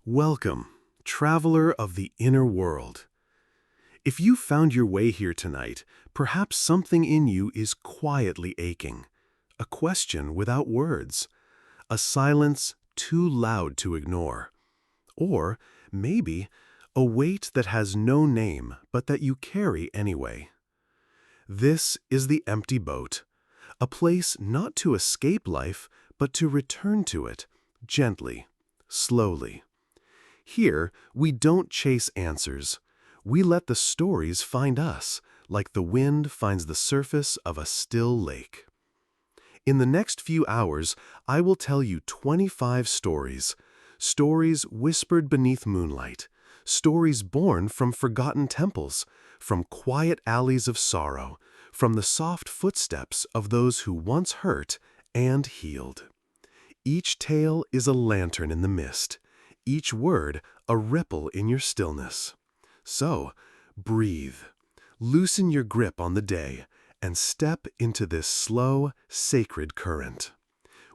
Welcome, traveler of the inner world. If you found your way here tonight, perhaps something in you is quietly aching. A question without words. A silence too loud to ignore. Or, maybe, a weight that has no name but that you carry anyway. This is the empty boat. A place not to escape life, but to return to it, gently, slowly. Here, we don't chase answers. We let the stories find us, like the wind finds the surface of a still lake. In the next few hours, I will tell you 25 stories. Stories whispered beneath moonlight. Stories born from forgotten temples, from quiet alleys of sorrow, from the soft footsteps of those who once hurt and healed. Each tale is a lantern in the mist. Each word a ripple in your stillness. So, breathe, loosen your grip on the day, and step into this slow, sacred current.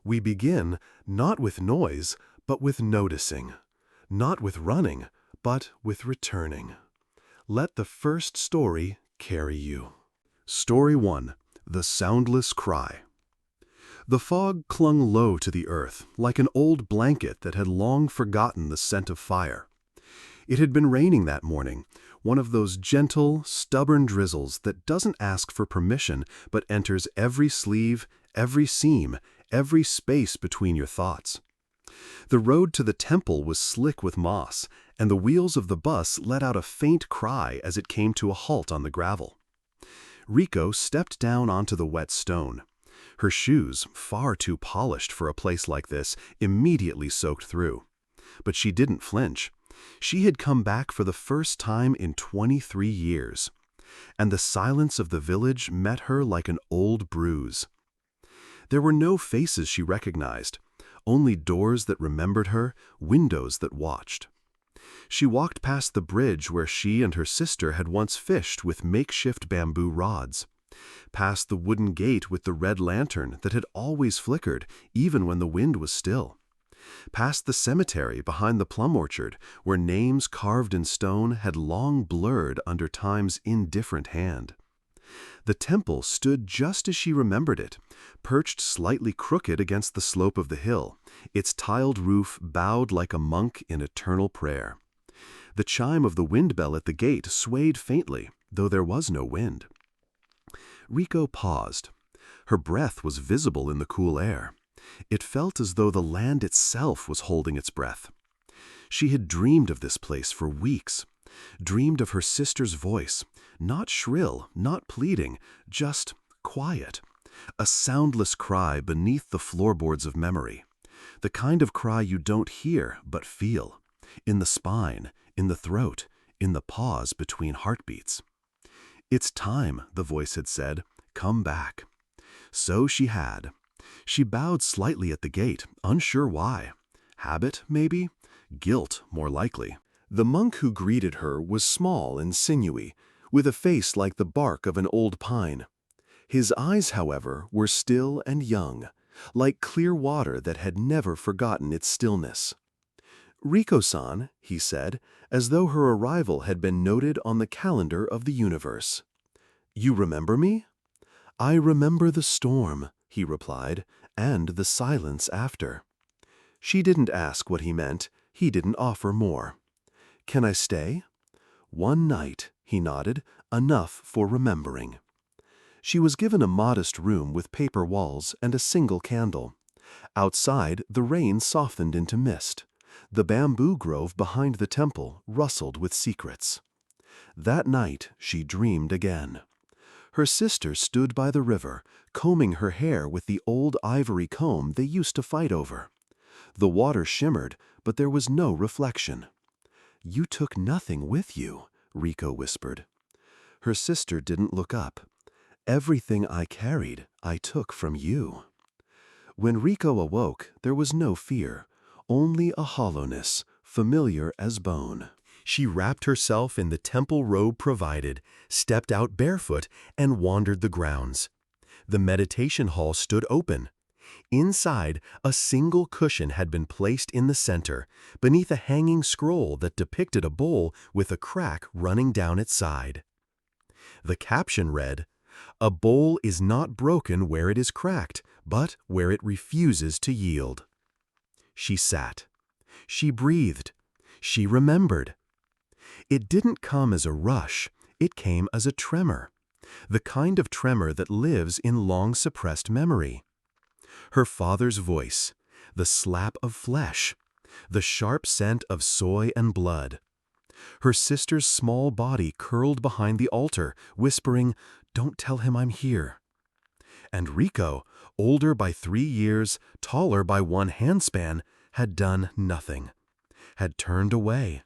We begin not with noise, but with noticing. Not with running, but with returning. Let the first story carry you. Story 1. The Soundless Cry. The fog clung low to the earth, like an old blanket that had long forgotten the scent of fire. It had been raining that morning, one of those gentle, stubborn drizzles that doesn't ask for permission but enters every sleeve, every seam, every space between your thoughts. The road to the temple was slick with moss, and the wheels of the bus let out a faint cry as it came to a halt on the gravel. Riko stepped down onto the wet stone. Her shoes, far too polished for a place like this, immediately soaked through. But she didn't flinch. She had come back for the first time in 23 years. And the silence of the village met her like an old bruise. There were no faces she recognized, only doors that remembered her, windows that watched. She walked past the bridge where she and her sister had once fished with makeshift bamboo rods. Past the wooden gate with the red lantern that had always flickered, even when the wind was still. Past the cemetery behind the plum orchard, where names carved in stone had long blurred under time's indifferent hand. The temple stood just as she remembered it, perched slightly crooked against the slope of the hill, its tiled roof bowed like a monk in eternal prayer. The chime of the wind bell at the gate swayed faintly, though there was no wind. Riko paused. Her breath was visible in the cool air. It felt as though the land itself was holding its breath. She had dreamed of this place for weeks, dreamed of her sister's voice, not shrill, not pleading, just quiet, a soundless cry beneath the floorboards of memory, the kind of cry you don't hear but feel, in the spine, in the throat, in the pause between heartbeats. "It's time," the voice had said, "come back." So she had. She bowed slightly at the gate, unsure why. Habit, maybe? Guilt, more likely. The monk who greeted her was small and sinewy, with a face like the bark of an old pine. His eyes, however, were still and young, like clear water that had never forgotten its stillness. "Riko-san," he said, as though her arrival had been noted on the calendar of the universe. "You remember me?" "I remember the storm," he replied, "and the silence after." She didn't ask what he meant. He didn't offer more. "Can I stay?" "One night," he nodded, "enough for remembering." She was given a modest room with paper walls and a single candle. Outside, the rain softened into mist. The bamboo grove behind the temple rustled with secrets. That night, she dreamed again. Her sister stood by the river, combing her hair with the old ivory comb they used to fight over. The water shimmered, but there was no reflection. "You took nothing with you," Riko whispered. Her sister didn't look up. "Everything I carried, I took from you." When Riko awoke, there was no fear, only a hollowness, familiar as bone. She wrapped herself in the temple robe provided, stepped out barefoot, and wandered the grounds. The meditation hall stood open. Inside, a single cushion had been placed in the center, beneath a hanging scroll that depicted a bowl with a crack running down its side. The caption read, "A bowl is not broken where it is cracked, but where it refuses to yield." She sat. She breathed. She remembered. It didn't come as a rush. It came as a tremor, the kind of tremor that lives in long-suppressed memory. Her father's voice, the slap of flesh, the sharp scent of soy and blood. Her sister's small body curled behind the altar, whispering, "Don't tell him I'm here." And Rico, older by 3 years, taller by 1 handspan, had done nothing, had turned away.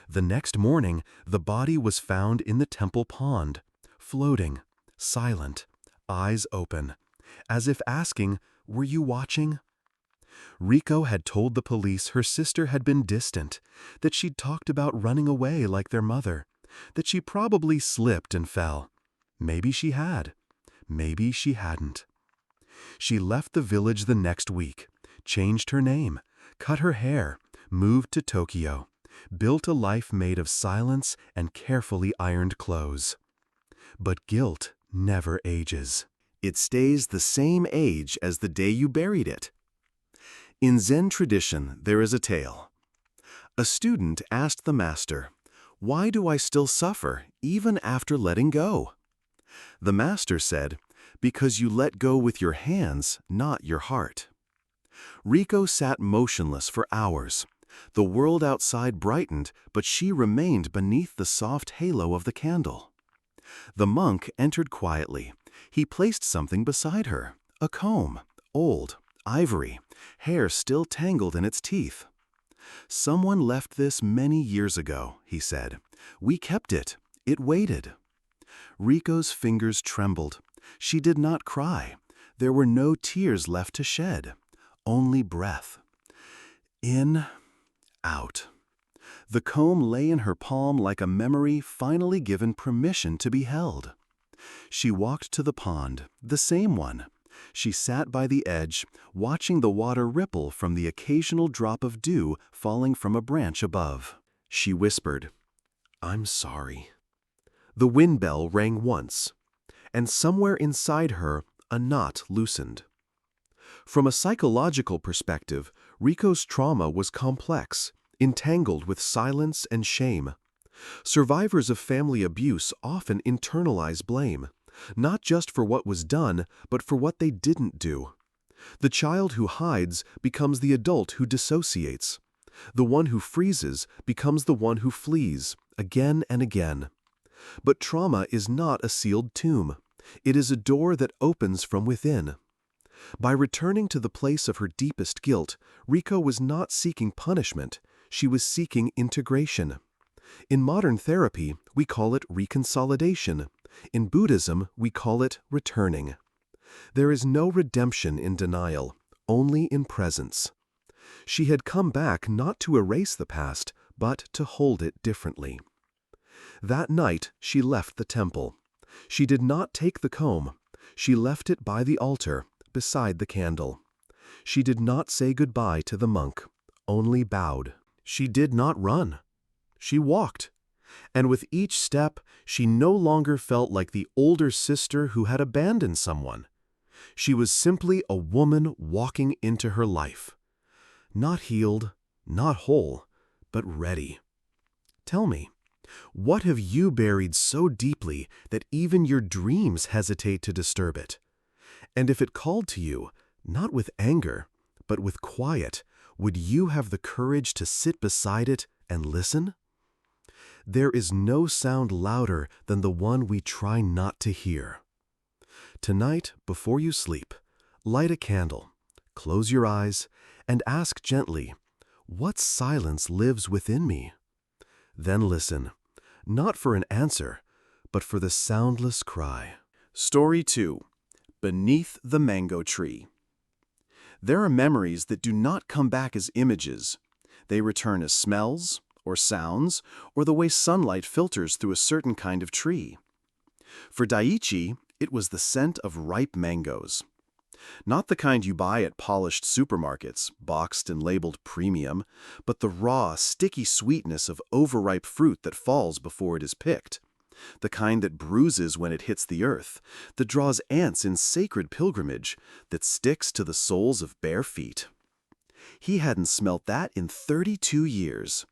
The next morning, the body was found in the temple pond, floating, silent, eyes open, as if asking, "Were you watching?" Rico had told the police her sister had been distant, that she'd talked about running away like their mother, that she probably slipped and fell. Maybe she had. Maybe she hadn't. She left the village the next week, changed her name, cut her hair, moved to Tokyo, built a life made of silence and carefully ironed clothes. But guilt never ages. It stays the same age as the day you buried it. In Zen tradition, there is a tale. A student asked the master, "Why do I still suffer, even after letting go?" The master said, "Because you let go with your hands, not your heart." Rico sat motionless for hours. The world outside brightened, but she remained beneath the soft halo of the candle. The monk entered quietly. He placed something beside her, a comb, old, ivory, hair still tangled in its teeth. "Someone left this many years ago," he said. "We kept it. It waited." Rico's fingers trembled. She did not cry. There were no tears left to shed, only breath. In, out. The comb lay in her palm like a memory finally given permission to be held. She walked to the pond, the same one. She sat by the edge, watching the water ripple from the occasional drop of dew falling from a branch above. She whispered, "I'm sorry." The wind bell rang once, and somewhere inside her, a knot loosened. From a psychological perspective, Rico's trauma was complex, entangled with silence and shame. Survivors of family abuse often internalize blame, not just for what was done, but for what they didn't do. The child who hides becomes the adult who dissociates. The one who freezes becomes the one who flees, again and again. But trauma is not a sealed tomb. It is a door that opens from within. By returning to the place of her deepest guilt, Rico was not seeking punishment. She was seeking integration. In modern therapy, we call it reconsolidation. In Buddhism, we call it returning. There is no redemption in denial, only in presence. She had come back not to erase the past, but to hold it differently. That night, she left the temple. She did not take the comb. She left it by the altar, beside the candle. She did not say goodbye to the monk, only bowed. She did not run. She walked. And with each step, she no longer felt like the older sister who had abandoned someone. She was simply a woman walking into her life. Not healed, not whole, but ready. Tell me, what have you buried so deeply that even your dreams hesitate to disturb it? And if it called to you, not with anger, but with quiet, would you have the courage to sit beside it and listen? There is no sound louder than the one we try not to hear. Tonight, before you sleep, light a candle, close your eyes, and ask gently, what silence lives within me? Then listen, not for an answer, but for the soundless cry. Story 2. Beneath the Mango Tree. There are memories that do not come back as images. They return as smells, or sounds, or the way sunlight filters through a certain kind of tree. For Daiichi, it was the scent of ripe mangoes. Not the kind you buy at polished supermarkets, boxed and labeled premium, but the raw, sticky sweetness of overripe fruit that falls before it is picked. The kind that bruises when it hits the earth, that draws ants in sacred pilgrimage, that sticks to the soles of bare feet. He hadn't smelt that in 32 years.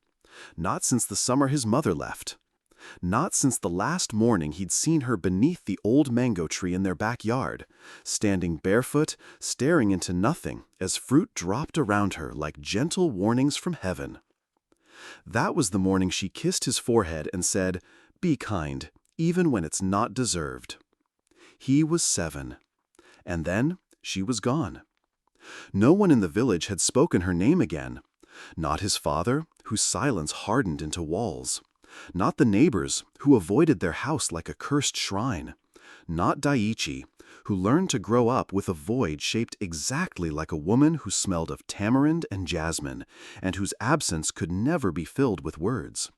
Not since the summer his mother left. Not since the last morning he'd seen her beneath the old mango tree in their backyard, standing barefoot, staring into nothing as fruit dropped around her like gentle warnings from heaven. That was the morning she kissed his forehead and said, "Be kind, even when it's not deserved." He was 7. And then she was gone. No one in the village had spoken her name again. Not his father, whose silence hardened into walls. Not the neighbors, who avoided their house like a cursed shrine. Not Daiichi, who learned to grow up with a void shaped exactly like a woman who smelled of tamarind and jasmine, and whose absence could never be filled with words.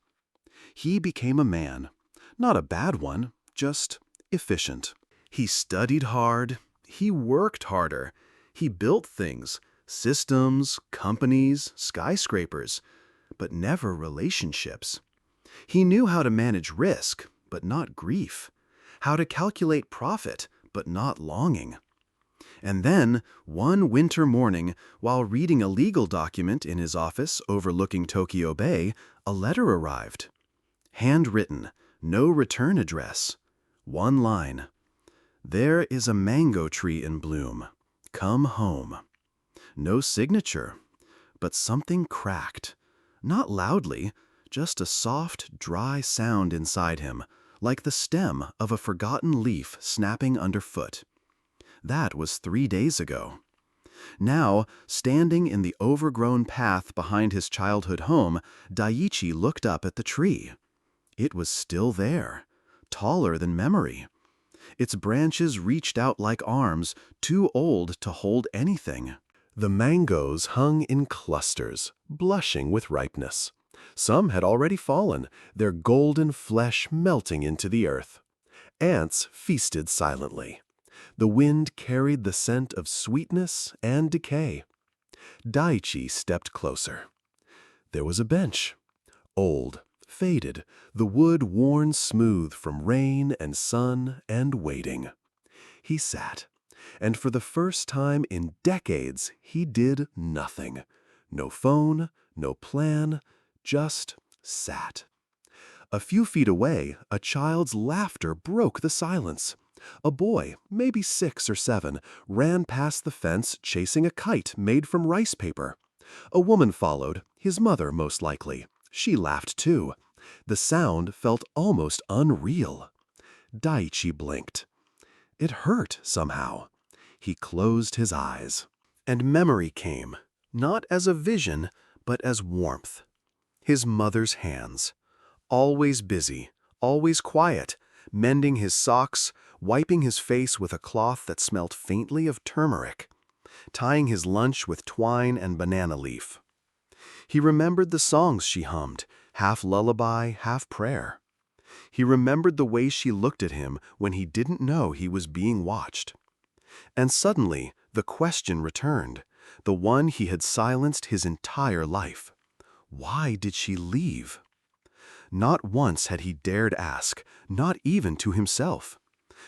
He became a man. Not a bad one, just efficient. He studied hard. He worked harder. He built things, systems, companies, skyscrapers, but never relationships. He knew how to manage risk, but not grief. How to calculate profit, but not longing. And then, one winter morning, while reading a legal document in his office overlooking Tokyo Bay, a letter arrived. Handwritten, no return address. One line. "There is a mango tree in bloom. Come home." No signature, but something cracked. Not loudly, just a soft, dry sound inside him, like the stem of a forgotten leaf snapping underfoot. That was 3 days ago. Now, standing in the overgrown path behind his childhood home, Daiichi looked up at the tree. It was still there, taller than memory. Its branches reached out like arms, too old to hold anything. The mangoes hung in clusters, blushing with ripeness. Some had already fallen, their golden flesh melting into the earth. Ants feasted silently. The wind carried the scent of sweetness and decay. Daiichi stepped closer. There was a bench. Old, faded, the wood worn smooth from rain and sun and waiting. He sat, and for the first time in decades, he did nothing. No phone, no plan, just sat. A few feet away, a child's laughter broke the silence. A boy, maybe 6 or 7, ran past the fence chasing a kite made from rice paper. A woman followed, his mother most likely. She laughed too. The sound felt almost unreal. Daiichi blinked. It hurt somehow. He closed his eyes. And memory came, not as a vision, but as warmth. His mother's hands. Always busy, always quiet, mending his socks, wiping his face with a cloth that smelt faintly of turmeric, tying his lunch with twine and banana leaf. He remembered the songs she hummed, half lullaby, half prayer. He remembered the way she looked at him when he didn't know he was being watched. And suddenly, the question returned, the one he had silenced his entire life. Why did she leave? Not once had he dared ask, not even to himself.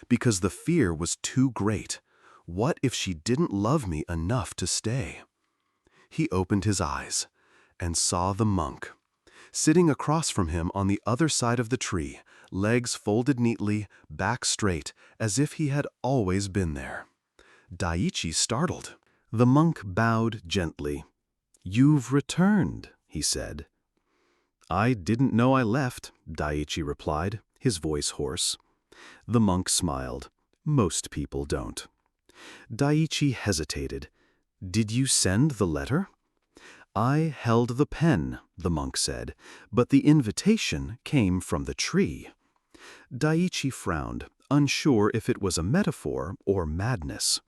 Because the fear was too great. What if she didn't love me enough to stay? He opened his eyes and saw the monk, sitting across from him on the other side of the tree, legs folded neatly, back straight, as if he had always been there. Daiichi startled. The monk bowed gently. "You've returned," he said. "I didn't know I left," Daiichi replied, his voice hoarse. The monk smiled. "Most people don't." Daiichi hesitated. "Did you send the letter?" "I held the pen," the monk said, "but the invitation came from the tree." Daiichi frowned, unsure if it was a metaphor or madness.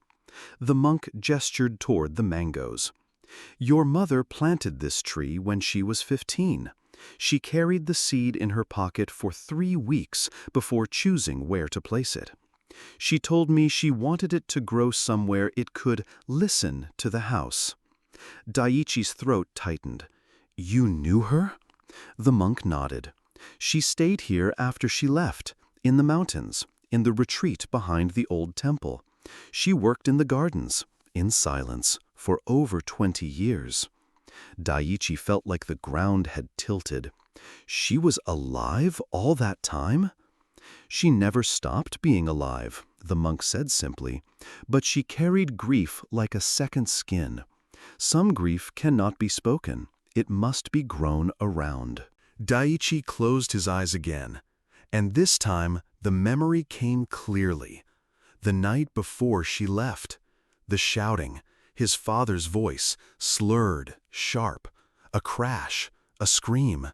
The monk gestured toward the mangoes. "Your mother planted this tree when she was 15. She carried the seed in her pocket for 3 weeks before choosing where to place it. She told me she wanted it to grow somewhere it could listen to the house. Daiichi's throat tightened. You knew her? The monk nodded. She stayed here after she left, in the mountains, in the retreat behind the old temple. She worked in the gardens, in silence, for over 20 years. Daiichi felt like the ground had tilted. She was alive all that time? She never stopped being alive, the monk said simply, but she carried grief like a second skin. Some grief cannot be spoken. It must be grown around. Daiichi closed his eyes again, and this time the memory came clearly. The night before she left, the shouting, his father's voice, slurred, sharp, a crash, a scream,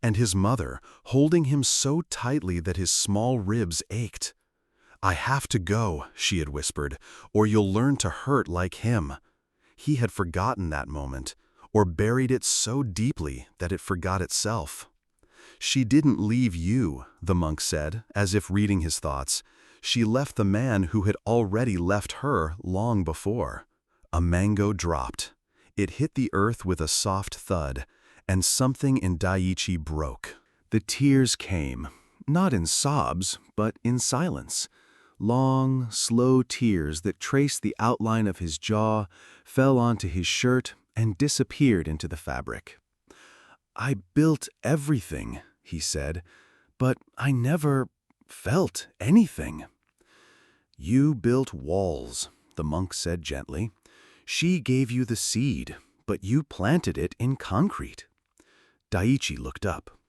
and his mother holding him so tightly that his small ribs ached. I have to go, she had whispered, or you'll learn to hurt like him. He had forgotten that moment, or buried it so deeply that it forgot itself. She didn't leave you, the monk said, as if reading his thoughts. She left the man who had already left her long before. A mango dropped. It hit the earth with a soft thud, and something in Daiichi broke. The tears came, not in sobs, but in silence. Long, slow tears that traced the outline of his jaw, fell onto his shirt, and disappeared into the fabric. I built everything, he said, but I never felt anything. You built walls, the monk said gently. She gave you the seed, but you planted it in concrete. Daiichi looked up.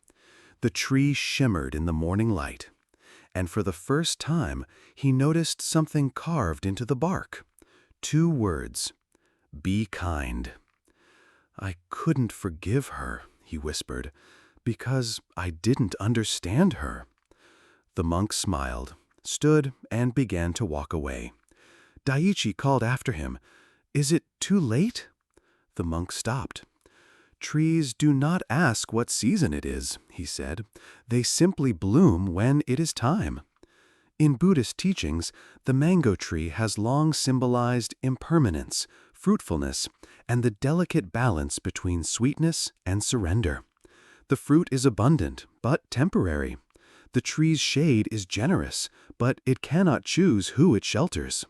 The tree shimmered in the morning light, and for the first time he noticed something carved into the bark. 2 words, be kind. I couldn't forgive her, he whispered, because I didn't understand her. The monk smiled, stood, and began to walk away. Daiichi called after him, Is it too late? The monk stopped. Trees do not ask what season it is, he said. They simply bloom when it is time. In Buddhist teachings, the mango tree has long symbolized impermanence, fruitfulness, and the delicate balance between sweetness and surrender. The fruit is abundant, but temporary. The tree's shade is generous, but it cannot choose who it shelters.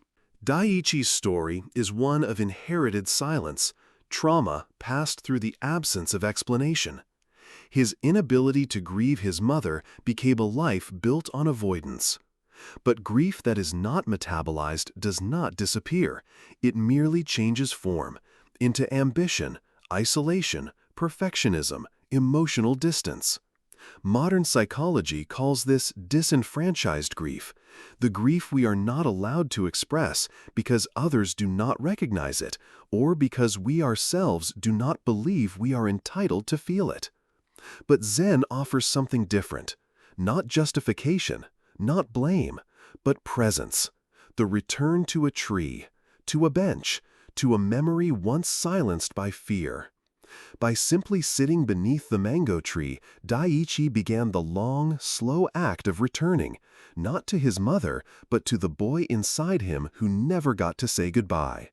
Daiichi's story is one of inherited silence, trauma passed through the absence of explanation. His inability to grieve his mother became a life built on avoidance. But grief that is not metabolized does not disappear. It merely changes form into ambition, isolation, perfectionism, emotional distance. Modern psychology calls this disenfranchised grief, the grief we are not allowed to express because others do not recognize it, or because we ourselves do not believe we are entitled to feel it. But Zen offers something different, not justification, not blame, but presence, the return to a tree, to a bench, to a memory once silenced by fear. By simply sitting beneath the mango tree, Daiichi began the long, slow act of returning, not to his mother, but to the boy inside him who never got to say goodbye.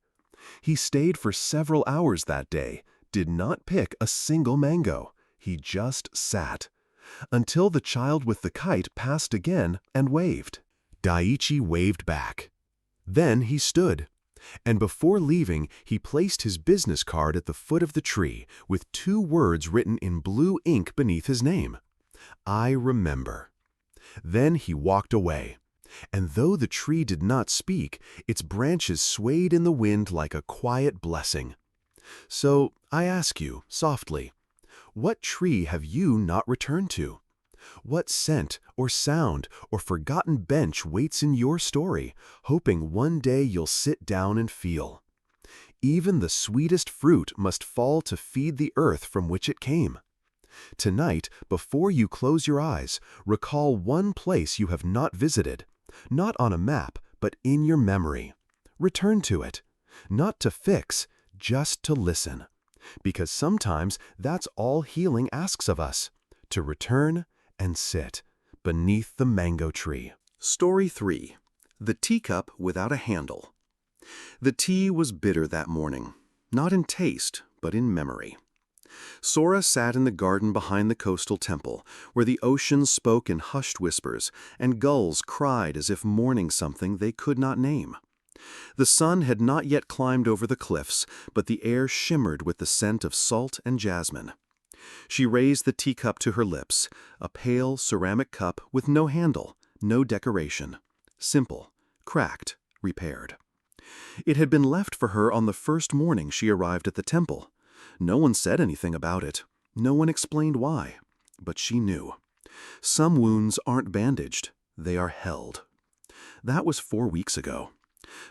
He stayed for several hours that day, did not pick a single mango. He just sat, until the child with the kite passed again and waved. Daiichi waved back. Then he stood. And before leaving, he placed his business card at the foot of the tree with 2 words written in blue ink beneath his name. I remember. Then he walked away. And though the tree did not speak, its branches swayed in the wind like a quiet blessing. So I ask you, softly, what tree have you not returned to? What scent or sound or forgotten bench waits in your story, hoping one day you'll sit down and feel? Even the sweetest fruit must fall to feed the earth from which it came. Tonight, before you close your eyes, recall one place you have not visited, not on a map, but in your memory. Return to it, not to fix, just to listen. Because sometimes that's all healing asks of us, to return and sit beneath the mango tree. Story 3. The teacup without a handle. The tea was bitter that morning, not in taste, but in memory. Sora sat in the garden behind the coastal temple, where the ocean spoke in hushed whispers, and gulls cried as if mourning something they could not name. The sun had not yet climbed over the cliffs, but the air shimmered with the scent of salt and jasmine. She raised the teacup to her lips, a pale ceramic cup with no handle, no decoration. Simple, cracked, repaired. It had been left for her on the first morning she arrived at the temple. No one said anything about it. No one explained why. But she knew. Some wounds aren't bandaged. They are held. That was 4 weeks ago.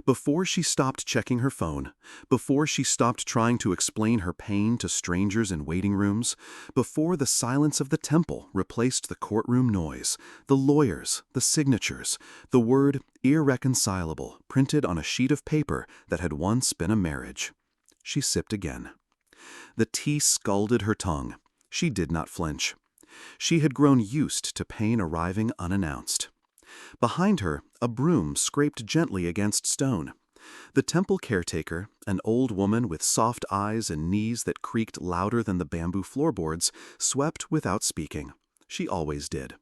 Before she stopped checking her phone, before she stopped trying to explain her pain to strangers in waiting rooms, before the silence of the temple replaced the courtroom noise, the lawyers, the signatures, the word irreconcilable printed on a sheet of paper that had once been a marriage. She sipped again. The tea scalded her tongue. She did not flinch. She had grown used to pain arriving unannounced. Behind her, a broom scraped gently against stone. The temple caretaker, an old woman with soft eyes and knees that creaked louder than the bamboo floorboards, swept without speaking. She always did.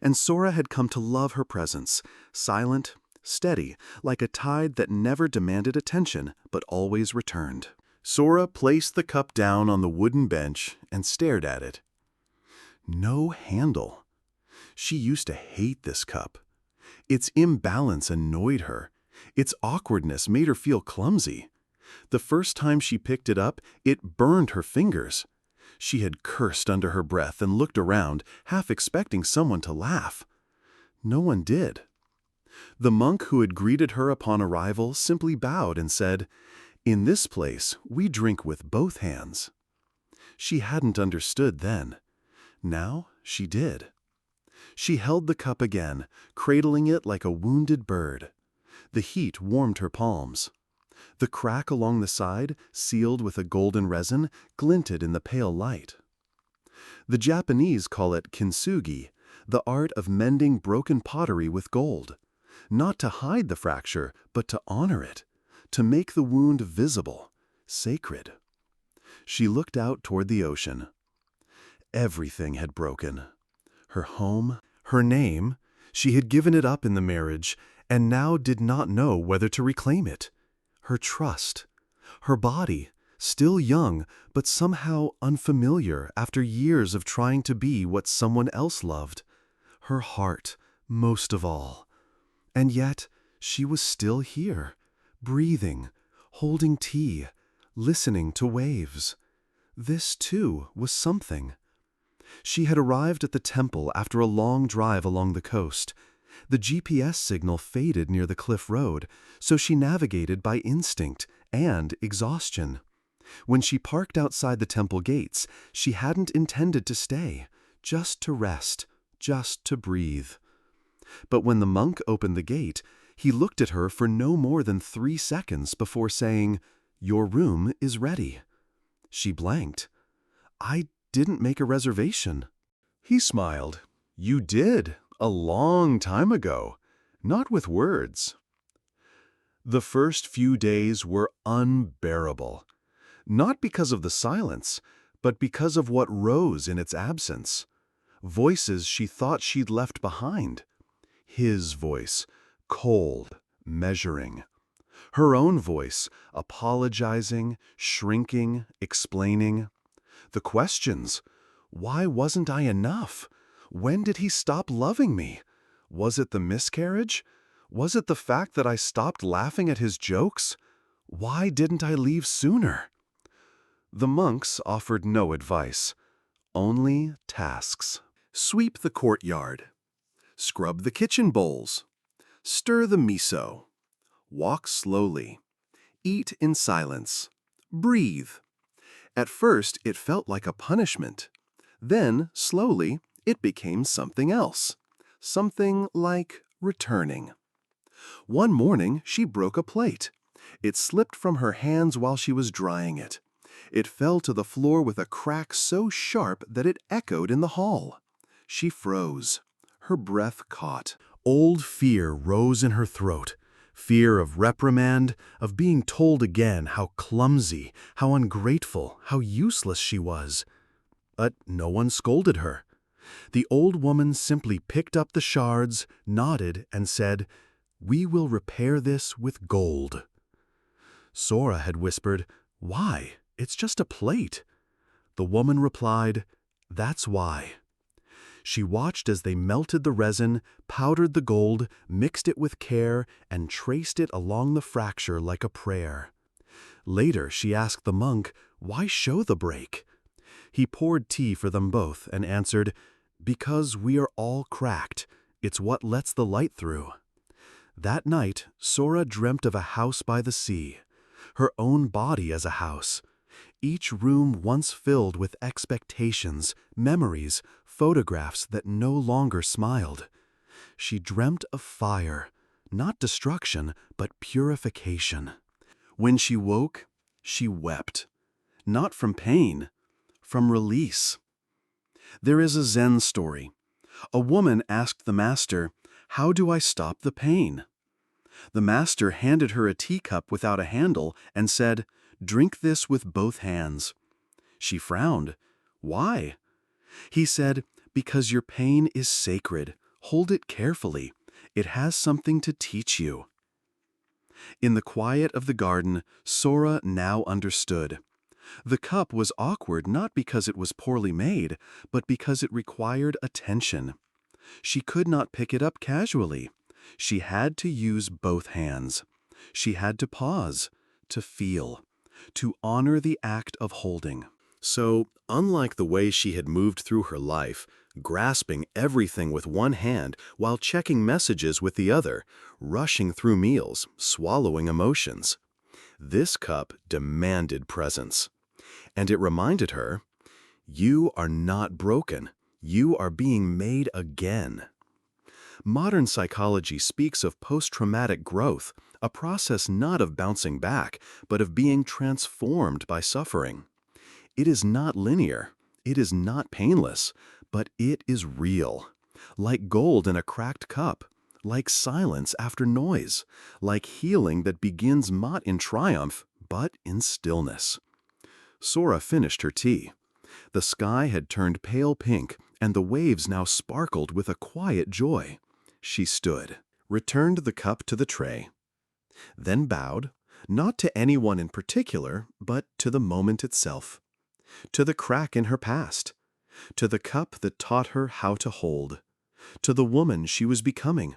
And Sora had come to love her presence, silent, steady, like a tide that never demanded attention but always returned. Sora placed the cup down on the wooden bench and stared at it. No handle. She used to hate this cup. Its imbalance annoyed her. Its awkwardness made her feel clumsy. The first time she picked it up, it burned her fingers. She had cursed under her breath and looked around, half expecting someone to laugh. No one did. The monk who had greeted her upon arrival simply bowed and said, "In this place, we drink with both hands." She hadn't understood then. Now she did. She held the cup again, cradling it like a wounded bird. The heat warmed her palms. The crack along the side, sealed with a golden resin, glinted in the pale light. The Japanese call it kintsugi, the art of mending broken pottery with gold. Not to hide the fracture, but to honor it, to make the wound visible, sacred. She looked out toward the ocean. Everything had broken. Her home, her name. She had given it up in the marriage, and now did not know whether to reclaim it. Her trust. Her body, still young, but somehow unfamiliar after years of trying to be what someone else loved. Her heart, most of all. And yet, she was still here, breathing, holding tea, listening to waves. This, too, was something. She had arrived at the temple after a long drive along the coast. The GPS signal faded near the cliff road, so she navigated by instinct and exhaustion. When she parked outside the temple gates, she hadn't intended to stay, just to rest, just to breathe. But when the monk opened the gate, he looked at her for no more than 3 seconds before saying, "Your room is ready." She blanked. "I didn't make a reservation." He smiled. "You did, a long time ago, not with words." The first few days were unbearable, not because of the silence, but because of what rose in its absence. Voices she thought she'd left behind. His voice, cold, measuring. Her own voice, apologizing, shrinking, explaining. The questions. Why wasn't I enough? When did he stop loving me? Was it the miscarriage? Was it the fact that I stopped laughing at his jokes? Why didn't I leave sooner? The monks offered no advice, only tasks. Sweep the courtyard. Scrub the kitchen bowls. Stir the miso. Walk slowly. Eat in silence. Breathe. At first, it felt like a punishment. Then, slowly, it became something else. Something like returning. One morning, she broke a plate. It slipped from her hands while she was drying it. It fell to the floor with a crack so sharp that it echoed in the hall. She froze. Her breath caught. Old fear rose in her throat, fear of reprimand, of being told again how clumsy, how ungrateful, how useless she was. But no one scolded her. The old woman simply picked up the shards, nodded, and said, "We will repair this with gold." Sora had whispered, "Why? It's just a plate." The woman replied, "That's why." She watched as they melted the resin, powdered the gold, mixed it with care, and traced it along the fracture like a prayer. Later she asked the monk, "Why show the break?" He poured tea for them both and answered, "Because we are all cracked. It's what lets the light through." That night, Sora dreamt of a house by the sea, her own body as a house, each room once filled with expectations, memories, photographs that no longer smiled. She dreamt of fire, not destruction, but purification. When she woke, she wept, not from pain, from release. There is a Zen story. A woman asked the master, "How do I stop the pain?" The master handed her a teacup without a handle and said, "Drink this with both hands." She frowned. "Why?" He said, "Because your pain is sacred. Hold it carefully. It has something to teach you." In the quiet of the garden, Sora now understood. The cup was awkward not because it was poorly made, but because it required attention. She could not pick it up casually. She had to use both hands. She had to pause, to feel, to honor the act of holding. So, unlike the way she had moved through her life, grasping everything with one hand while checking messages with the other, rushing through meals, swallowing emotions, this cup demanded presence. And it reminded her, "You are not broken. You are being made again." Modern psychology speaks of post-traumatic growth, a process not of bouncing back, but of being transformed by suffering. It is not linear, it is not painless, but it is real. Like gold in a cracked cup, like silence after noise, like healing that begins not in triumph, but in stillness. Sora finished her tea. The sky had turned pale pink, and the waves now sparkled with a quiet joy. She stood, returned the cup to the tray, then bowed, not to anyone in particular, but to the moment itself, to the crack in her past, to the cup that taught her how to hold, to the woman she was becoming,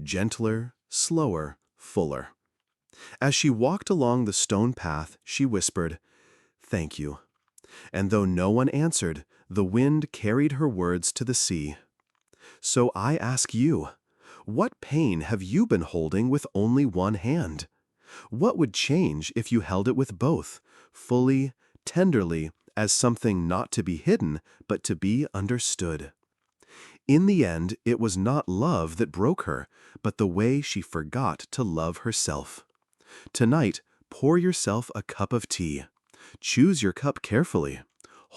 gentler, slower, fuller. As she walked along the stone path, she whispered, "Thank you." And though no one answered, the wind carried her words to the sea. So I ask you, what pain have you been holding with only one hand? What would change if you held it with both, fully, tenderly, as something not to be hidden, but to be understood? In the end, it was not love that broke her, but the way she forgot to love herself. Tonight, pour yourself a cup of tea. Choose your cup carefully.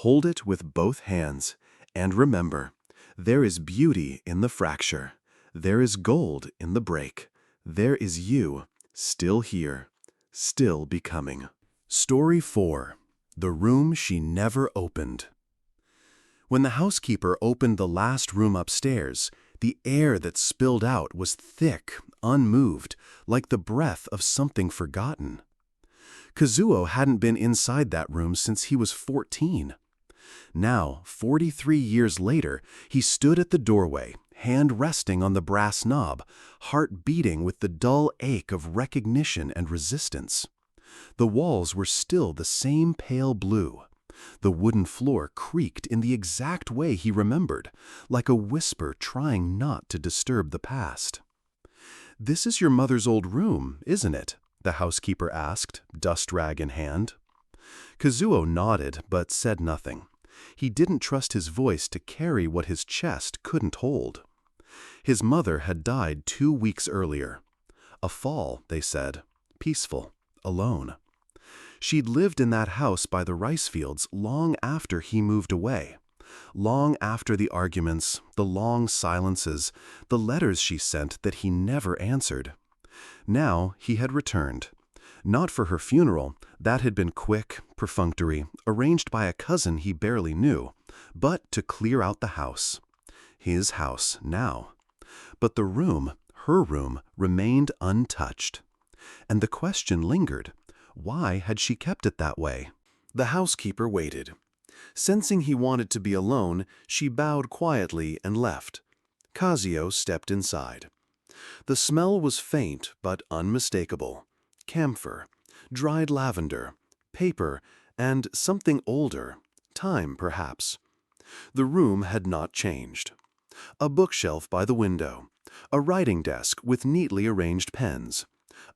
Hold it with both hands. And remember, there is beauty in the fracture. There is gold in the break. There is you, still here, still becoming. Story 4. The Room She Never Opened. When the housekeeper opened the last room upstairs, the air that spilled out was thick, unmoved, like the breath of something forgotten. Kazuo hadn't been inside that room since he was 14. Now, 43 years later, he stood at the doorway, hand resting on the brass knob, heart beating with the dull ache of recognition and resistance. The walls were still the same pale blue. The wooden floor creaked in the exact way he remembered, like a whisper trying not to disturb the past. "This is your mother's old room, isn't it?" the housekeeper asked, dust rag in hand. Kazuo nodded but said nothing. He didn't trust his voice to carry what his chest couldn't hold. His mother had died 2 weeks earlier. A fall, they said, peaceful, alone. She'd lived in that house by the rice fields long after he moved away, Long after the arguments, the long silences, the letters she sent that he never answered. Now he had returned. Not for her funeral, that had been quick, perfunctory, arranged by a cousin he barely knew, but to clear out the house. His house now. But the room, her room, remained untouched. And the question lingered. Why had she kept it that way? The housekeeper waited. Sensing he wanted to be alone, she bowed quietly and left. Kazuo stepped inside. The smell was faint but unmistakable. Camphor, dried lavender, paper, and something older, time perhaps. The room had not changed. A bookshelf by the window, a writing desk with neatly arranged pens,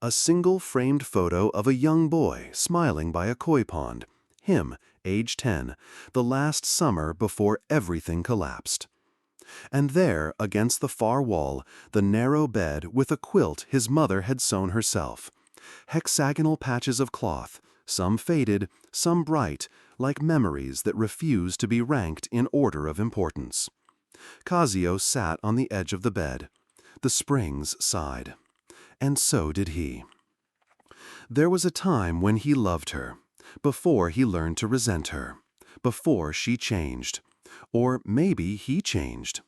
a single framed photo of a young boy smiling by a koi pond, him, age 10, the last summer before everything collapsed. And there, against the far wall, the narrow bed with a quilt his mother had sewn herself. Hexagonal patches of cloth, some faded, some bright, like memories that refuse to be ranked in order of importance. Kazuo sat on the edge of the bed. The springs sighed. And so did he. There was a time when he loved her, before he learned to resent her, before she changed. Or maybe he changed.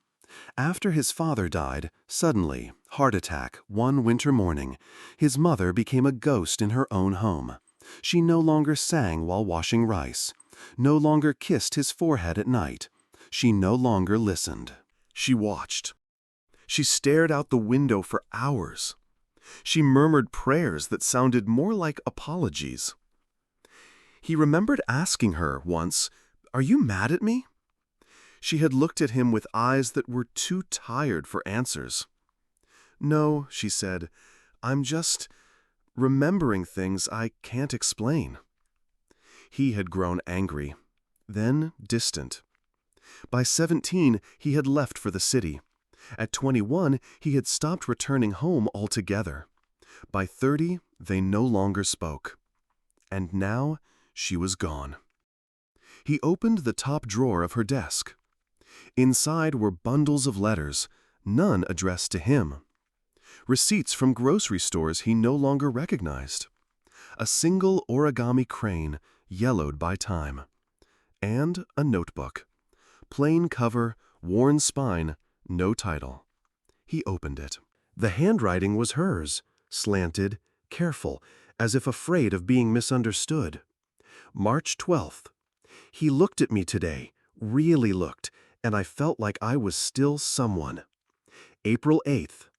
After his father died, suddenly, heart attack, one winter morning, his mother became a ghost in her own home. She no longer sang while washing rice, no longer kissed his forehead at night. She no longer listened. She watched. She stared out the window for hours. She murmured prayers that sounded more like apologies. He remembered asking her once, "Are you mad at me?" She had looked at him with eyes that were too tired for answers. "No," she said, "I'm just remembering things I can't explain." He had grown angry, then distant. By 17, he had left for the city. At 21, he had stopped returning home altogether. By 30, they no longer spoke. And now, she was gone. He opened the top drawer of her desk. Inside were bundles of letters, none addressed to him. Receipts from grocery stores he no longer recognized. A single origami crane, yellowed by time. And a notebook. Plain cover, worn spine, no title. He opened it. The handwriting was hers, slanted, careful, as if afraid of being misunderstood. March 12th. He looked at me today, really looked, and I felt like I was still someone. April 8th.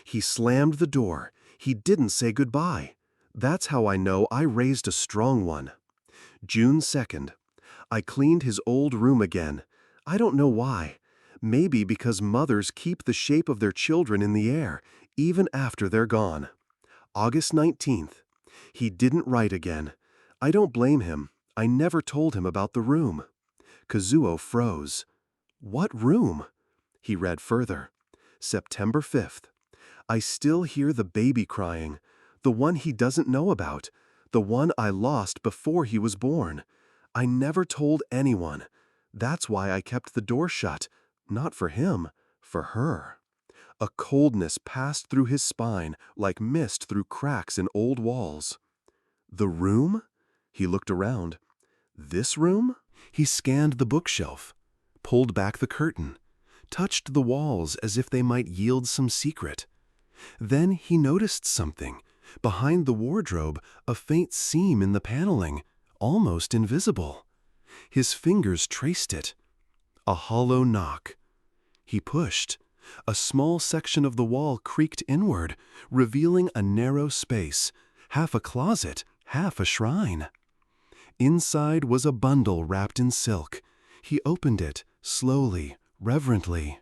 He slammed the door. He didn't say goodbye. That's how I know I raised a strong one. June 2nd. I cleaned his old room again. I don't know why. Maybe because mothers keep the shape of their children in the air, even after they're gone. August 19th. He didn't write again. I don't blame him. I never told him about the room. Kazuo froze. What room? He read further. September 5th. I still hear the baby crying, the one he doesn't know about, the one I lost before he was born. I never told anyone. That's why I kept the door shut, not for him, for her. A coldness passed through his spine like mist through cracks in old walls. The room? He looked around. This room? He scanned the bookshelf, pulled back the curtain, touched the walls as if they might yield some secret. Then he noticed something. Behind the wardrobe, a faint seam in the paneling, almost invisible. His fingers traced it. A hollow knock. He pushed. A small section of the wall creaked inward, revealing a narrow space, half a closet, half a shrine. Inside was a bundle wrapped in silk. He opened it, slowly, reverently.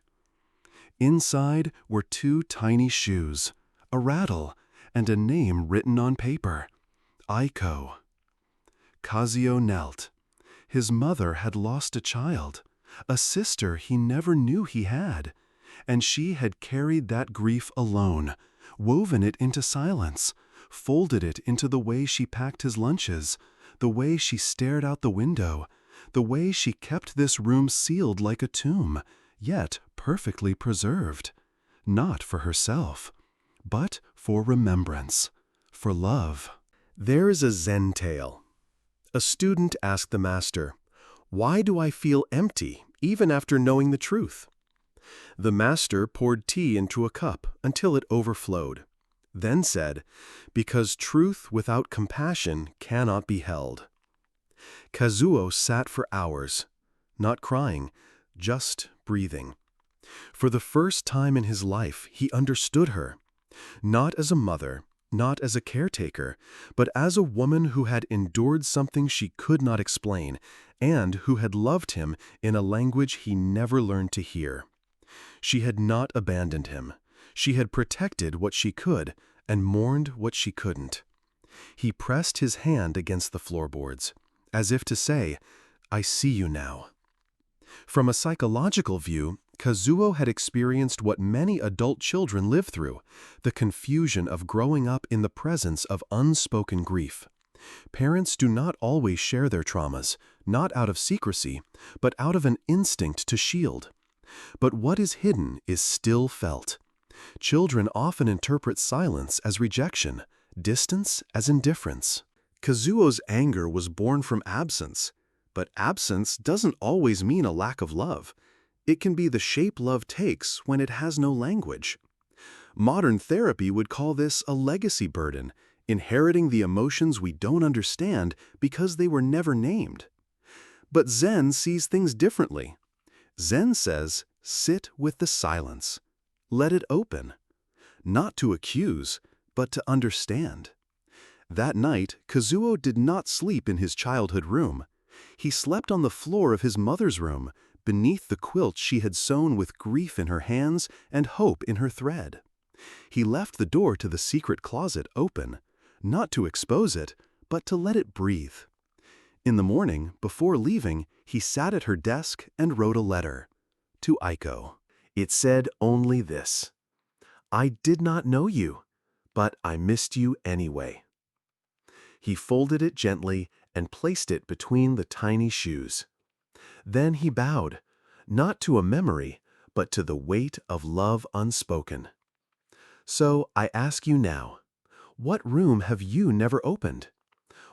Inside were 2 tiny shoes, a rattle, and a name written on paper. Aiko. Kazuo knelt. His mother had lost a child, a sister he never knew he had, and she had carried that grief alone, woven it into silence, folded it into the way she packed his lunches, the way she stared out the window, The way she kept this room sealed like a tomb, yet perfectly preserved. Not for herself, but for remembrance, for love. There is a Zen tale. A student asked the master, "Why do I feel empty even after knowing the truth?" The master poured tea into a cup until it overflowed, then said, "Because truth without compassion cannot be held." Kazuo sat for hours, not crying, just breathing. For the first time in his life, he understood her, not as a mother, not as a caretaker, but as a woman who had endured something she could not explain, and who had loved him in a language he never learned to hear. She had not abandoned him. She had protected what she could and mourned what she couldn't. He pressed his hand against the floorboards, as if to say, "I see you now." From a psychological view, Kazuo had experienced what many adult children live through, the confusion of growing up in the presence of unspoken grief. Parents do not always share their traumas, not out of secrecy, but out of an instinct to shield. But what is hidden is still felt. Children often interpret silence as rejection, distance as indifference. Kazuo's anger was born from absence, but absence doesn't always mean a lack of love. It can be the shape love takes when it has no language. Modern therapy would call this a legacy burden, inheriting the emotions we don't understand because they were never named. But Zen sees things differently. Zen says, sit with the silence. Let it open. Not to accuse, but to understand. That night, Kazuo did not sleep in his childhood room. He slept on the floor of his mother's room, beneath the quilt she had sewn with grief in her hands and hope in her thread. He left the door to the secret closet open, not to expose it, but to let it breathe. In the morning, before leaving, he sat at her desk and wrote a letter. To Aiko. It said only this: "I did not know you, but I missed you anyway." He folded it gently and placed it between the tiny shoes. Then he bowed, not to a memory, but to the weight of love unspoken. So I ask you now, what room have you never opened?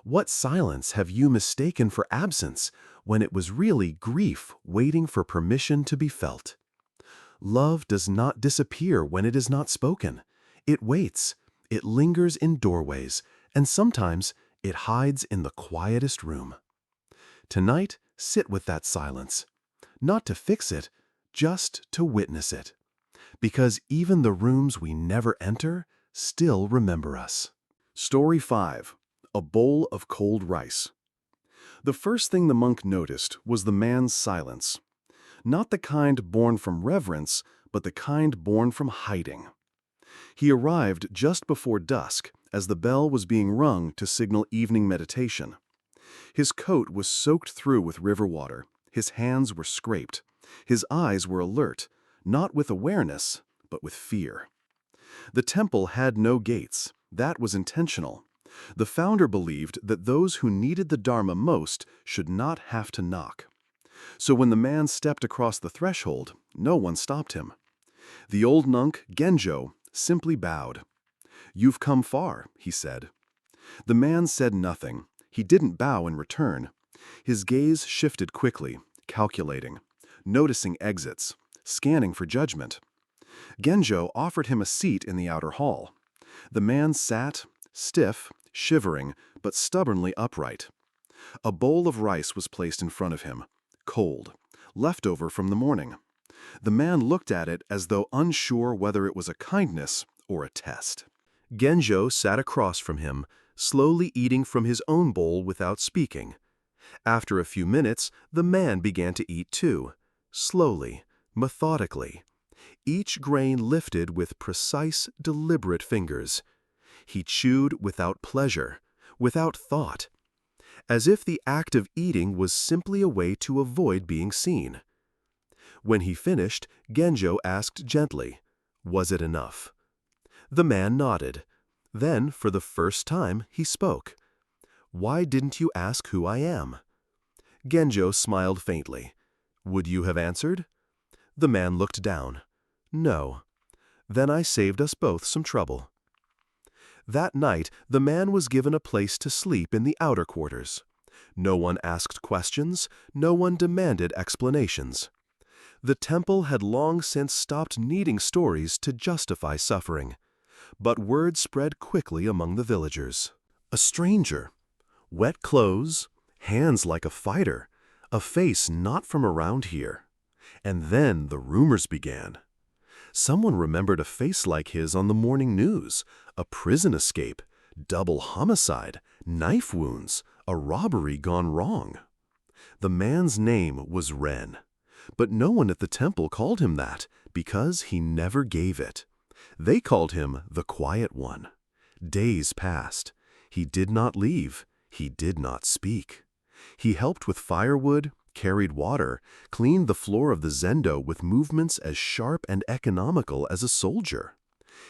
What silence have you mistaken for absence when it was really grief waiting for permission to be felt? Love does not disappear when it is not spoken. It waits, it lingers in doorways, and sometimes it hides in the quietest room. Tonight, sit with that silence, not to fix it, just to witness it. Because even the rooms we never enter still remember us. Story 5. A bowl of cold rice. The first thing the monk noticed was the man's silence. Not the kind born from reverence, but the kind born from hiding. He arrived just before dusk, as the bell was being rung to signal evening meditation. His coat was soaked through with river water, his hands were scraped, his eyes were alert, not with awareness, but with fear. The temple had no gates. That was intentional. The founder believed that those who needed the Dharma most should not have to knock. So when the man stepped across the threshold, no one stopped him. The old monk, Genjo, simply bowed. "You've come far," he said. The man said nothing. He didn't bow in return. His gaze shifted quickly, calculating, noticing exits, scanning for judgment. Genjo offered him a seat in the outer hall. The man sat, stiff, shivering, but stubbornly upright. A bowl of rice was placed in front of him, cold, leftover from the morning. The man looked at it as though unsure whether it was a kindness or a test. Genjo sat across from him, slowly eating from his own bowl without speaking. After a few minutes, the man began to eat too, slowly, methodically. Each grain lifted with precise, deliberate fingers. He chewed without pleasure, without thought, as if the act of eating was simply a way to avoid being seen. When he finished, Genjo asked gently, "Was it enough?" The man nodded. Then, for the first time, he spoke. "Why didn't you ask who I am?" Genjo smiled faintly. "Would you have answered?" The man looked down. "No." "Then I saved us both some trouble." That night, the man was given a place to sleep in the outer quarters. No one asked questions, no one demanded explanations. The temple had long since stopped needing stories to justify suffering. But word spread quickly among the villagers. A stranger. Wet clothes, hands like a fighter, a face not from around here. And then the rumors began. Someone remembered a face like his on the morning news, a prison escape, double homicide, knife wounds, a robbery gone wrong. The man's name was Ren, but no one at the temple called him that because he never gave it. They called him the Quiet One. Days passed. He did not leave. He did not speak. He helped with firewood, carried water, cleaned the floor of the zendo with movements as sharp and economical as a soldier.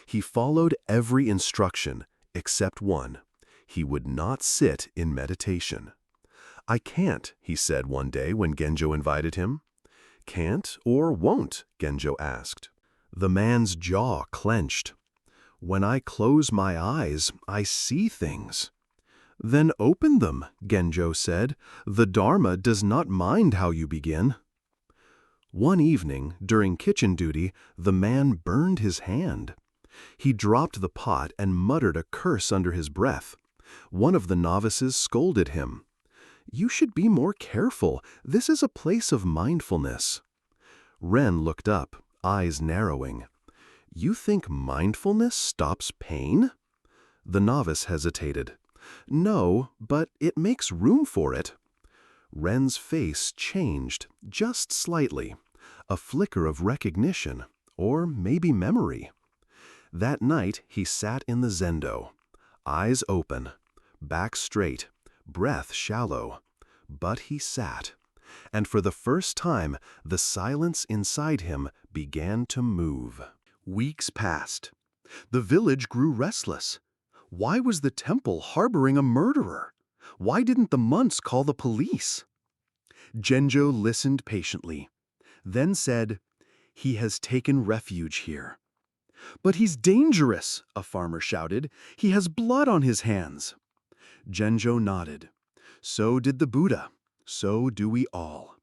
He followed every instruction, except one. He would not sit in meditation. "I can't," he said one day when Genjo invited him. "Can't or won't?" Genjo asked. The man's jaw clenched. "When I close my eyes, I see things." "Then open them," Genjo said. "The Dharma does not mind how you begin." One evening, during kitchen duty, the man burned his hand. He dropped the pot and muttered a curse under his breath. One of the novices scolded him. "You should be more careful. This is a place of mindfulness." Ren looked up, eyes narrowing. "You think mindfulness stops pain?" The novice hesitated. "No, but it makes room for it." Ren's face changed, just slightly. A flicker of recognition, or maybe memory. That night he sat in the zendo. Eyes open, back straight, breath shallow. But he sat. And for the first time, the silence inside him began to move. Weeks passed. The village grew restless. Why was the temple harboring a murderer? Why didn't the monks call the police? Genjo listened patiently, then said, "He has taken refuge here." "But he's dangerous," a farmer shouted. "He has blood on his hands." Genjo nodded. "So did the Buddha. So do we all."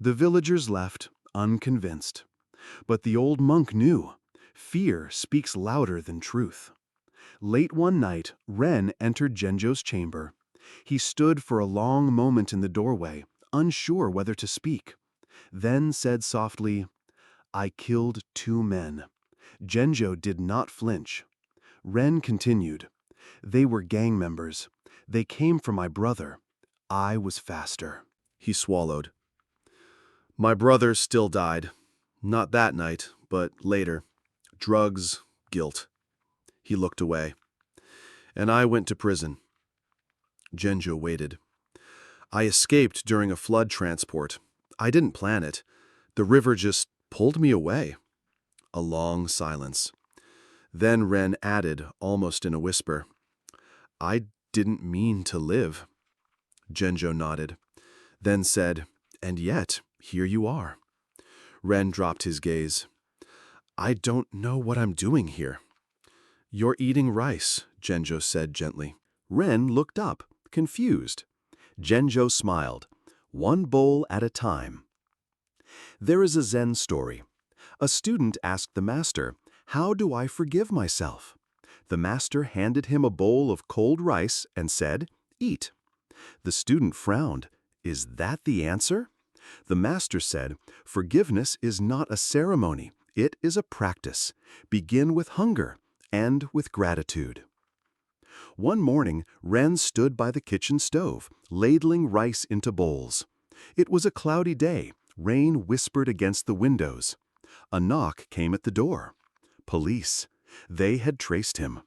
The villagers left, unconvinced. But the old monk knew. Fear speaks louder than truth. Late one night, Ren entered Genjo's chamber. He stood for a long moment in the doorway, unsure whether to speak. Then said softly, "I killed 2 men." Genjo did not flinch. Ren continued, "They were gang members. They came for my brother. I was faster." He swallowed. "My brother still died. Not that night, but later. Drugs, guilt." He looked away. "And I went to prison." Genjo waited. "I escaped during a flood transport. I didn't plan it. The river just pulled me away." A long silence. Then Ren added, almost in a whisper, "I didn't mean to live." Genjo nodded, then said, "And yet, here you are." Ren dropped his gaze. "I don't know what I'm doing here." "You're eating rice," Genjo said gently. Ren looked up, confused. Genjo smiled, "One bowl at a time." There is a Zen story. A student asked the master, "How do I forgive myself?" The master handed him a bowl of cold rice and said, "Eat." The student frowned. "Is that the answer?" The master said, "Forgiveness is not a ceremony. It is a practice. Begin with hunger, end with gratitude." One morning, Ren stood by the kitchen stove, ladling rice into bowls. It was a cloudy day. Rain whispered against the windows. A knock came at the door. Police. They had traced him.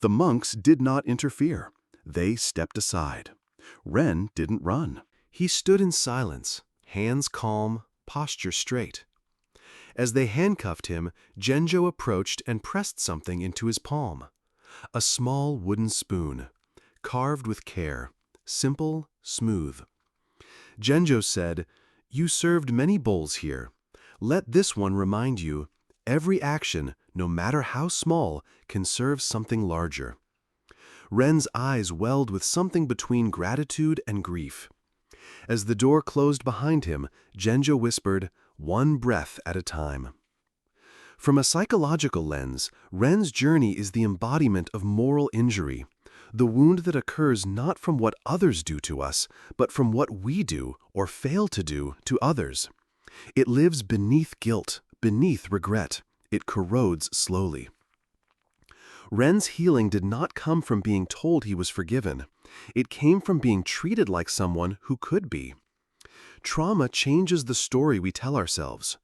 The monks did not interfere. They stepped aside. Ren didn't run. He stood in silence, hands calm, posture straight. As they handcuffed him, Genjo approached and pressed something into his palm. A small wooden spoon, carved with care, simple, smooth. Genjo said, "You served many bowls here. Let this one remind you, every action, no matter how small, can serve something larger." Ren's eyes welled with something between gratitude and grief. As the door closed behind him, Genjo whispered, "One breath at a time." From a psychological lens, Ren's journey is the embodiment of moral injury, the wound that occurs not from what others do to us, but from what we do or fail to do to others. It lives beneath guilt, beneath regret. It corrodes slowly. Ren's healing did not come from being told he was forgiven. It came from being treated like someone who could be. Trauma changes the story we tell ourselves.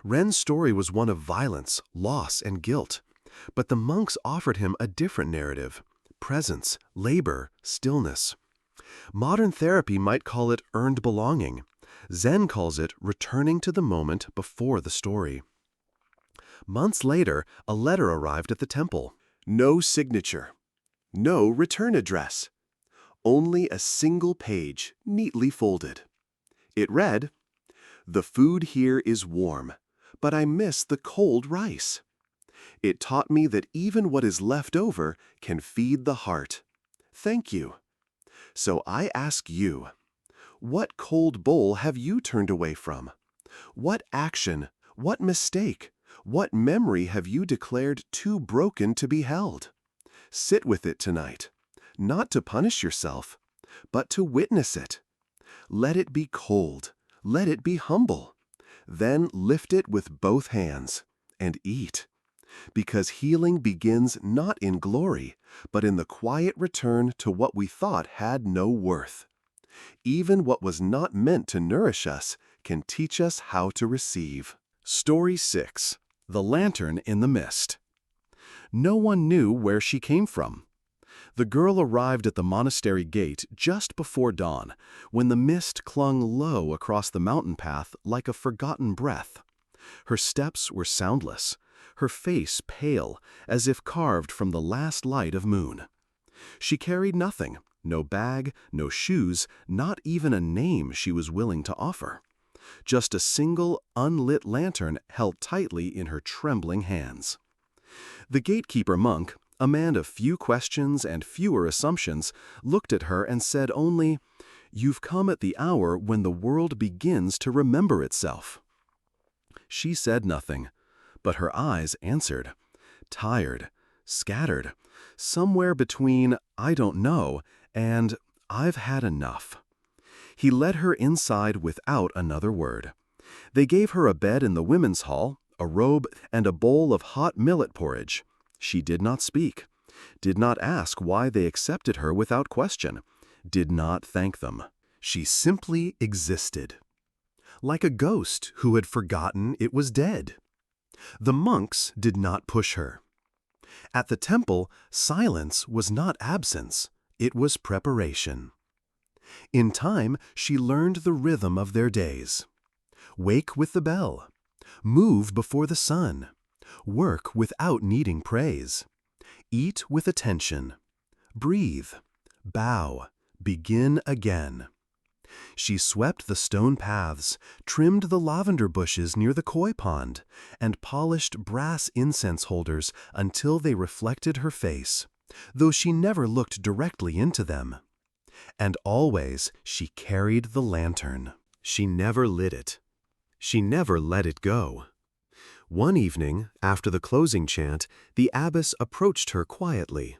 Ren's story was one of violence, loss, and guilt. But the monks offered him a different narrative: presence, labor, stillness. Modern therapy might call it earned belonging. Zen calls it returning to the moment before the story. Months later, a letter arrived at the temple. No signature. No return address. Only a single page, neatly folded. It read, "The food here is warm, but I miss the cold rice. It taught me that even what is left over can feed the heart. Thank you. So I ask you, what cold bowl have you turned away from? What action, what mistake, what memory have you declared too broken to be held? Sit with it tonight, not to punish yourself, but to witness it. Let it be cold, let it be humble. Then lift it with both hands and eat. Because healing begins not in glory, but in the quiet return to what we thought had no worth. Even what was not meant to nourish us can teach us how to receive." Story 6. The Lantern in the Mist. No one knew where she came from. The girl arrived at the monastery gate just before dawn, when the mist clung low across the mountain path like a forgotten breath. Her steps were soundless, her face pale, as if carved from the last light of moon. She carried nothing, no bag, no shoes, not even a name she was willing to offer. Just a single, unlit lantern held tightly in her trembling hands. The gatekeeper monk, a man of few questions and fewer assumptions, looked at her and said only, "You've come at the hour when the world begins to remember itself." She said nothing, but her eyes answered, tired, scattered, somewhere between "I don't know" and "I've had enough." He led her inside without another word. They gave her a bed in the women's hall, a robe, and a bowl of hot millet porridge. She did not speak, did not ask why they accepted her without question, did not thank them. She simply existed, like a ghost who had forgotten it was dead. The monks did not push her. At the temple, silence was not absence, it was preparation. In time, she learned the rhythm of their days. Wake with the bell. Move before the sun. Work without needing praise. Eat with attention. Breathe. Bow. Begin again. She swept the stone paths, trimmed the lavender bushes near the koi pond, and polished brass incense holders until they reflected her face, though she never looked directly into them. And always she carried the lantern. She never lit it. She never let it go. One evening, after the closing chant, the abbess approached her quietly.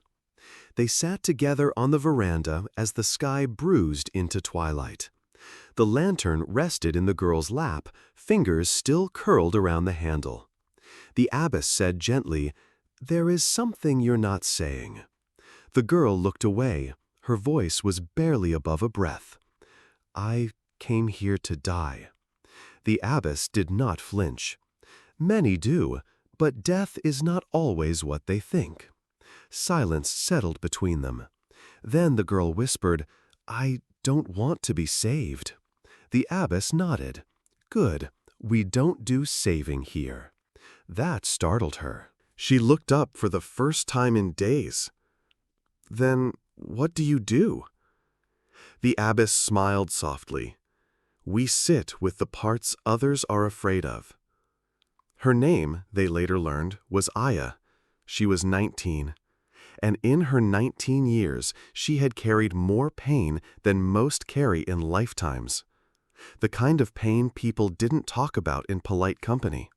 They sat together on the veranda as the sky bruised into twilight. The lantern rested in the girl's lap, fingers still curled around the handle. The abbess said gently, "There is something you're not saying." The girl looked away. Her voice was barely above a breath. "I came here to die." The abbess did not flinch. Many do, but death is not always what they think. Silence settled between them. Then the girl whispered, "I don't want to be saved." The abbess nodded. "Good, we don't do saving here." That startled her. She looked up for the first time in days. "Then what do you do?" The abbess smiled softly. We sit with the parts others are afraid of. Her name, they later learned, was Aya. She was 19. And in her 19 years, she had carried more pain than most carry in lifetimes. The kind of pain people didn't talk about in polite company.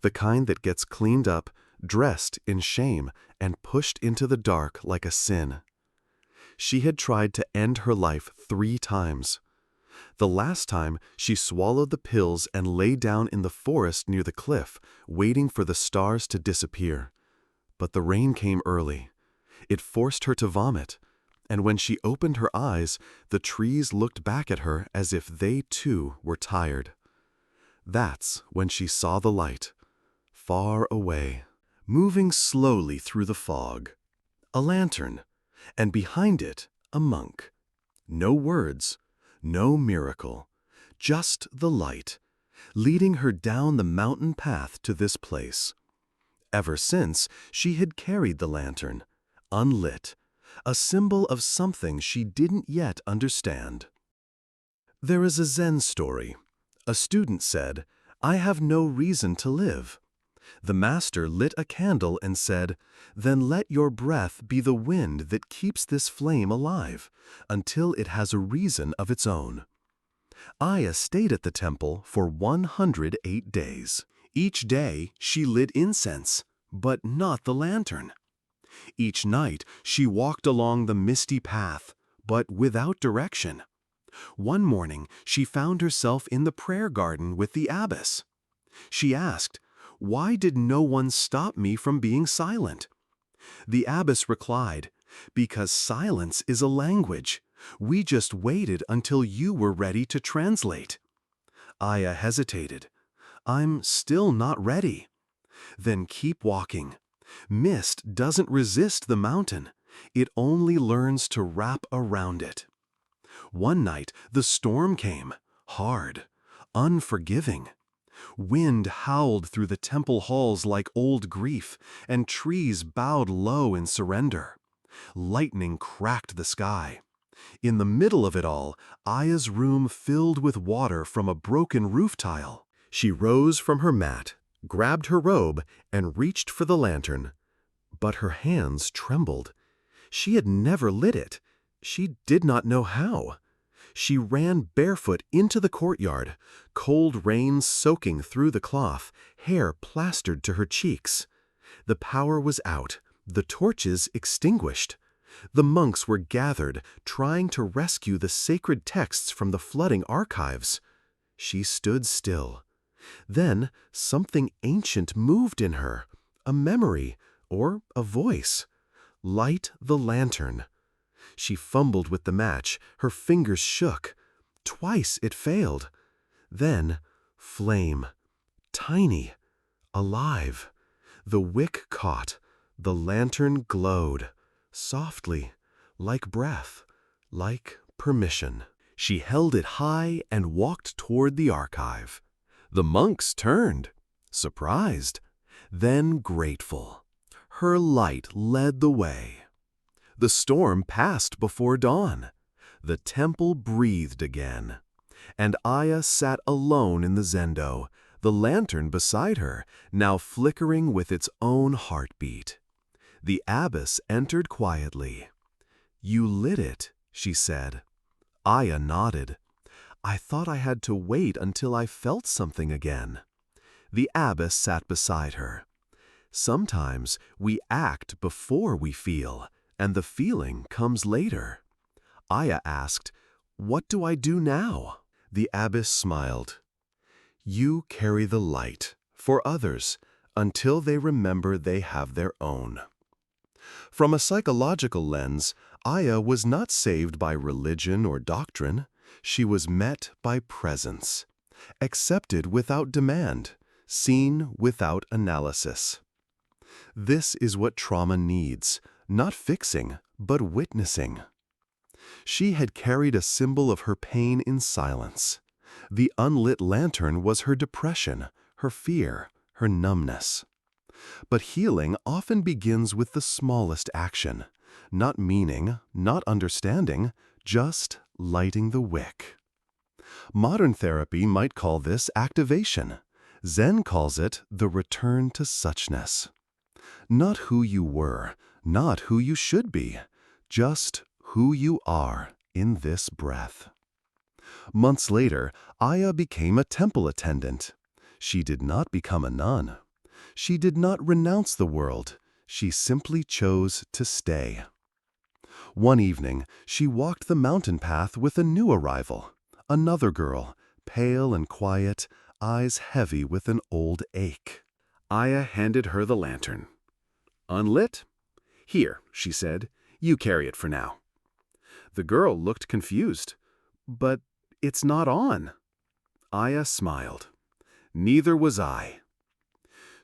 The kind that gets cleaned up, dressed in shame, and pushed into the dark like a sin. She had tried to end her life 3 times. The last time, she swallowed the pills and lay down in the forest near the cliff, waiting for the stars to disappear. But the rain came early. It forced her to vomit, and when she opened her eyes, the trees looked back at her as if they too were tired. That's when she saw the light, far away, moving slowly through the fog. A lantern, and behind it, a monk. No words, no miracle, just the light, leading her down the mountain path to this place. Ever since, she had carried the lantern, unlit, a symbol of something she didn't yet understand. There is a Zen story. A student said, "I have no reason to live." The master lit a candle and said, "Then let your breath be the wind that keeps this flame alive, until it has a reason of its own." Aya stayed at the temple for 108 days. Each day she lit incense, but not the lantern. Each night she walked along the misty path, but without direction. One morning she found herself in the prayer garden with the abbess. She asked, "Why did no one stop me from being silent?" The abbess replied, "Because silence is a language. We just waited until you were ready to translate." Aya hesitated. "I'm still not ready." "Then keep walking. Mist doesn't resist the mountain. It only learns to wrap around it." One night, the storm came, hard, unforgiving. Wind howled through the temple halls like old grief, and trees bowed low in surrender. Lightning cracked the sky. In the middle of it all, Aya's room filled with water from a broken roof tile. She rose from her mat, grabbed her robe, and reached for the lantern. But her hands trembled. She had never lit it. She did not know how. She ran barefoot into the courtyard, cold rain soaking through the cloth, hair plastered to her cheeks. The power was out, the torches extinguished. The monks were gathered, trying to rescue the sacred texts from the flooding archives. She stood still. Then something ancient moved in her, a memory or a voice. "Light the lantern." She fumbled with the match, her fingers shook. Twice it failed. Then, flame. Tiny. Alive. The wick caught. The lantern glowed. Softly. Like breath. Like permission. She held it high and walked toward the archive. The monks turned. Surprised. Then grateful. Her light led the way. The storm passed before dawn. The temple breathed again. And Aya sat alone in the zendo, the lantern beside her, now flickering with its own heartbeat. The abbess entered quietly. "You lit it," she said. Aya nodded. "I thought I had to wait until I felt something again." The abbess sat beside her. "Sometimes we act before we feel, and the feeling comes later." Aya asked, "What do I do now?" The abbess smiled. "You carry the light for others until they remember they have their own." From a psychological lens, Aya was not saved by religion or doctrine. She was met by presence, accepted without demand, seen without analysis. This is what trauma needs, not fixing, but witnessing. She had carried a symbol of her pain in silence. The unlit lantern was her depression, her fear, her numbness. But healing often begins with the smallest action, not meaning, not understanding, just lighting the wick. Modern therapy might call this activation. Zen calls it the return to suchness. Not who you were, not who you should be, just who you are in this breath. Months later, Aya became a temple attendant. She did not become a nun. She did not renounce the world. She simply chose to stay. One evening, she walked the mountain path with a new arrival. Another girl, pale and quiet, eyes heavy with an old ache. Aya handed her the lantern. "Unlit? Here," she said. "You carry it for now." The girl looked confused. "But it's not on." Aya smiled. "Neither was I.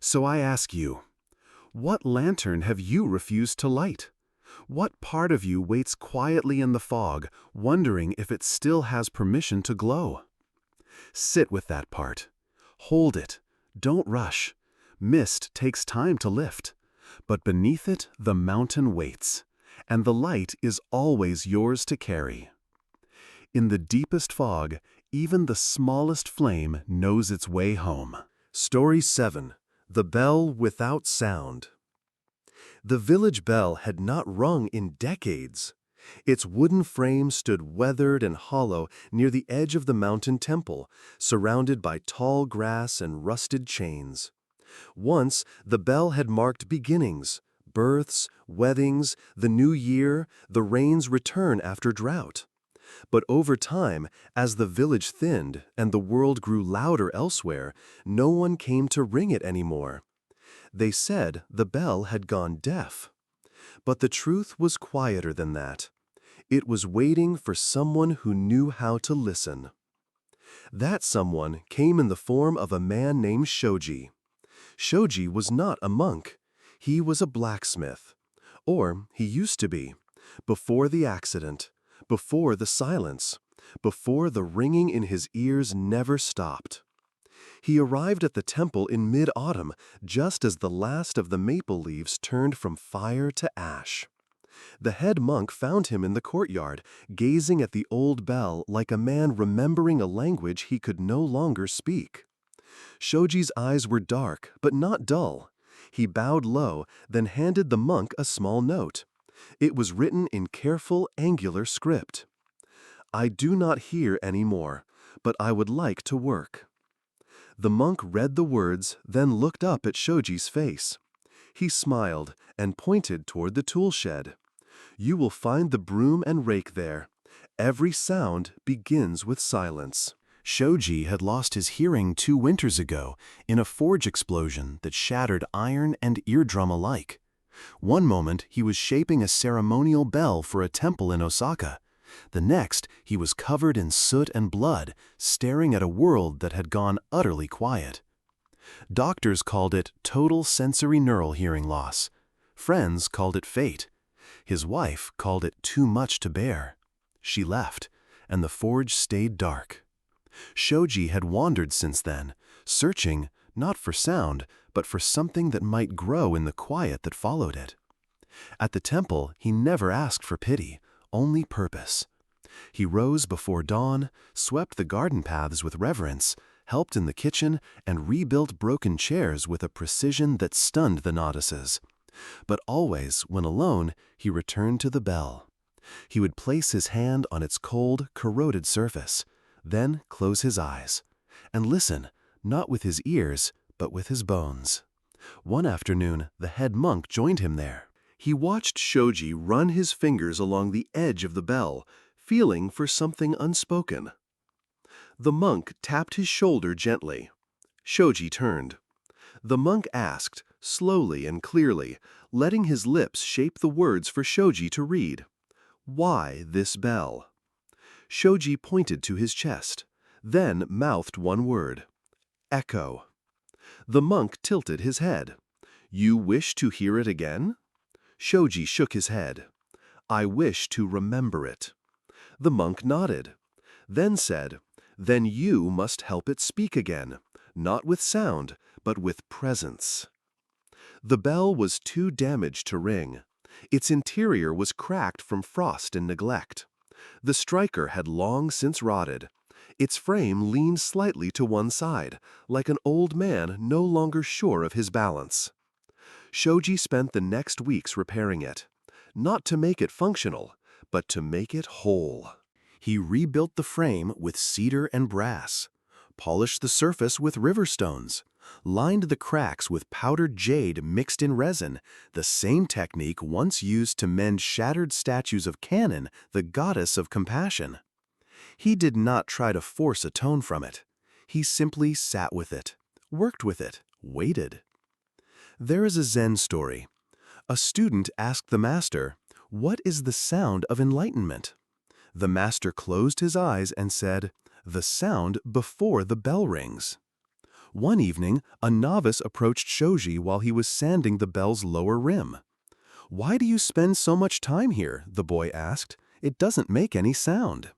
So I ask you, what lantern have you refused to light? What part of you waits quietly in the fog, wondering if it still has permission to glow? Sit with that part. Hold it. Don't rush. Mist takes time to lift. But beneath it, the mountain waits, and the light is always yours to carry. In the deepest fog, even the smallest flame knows its way home. Story 7. The Bell Without Sound. The village bell had not rung in decades. Its wooden frame stood weathered and hollow near the edge of the mountain temple, surrounded by tall grass and rusted chains. Once, the bell had marked beginnings, births, weddings, the new year, the rain's return after drought. But over time, as the village thinned and the world grew louder elsewhere, no one came to ring it anymore. They said the bell had gone deaf. But the truth was quieter than that. It was waiting for someone who knew how to listen. That someone came in the form of a man named Shoji. Shoji was not a monk. He was a blacksmith. Or he used to be. Before the accident, before the silence, before the ringing in his ears never stopped. He arrived at the temple in mid-autumn, just as the last of the maple leaves turned from fire to ash. The head monk found him in the courtyard, gazing at the old bell like a man remembering a language he could no longer speak. Shoji's eyes were dark, but not dull. He bowed low, then handed the monk a small note. It was written in careful, angular script. "I do not hear any more, but I would like to work." The monk read the words, then looked up at Shoji's face. He smiled and pointed toward the tool shed. "You will find the broom and rake there. Every sound begins with silence." Shoji had lost his hearing 2 winters ago in a forge explosion that shattered iron and eardrum alike. One moment he was shaping a ceremonial bell for a temple in Osaka. The next, he was covered in soot and blood, staring at a world that had gone utterly quiet. Doctors called it total sensory neural hearing loss. Friends called it fate. His wife called it too much to bear. She left, and the forge stayed dark. Shoji had wandered since then, searching not for sound, but for something that might grow in the quiet that followed it. At the temple, he never asked for pity, only purpose. He rose before dawn, swept the garden paths with reverence, helped in the kitchen, and rebuilt broken chairs with a precision that stunned the novices. But always, when alone, he returned to the bell. He would place his hand on its cold, corroded surface, then close his eyes, and listen, not with his ears, but with his bones. One afternoon, the head monk joined him there. He watched Shoji run his fingers along the edge of the bell, feeling for something unspoken. The monk tapped his shoulder gently. Shoji turned. The monk asked, slowly and clearly, letting his lips shape the words for Shoji to read. "Why this bell?" Shoji pointed to his chest, then mouthed one word. "Echo." The monk tilted his head. "You wish to hear it again?" Shoji shook his head. "I wish to remember it." The monk nodded, then said, "Then you must help it speak again, not with sound, but with presence." The bell was too damaged to ring. Its interior was cracked from frost and neglect. The striker had long since rotted. Its frame leaned slightly to one side, like an old man no longer sure of his balance. Shoji spent the next weeks repairing it, not to make it functional, but to make it whole. He rebuilt the frame with cedar and brass, polished the surface with river stones, lined the cracks with powdered jade mixed in resin, the same technique once used to mend shattered statues of Kannon, the goddess of compassion. He did not try to force a tone from it. He simply sat with it, worked with it, waited. There is a Zen story. A student asked the master, "What is the sound of enlightenment?" The master closed his eyes and said, "The sound before the bell rings." One evening, a novice approached Shoji while he was sanding the bell's lower rim. "Why do you spend so much time here?" the boy asked. "It doesn't make any sound."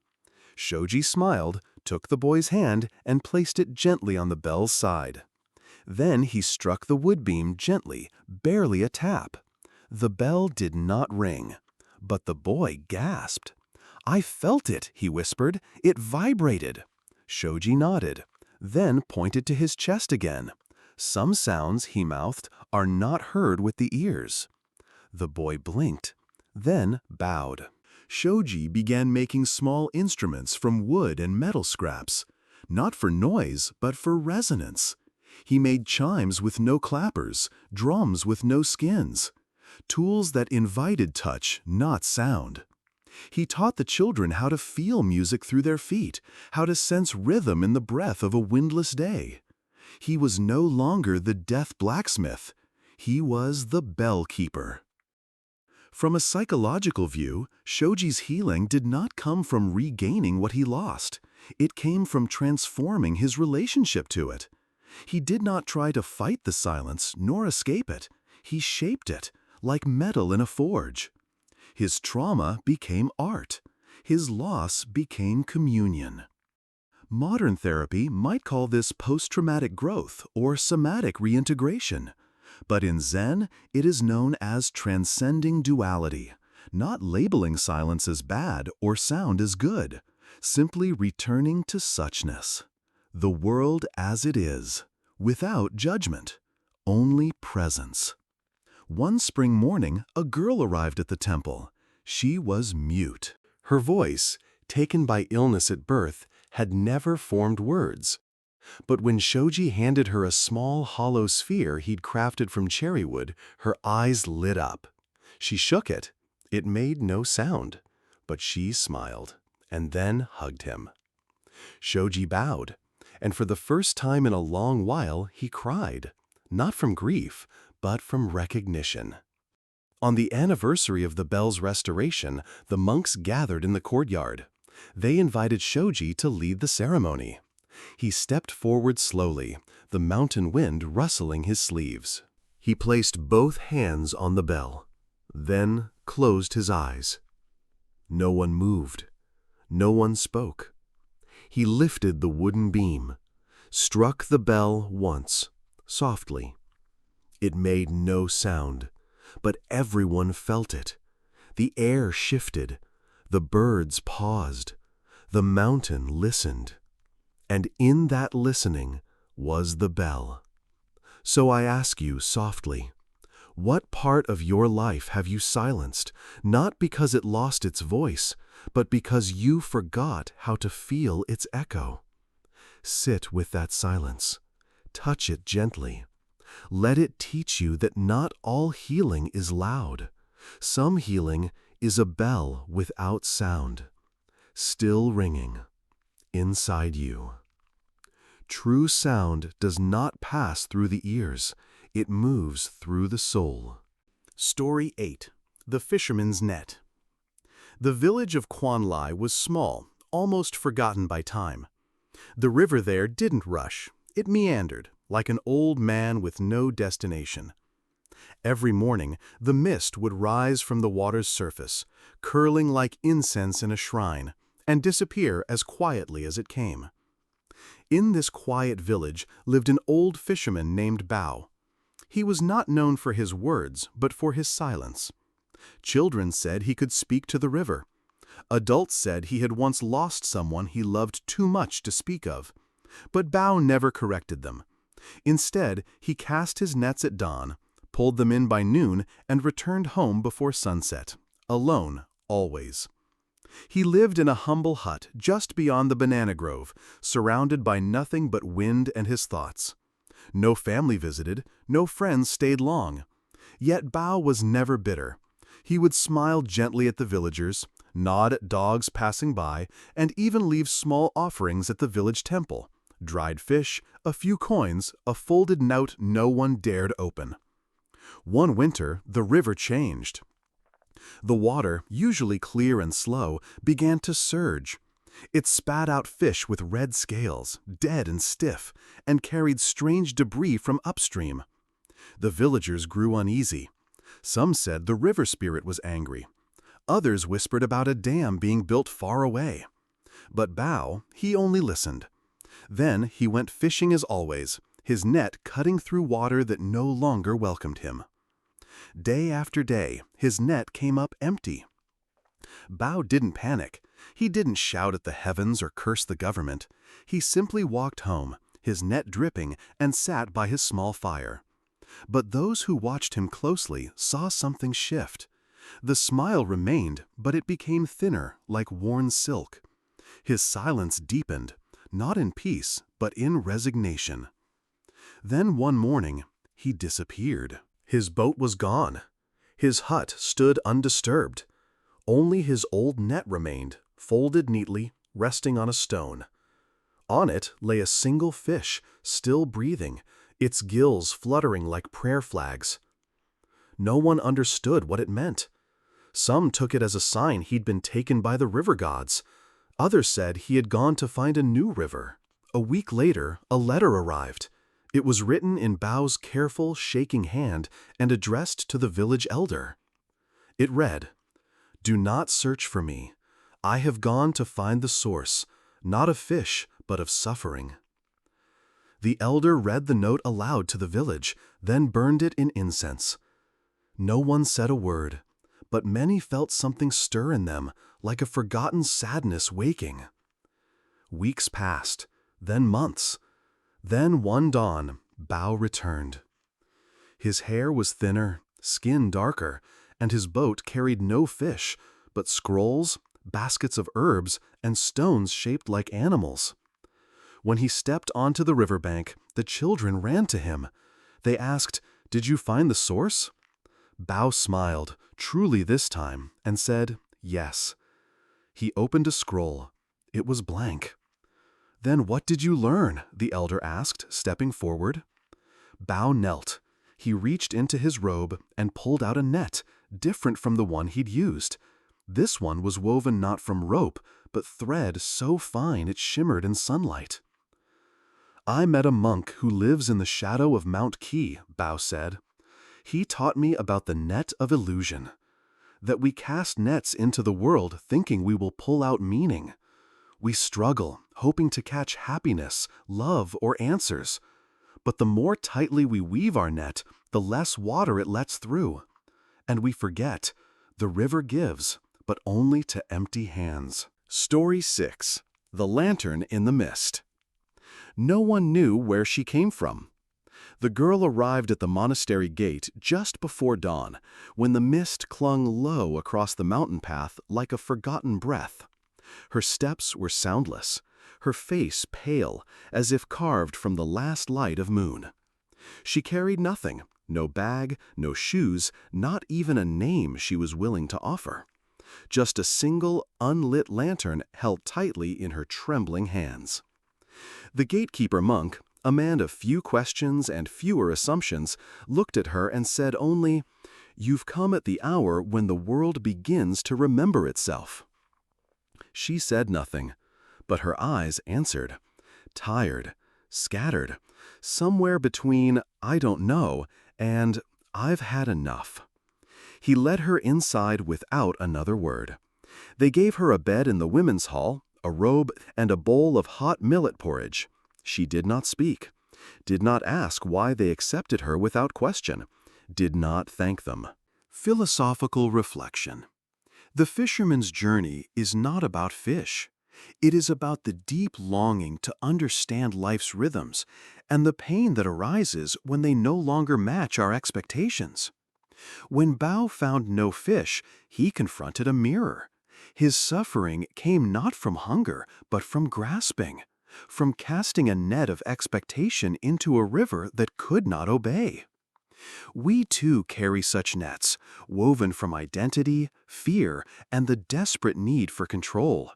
Shoji smiled, took the boy's hand, and placed it gently on the bell's side. Then he struck the wood beam gently, barely a tap. The bell did not ring, but the boy gasped. "I felt it," he whispered. "It vibrated." Shoji nodded, then pointed to his chest again. "Some sounds," he mouthed, "are not heard with the ears." The boy blinked, then bowed. Shoji began making small instruments from wood and metal scraps, not for noise, but for resonance. He made chimes with no clappers, drums with no skins, tools that invited touch, not sound. He taught the children how to feel music through their feet, how to sense rhythm in the breath of a windless day. He was no longer the deaf blacksmith. He was the bell keeper. From a psychological view, Shoji's healing did not come from regaining what he lost. It came from transforming his relationship to it. He did not try to fight the silence nor escape it. He shaped it, like metal in a forge. His trauma became art. His loss became communion. Modern therapy might call this post-traumatic growth or somatic reintegration. But in Zen, it is known as transcending duality, not labeling silence as bad or sound as good, simply returning to suchness. The world as it is, without judgment, only presence. One spring morning, a girl arrived at the temple. She was mute. Her voice, taken by illness at birth, had never formed words. But when Shoji handed her a small hollow sphere he'd crafted from cherry wood, her eyes lit up. She shook it. It made no sound, but she smiled and then hugged him. Shoji bowed, and for the first time in a long while he cried, not from grief, but from recognition. On the anniversary of the bell's restoration, the monks gathered in the courtyard. They invited Shoji to lead the ceremony. He stepped forward slowly, the mountain wind rustling his sleeves. He placed both hands on the bell, then closed his eyes. No one moved. No one spoke. He lifted the wooden beam, struck the bell once, softly. It made no sound, but everyone felt it. The air shifted. The birds paused. The mountain listened. And in that listening was the bell. So I ask you softly, what part of your life have you silenced, not because it lost its voice, but because you forgot how to feel its echo? Sit with that silence. Touch it gently. Let it teach you that not all healing is loud. Some healing is a bell without sound, still ringing inside you. True sound does not pass through the ears. It moves through the soul. Story 8. The Fisherman's Net. The village of Kwanlai was small, almost forgotten by time. The river there didn't rush. It meandered, like an old man with no destination. Every morning, the mist would rise from the water's surface, curling like incense in a shrine, and disappear as quietly as it came. In this quiet village lived an old fisherman named Bao. He was not known for his words, but for his silence. Children said he could speak to the river. Adults said he had once lost someone he loved too much to speak of. But Bao never corrected them. Instead, he cast his nets at dawn, pulled them in by noon, and returned home before sunset, alone, always. He lived in a humble hut just beyond the banana grove, surrounded by nothing but wind and his thoughts. No family visited, no friends stayed long. Yet Bao was never bitter. He would smile gently at the villagers, nod at dogs passing by, and even leave small offerings at the village temple: dried fish, a few coins, a folded note no one dared open. One winter, the river changed. The water, usually clear and slow, began to surge. It spat out fish with red scales, dead and stiff, and carried strange debris from upstream. The villagers grew uneasy. Some said the river spirit was angry. Others whispered about a dam being built far away. But Bao, he only listened. Then he went fishing as always, his net cutting through water that no longer welcomed him. Day after day, his net came up empty. Bao didn't panic. He didn't shout at the heavens or curse the government. He simply walked home, his net dripping, and sat by his small fire. But those who watched him closely saw something shift. The smile remained, but it became thinner, like worn silk. His silence deepened, not in peace, but in resignation. Then one morning, he disappeared. His boat was gone. His hut stood undisturbed. Only his old net remained, folded neatly, resting on a stone. On it lay a single fish, still breathing, its gills fluttering like prayer flags. No one understood what it meant. Some took it as a sign he'd been taken by the river gods. Others said he had gone to find a new river. A week later, a letter arrived. It was written in Bao's careful, shaking hand and addressed to the village elder. It read, "Do not search for me. I have gone to find the source, not of fish, but of suffering." The elder read the note aloud to the village, then burned it in incense. No one said a word, but many felt something stir in them, like a forgotten sadness waking. Weeks passed, then months. Then one dawn, Bao returned. His hair was thinner, skin darker, and his boat carried no fish, but scrolls, baskets of herbs, and stones shaped like animals. When he stepped onto the riverbank, the children ran to him. They asked, "Did you find the source?" Bao smiled, truly this time, and said, "Yes." He opened a scroll. It was blank. "Then what did you learn?" the elder asked, stepping forward. Bao knelt. He reached into his robe and pulled out a net, different from the one he'd used. This one was woven not from rope, but thread so fine it shimmered in sunlight. "I met a monk who lives in the shadow of Mount Ki," Bao said. "He taught me about the net of illusion, that we cast nets into the world thinking we will pull out meaning. We struggle, hoping to catch happiness, love, or answers. But the more tightly we weave our net, the less water it lets through. And we forget, the river gives, but only to empty hands." Story 6. The Lantern in the Mist. No one knew where she came from. The girl arrived at the monastery gate just before dawn, when the mist clung low across the mountain path like a forgotten breath. Her steps were soundless, her face pale, as if carved from the last light of moon. She carried nothing, no bag, no shoes, not even a name she was willing to offer. Just a single, unlit lantern held tightly in her trembling hands. The gatekeeper monk, a man of few questions and fewer assumptions, looked at her and said only, "You've come at the hour when the world begins to remember itself." She said nothing, but her eyes answered, tired, scattered, somewhere between "I don't know" and "I've had enough." He led her inside without another word. They gave her a bed in the women's hall, a robe, and a bowl of hot millet porridge. She did not speak, did not ask why they accepted her without question, did not thank them. Philosophical reflection. The fisherman's journey is not about fish. It is about the deep longing to understand life's rhythms and the pain that arises when they no longer match our expectations. When Bao found no fish, he confronted a mirror. His suffering came not from hunger, but from grasping, from casting a net of expectation into a river that could not obey. We too carry such nets, woven from identity, fear, and the desperate need for control.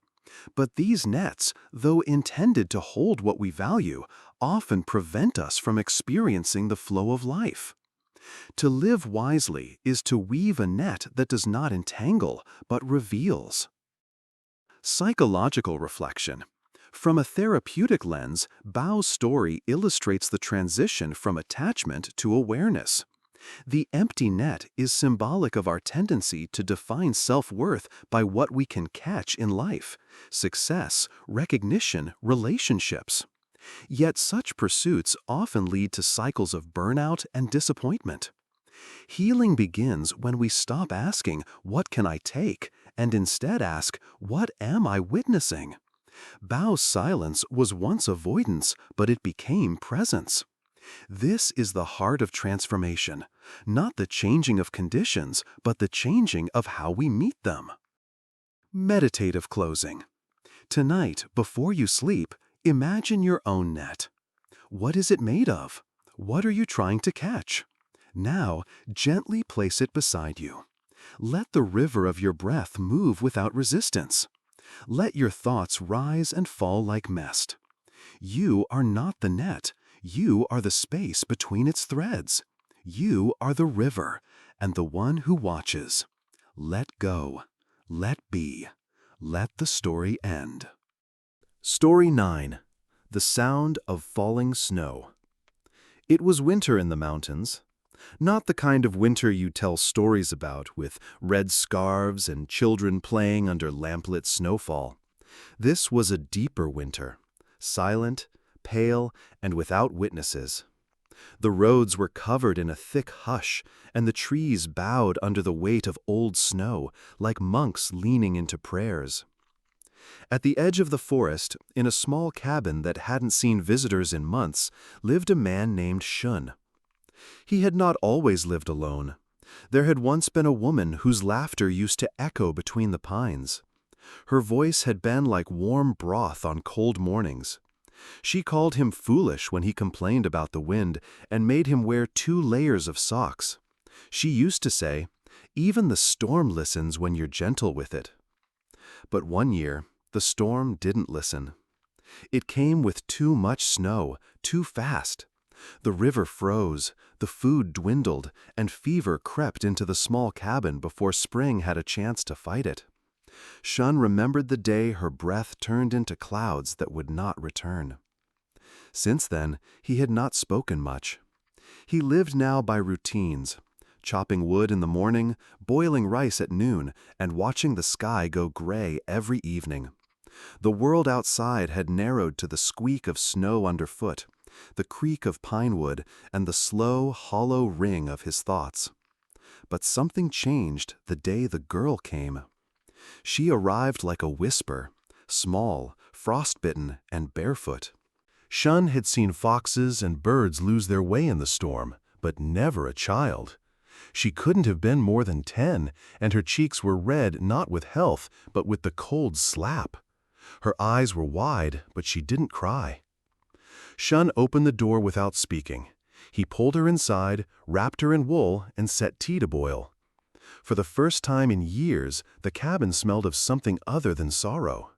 But these nets, though intended to hold what we value, often prevent us from experiencing the flow of life. To live wisely is to weave a net that does not entangle, but reveals. Psychological reflection. From a therapeutic lens, Bao's story illustrates the transition from attachment to awareness. The empty net is symbolic of our tendency to define self-worth by what we can catch in life: success, recognition, relationships. Yet such pursuits often lead to cycles of burnout and disappointment. Healing begins when we stop asking, "What can I take?" and instead ask, "What am I witnessing?" Bao's silence was once avoidance, but it became presence. This is the heart of transformation, not the changing of conditions, but the changing of how we meet them. Meditative closing. Tonight, before you sleep, imagine your own net. What is it made of? What are you trying to catch? Now, gently place it beside you. Let the river of your breath move without resistance. Let your thoughts rise and fall like mist. You are not the net. You are the space between its threads. You are the river and the one who watches. Let go. Let be. Let the story end. Story 9. The Sound of Falling Snow. It was winter in the mountains. Not the kind of winter you tell stories about, with red scarves and children playing under lamplit snowfall. This was a deeper winter, silent, pale, and without witnesses. The roads were covered in a thick hush, and the trees bowed under the weight of old snow, like monks leaning into prayers. At the edge of the forest, in a small cabin that hadn't seen visitors in months, lived a man named Shun. He had not always lived alone. There had once been a woman whose laughter used to echo between the pines. Her voice had been like warm broth on cold mornings. She called him foolish when he complained about the wind and made him wear 2 layers of socks. She used to say, "Even the storm listens when you're gentle with it." But one year, the storm didn't listen. It came with too much snow, too fast. The river froze, the food dwindled, and fever crept into the small cabin before spring had a chance to fight it. Shun remembered the day her breath turned into clouds that would not return. Since then, he had not spoken much. He lived now by routines, chopping wood in the morning, boiling rice at noon, and watching the sky go gray every evening. The world outside had narrowed to the squeak of snow underfoot, the creak of pine wood, and the slow, hollow ring of his thoughts. But something changed the day the girl came. She arrived like a whisper, small, frostbitten, and barefoot. Shun had seen foxes and birds lose their way in the storm, but never a child. She couldn't have been more than 10, and her cheeks were red not with health, but with the cold slap. Her eyes were wide, but she didn't cry. Shun opened the door without speaking. He pulled her inside, wrapped her in wool, and set tea to boil. For the first time in years, the cabin smelled of something other than sorrow.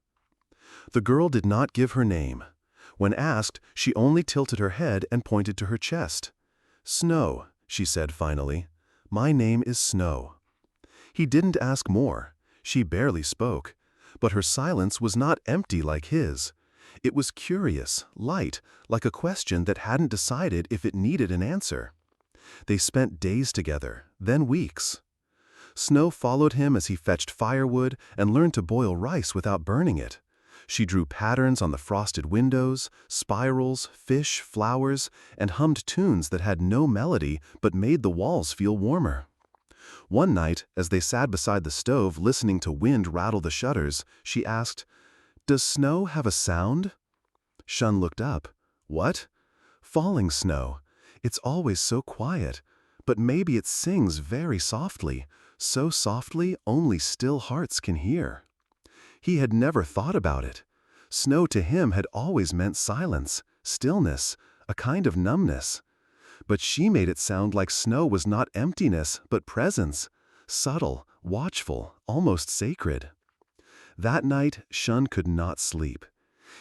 The girl did not give her name. When asked, she only tilted her head and pointed to her chest. "Snow," she said finally. "My name is Snow." He didn't ask more. She barely spoke. But her silence was not empty like his. It was curious, light, like a question that hadn't decided if it needed an answer. They spent days together, then weeks. Snow followed him as he fetched firewood and learned to boil rice without burning it. She drew patterns on the frosted windows, spirals, fish, flowers, and hummed tunes that had no melody but made the walls feel warmer. One night, as they sat beside the stove listening to wind rattle the shutters, she asked, "Does snow have a sound?" Shun looked up. "What?" "Falling snow. It's always so quiet. But maybe it sings very softly, so softly only still hearts can hear." He had never thought about it. Snow to him had always meant silence, stillness, a kind of numbness. But she made it sound like snow was not emptiness, but presence, subtle, watchful, almost sacred. That night, Shun could not sleep.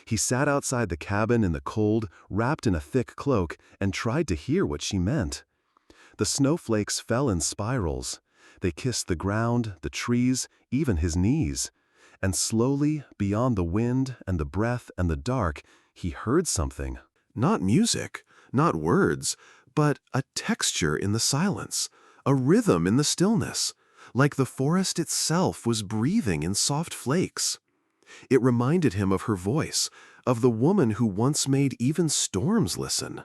He sat outside the cabin in the cold, wrapped in a thick cloak, and tried to hear what she meant. The snowflakes fell in spirals. They kissed the ground, the trees, even his knees. And slowly, beyond the wind and the breath and the dark, he heard something. Not music, not words, but a texture in the silence, a rhythm in the stillness, like the forest itself was breathing in soft flakes. It reminded him of her voice, of the woman who once made even storms listen.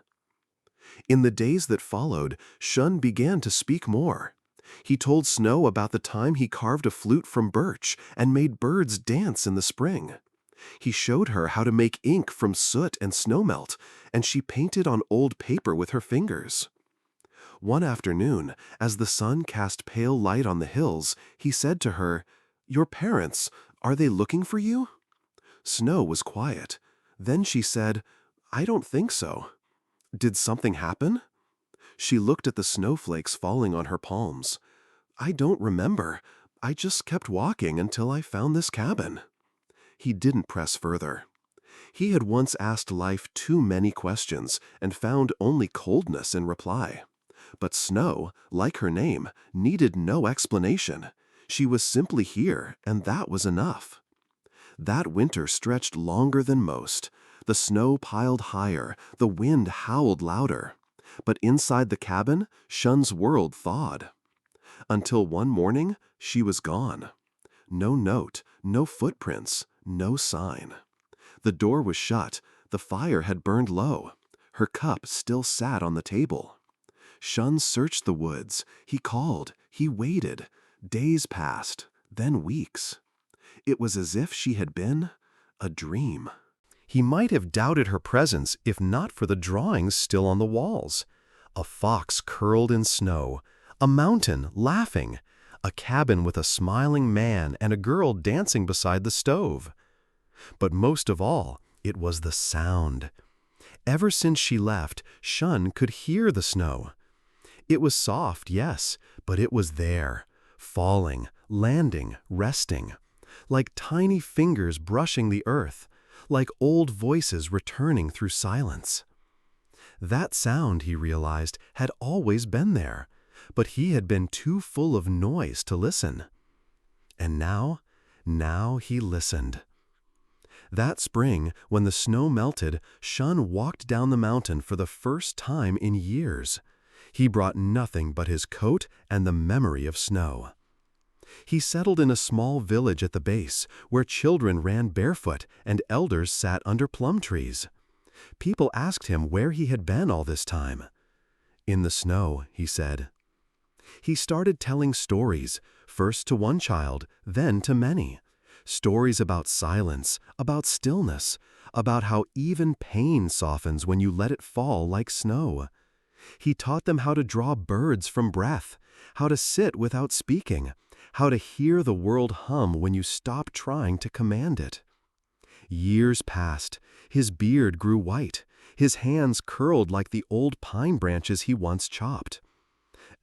In the days that followed, Shun began to speak more. He told Snow about the time he carved a flute from birch and made birds dance in the spring. He showed her how to make ink from soot and snowmelt, and she painted on old paper with her fingers. One afternoon, as the sun cast pale light on the hills, he said to her, "Your parents, are they looking for you?" Snow was quiet. Then she said, "I don't think so." "Did something happen?" She looked at the snowflakes falling on her palms. "I don't remember. I just kept walking until I found this cabin." He didn't press further. He had once asked life too many questions and found only coldness in reply. But Snow, like her name, needed no explanation. She was simply here, and that was enough. That winter stretched longer than most. The snow piled higher, the wind howled louder. But inside the cabin, Shun's world thawed. Until one morning, she was gone. No note, no footprints, no sign. The door was shut, the fire had burned low. Her cup still sat on the table. Shun searched the woods. He called, he waited. Days passed, then weeks. It was as if she had been a dream. He might have doubted her presence if not for the drawings still on the walls. A fox curled in snow, a mountain laughing, a cabin with a smiling man and a girl dancing beside the stove. But most of all, it was the sound. Ever since she left, Shun could hear the snow. It was soft, yes, but it was there, falling, landing, resting, like tiny fingers brushing the earth, like old voices returning through silence. That sound, he realized, had always been there, but he had been too full of noise to listen. And now he listened. That spring, when the snow melted, Shun walked down the mountain for the first time in years. He brought nothing but his coat and the memory of snow. He settled in a small village at the base, where children ran barefoot and elders sat under plum trees. People asked him where he had been all this time. "In the snow," he said. He started telling stories, first to one child, then to many. Stories about silence, about stillness, about how even pain softens when you let it fall like snow. He taught them how to draw birds from breath, how to sit without speaking, how to hear the world hum when you stop trying to command it. Years passed. His beard grew white. His hands curled like the old pine branches he once chopped.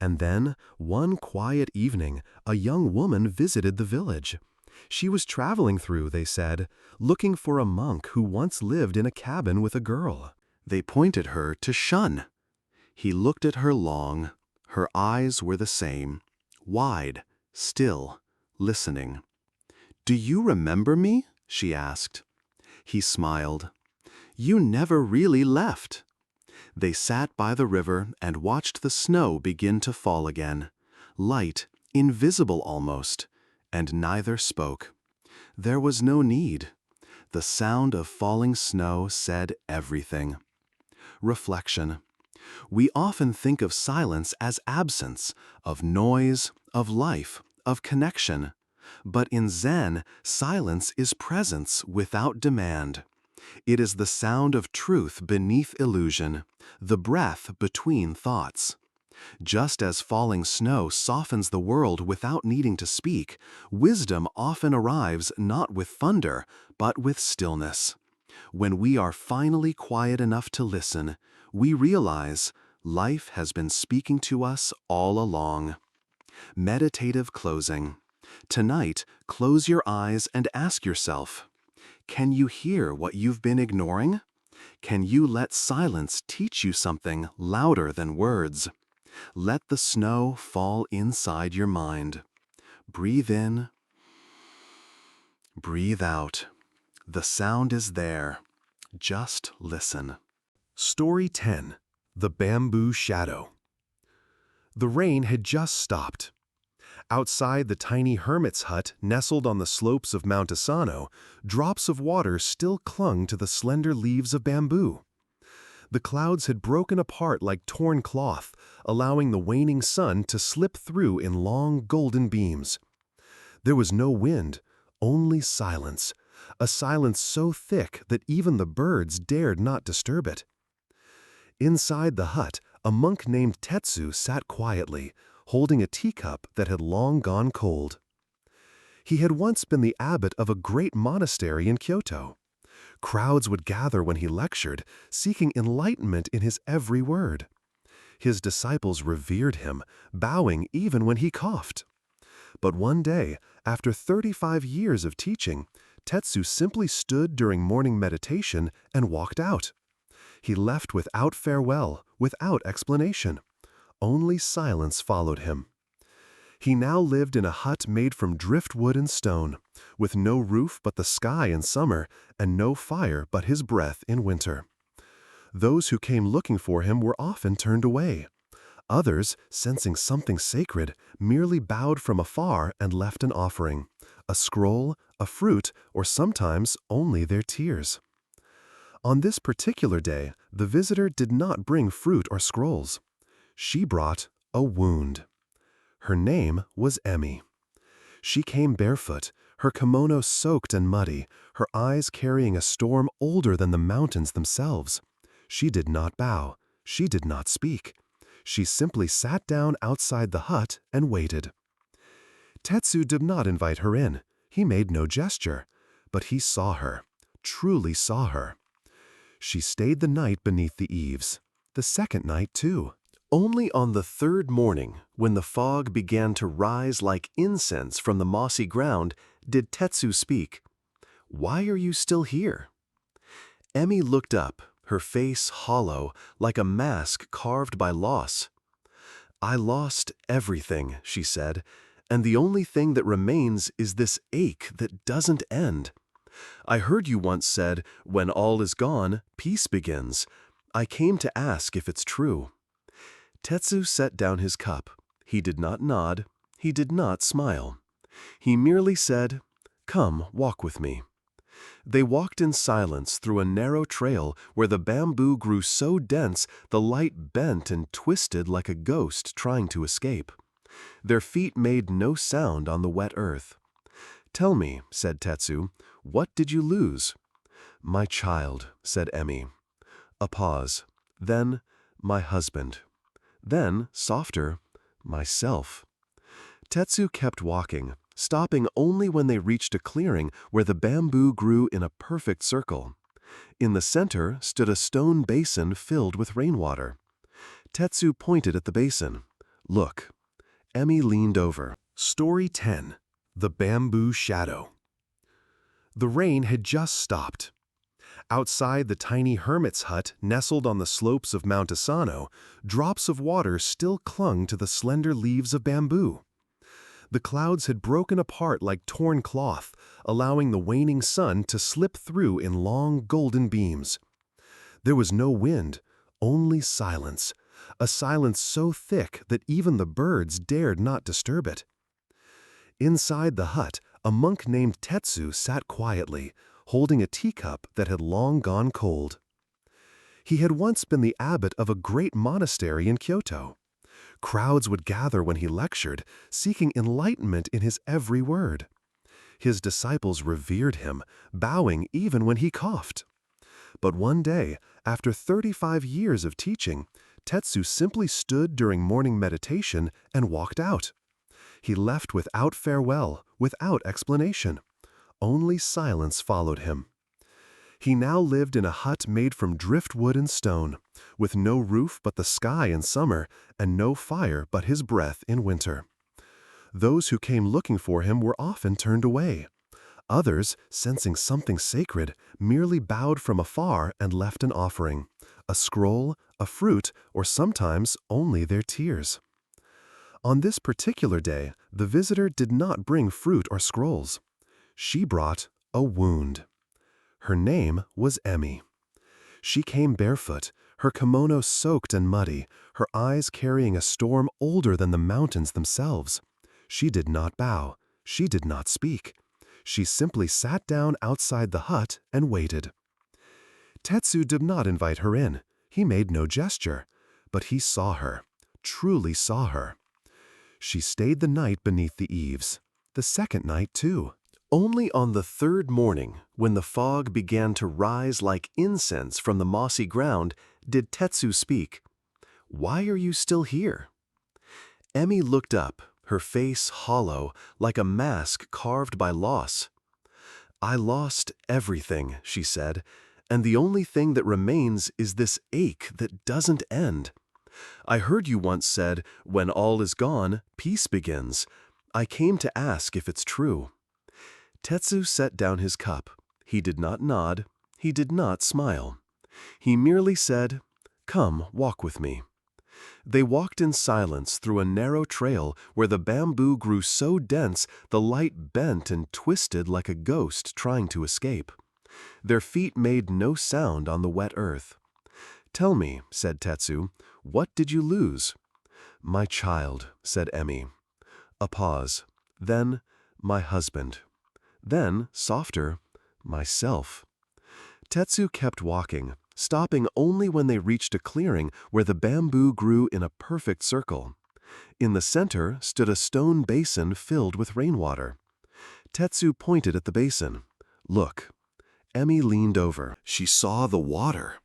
And then, one quiet evening, a young woman visited the village. She was traveling through, they said, looking for a monk who once lived in a cabin with a girl. They pointed her to Shun. He looked at her long. Her eyes were the same, wide, still, listening. "Do you remember me?" she asked. He smiled. "You never really left." They sat by the river and watched the snow begin to fall again, light, invisible almost, and neither spoke. There was no need. The sound of falling snow said everything. Reflection. We often think of silence as absence, of noise, of life, of connection. But in Zen, silence is presence without demand. It is the sound of truth beneath illusion, the breath between thoughts. Just as falling snow softens the world without needing to speak, wisdom often arrives not with thunder, but with stillness. When we are finally quiet enough to listen, we realize life has been speaking to us all along. Meditative closing. Tonight, close your eyes and ask yourself, can you hear what you've been ignoring? Can you let silence teach you something louder than words? Let the snow fall inside your mind. Breathe in, breathe out. The sound is there. Just listen. Story 10. The Bamboo Shadow. The rain had just stopped. Outside the tiny hermit's hut nestled on the slopes of Mount Asano, drops of water still clung to the slender leaves of bamboo. The clouds had broken apart like torn cloth, allowing the waning sun to slip through in long golden beams. There was no wind, only silence, a silence so thick that even the birds dared not disturb it. Inside the hut, a monk named Tetsu sat quietly, holding a teacup that had long gone cold. He had once been the abbot of a great monastery in Kyoto. Crowds would gather when he lectured, seeking enlightenment in his every word. His disciples revered him, bowing even when he coughed. But one day, after 35 years of teaching, Tetsu simply stood during morning meditation and walked out. He left without farewell, without explanation. Only silence followed him. He now lived in a hut made from driftwood and stone, with no roof but the sky in summer, and no fire but his breath in winter. Those who came looking for him were often turned away. Others, sensing something sacred, merely bowed from afar and left an offering, a scroll, a fruit, or sometimes only their tears. On this particular day, the visitor did not bring fruit or scrolls. She brought a wound. Her name was Emmy. She came barefoot, her kimono soaked and muddy, her eyes carrying a storm older than the mountains themselves. She did not bow. She did not speak. She simply sat down outside the hut and waited. Tetsu did not invite her in. He made no gesture. But he saw her, truly saw her. She stayed the night beneath the eaves. The second night, too. Only on the third morning, when the fog began to rise like incense from the mossy ground, did Tetsu speak. "Why are you still here?" Emmy looked up, her face hollow, like a mask carved by loss. "I lost everything," she said, "and the only thing that remains is this ache that doesn't end. I heard you once said, 'When all is gone, peace begins.' I came to ask if it's true." Tetsu set down his cup. He did not nod. He did not smile. He merely said, "Come, walk with me." They walked in silence through a narrow trail where the bamboo grew so dense the light bent and twisted like a ghost trying to escape. Their feet made no sound on the wet earth. "Tell me," said Tetsu, "what did you lose?" "My child," said Emmy. A pause. Then, "My husband." Then, softer, "Myself." Tetsu kept walking, stopping only when they reached a clearing where the bamboo grew in a perfect circle. In the center stood a stone basin filled with rainwater. Tetsu pointed at the basin. "Look." Emmy leaned over. Story 10. The Bamboo Shadow. The rain had just stopped. Outside the tiny hermit's hut nestled on the slopes of Mount Asano, drops of water still clung to the slender leaves of bamboo. The clouds had broken apart like torn cloth, allowing the waning sun to slip through in long golden beams. There was no wind, only silence, a silence so thick that even the birds dared not disturb it. Inside the hut, a monk named Tetsu sat quietly, holding a teacup that had long gone cold. He had once been the abbot of a great monastery in Kyoto. Crowds would gather when he lectured, seeking enlightenment in his every word. His disciples revered him, bowing even when he coughed. But one day, after 35 years of teaching, Tetsu simply stood during morning meditation and walked out. He left without farewell, without explanation. Only silence followed him. He now lived in a hut made from driftwood and stone, with no roof but the sky in summer, and no fire but his breath in winter. Those who came looking for him were often turned away. Others, sensing something sacred, merely bowed from afar and left an offering, a scroll, a fruit, or sometimes only their tears. On this particular day, the visitor did not bring fruit or scrolls. She brought a wound. Her name was Emmy. She came barefoot, her kimono soaked and muddy, her eyes carrying a storm older than the mountains themselves. She did not bow. She did not speak. She simply sat down outside the hut and waited. Tetsu did not invite her in. He made no gesture. But he saw her, truly saw her. She stayed the night beneath the eaves. The second night, too. Only on the third morning, when the fog began to rise like incense from the mossy ground, did Tetsu speak. "Why are you still here?" Emmy looked up, her face hollow, like a mask carved by loss. "I lost everything," she said, "and the only thing that remains is this ache that doesn't end. I heard you once said, 'When all is gone, peace begins.' I came to ask if it's true." Tetsu set down his cup. He did not nod. He did not smile. He merely said, "Come, walk with me." They walked in silence through a narrow trail where the bamboo grew so dense the light bent and twisted like a ghost trying to escape. Their feet made no sound on the wet earth. "Tell me," said Tetsu, "what did you lose?" "My child," said Emmy. A pause. Then, "My husband." Then, softer, "Myself." Tetsu kept walking, stopping only when they reached a clearing where the bamboo grew in a perfect circle. In the center stood a stone basin filled with rainwater. Tetsu pointed at the basin. "Look." Emmy leaned over. She saw the water.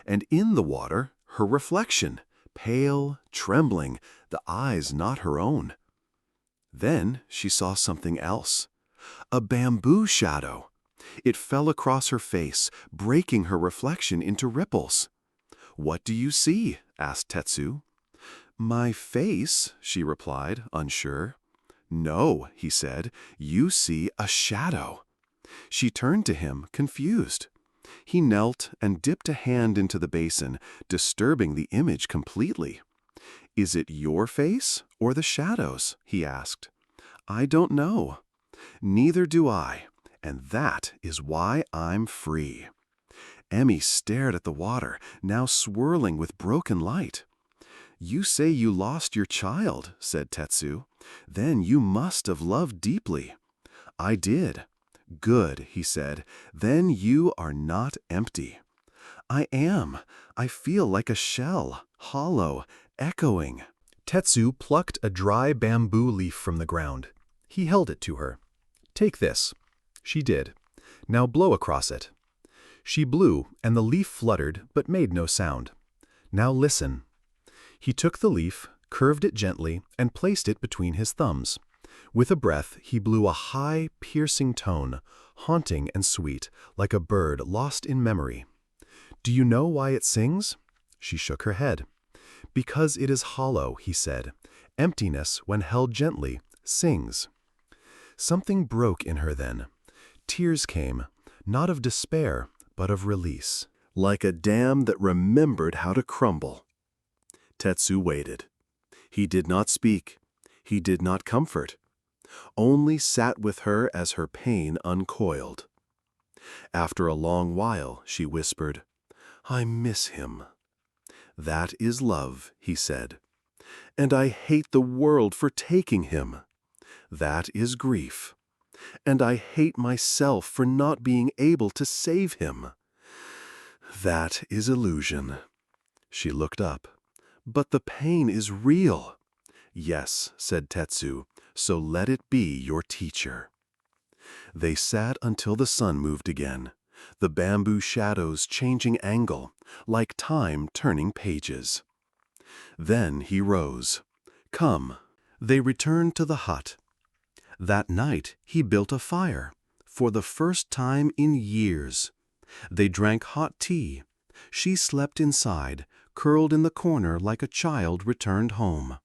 And in the water, her reflection, pale, trembling, the eyes not her own. Then she saw something else. A bamboo shadow. It fell across her face, breaking her reflection into ripples. "What do you see?" asked Tetsu. "My face," she replied, unsure. "No," he said, "you see a shadow." She turned to him, confused. He knelt and dipped a hand into the basin, disturbing the image completely. "Is it your face or the shadow's?" he asked. "I don't know." "Neither do I, and that is why I'm free." Emmy stared at the water, now swirling with broken light. "You say you lost your child," said Tetsu. "Then you must have loved deeply." "I did." "Good," he said. "Then you are not empty." "I am. I feel like a shell, hollow, echoing." Tetsu plucked a dry bamboo leaf from the ground. He held it to her. "Take this." She did. "Now blow across it." She blew, and the leaf fluttered but made no sound. "Now listen." He took the leaf, curved it gently, and placed it between his thumbs. With a breath, he blew a high, piercing tone, haunting and sweet, like a bird lost in memory. "Do you know why it sings?" She shook her head. "Because it is hollow," he said. "Emptiness, when held gently, sings." Something broke in her then. Tears came, not of despair, but of release. Like a dam that remembered how to crumble. Tetsu waited. He did not speak. He did not comfort. Only sat with her as her pain uncoiled. After a long while, she whispered, "I miss him." "That is love," he said. "And I hate the world for taking him." "That is grief." "And I hate myself for not being able to save him." "That is illusion." She looked up. "But the pain is real." "Yes," said Tetsu, "so let it be your teacher." They sat until the sun moved again, the bamboo shadows changing angle, like time turning pages. Then he rose. "Come." They returned to the hut. That night he built a fire, for the first time in years. They drank hot tea. She slept inside, curled in the corner like a child returned home.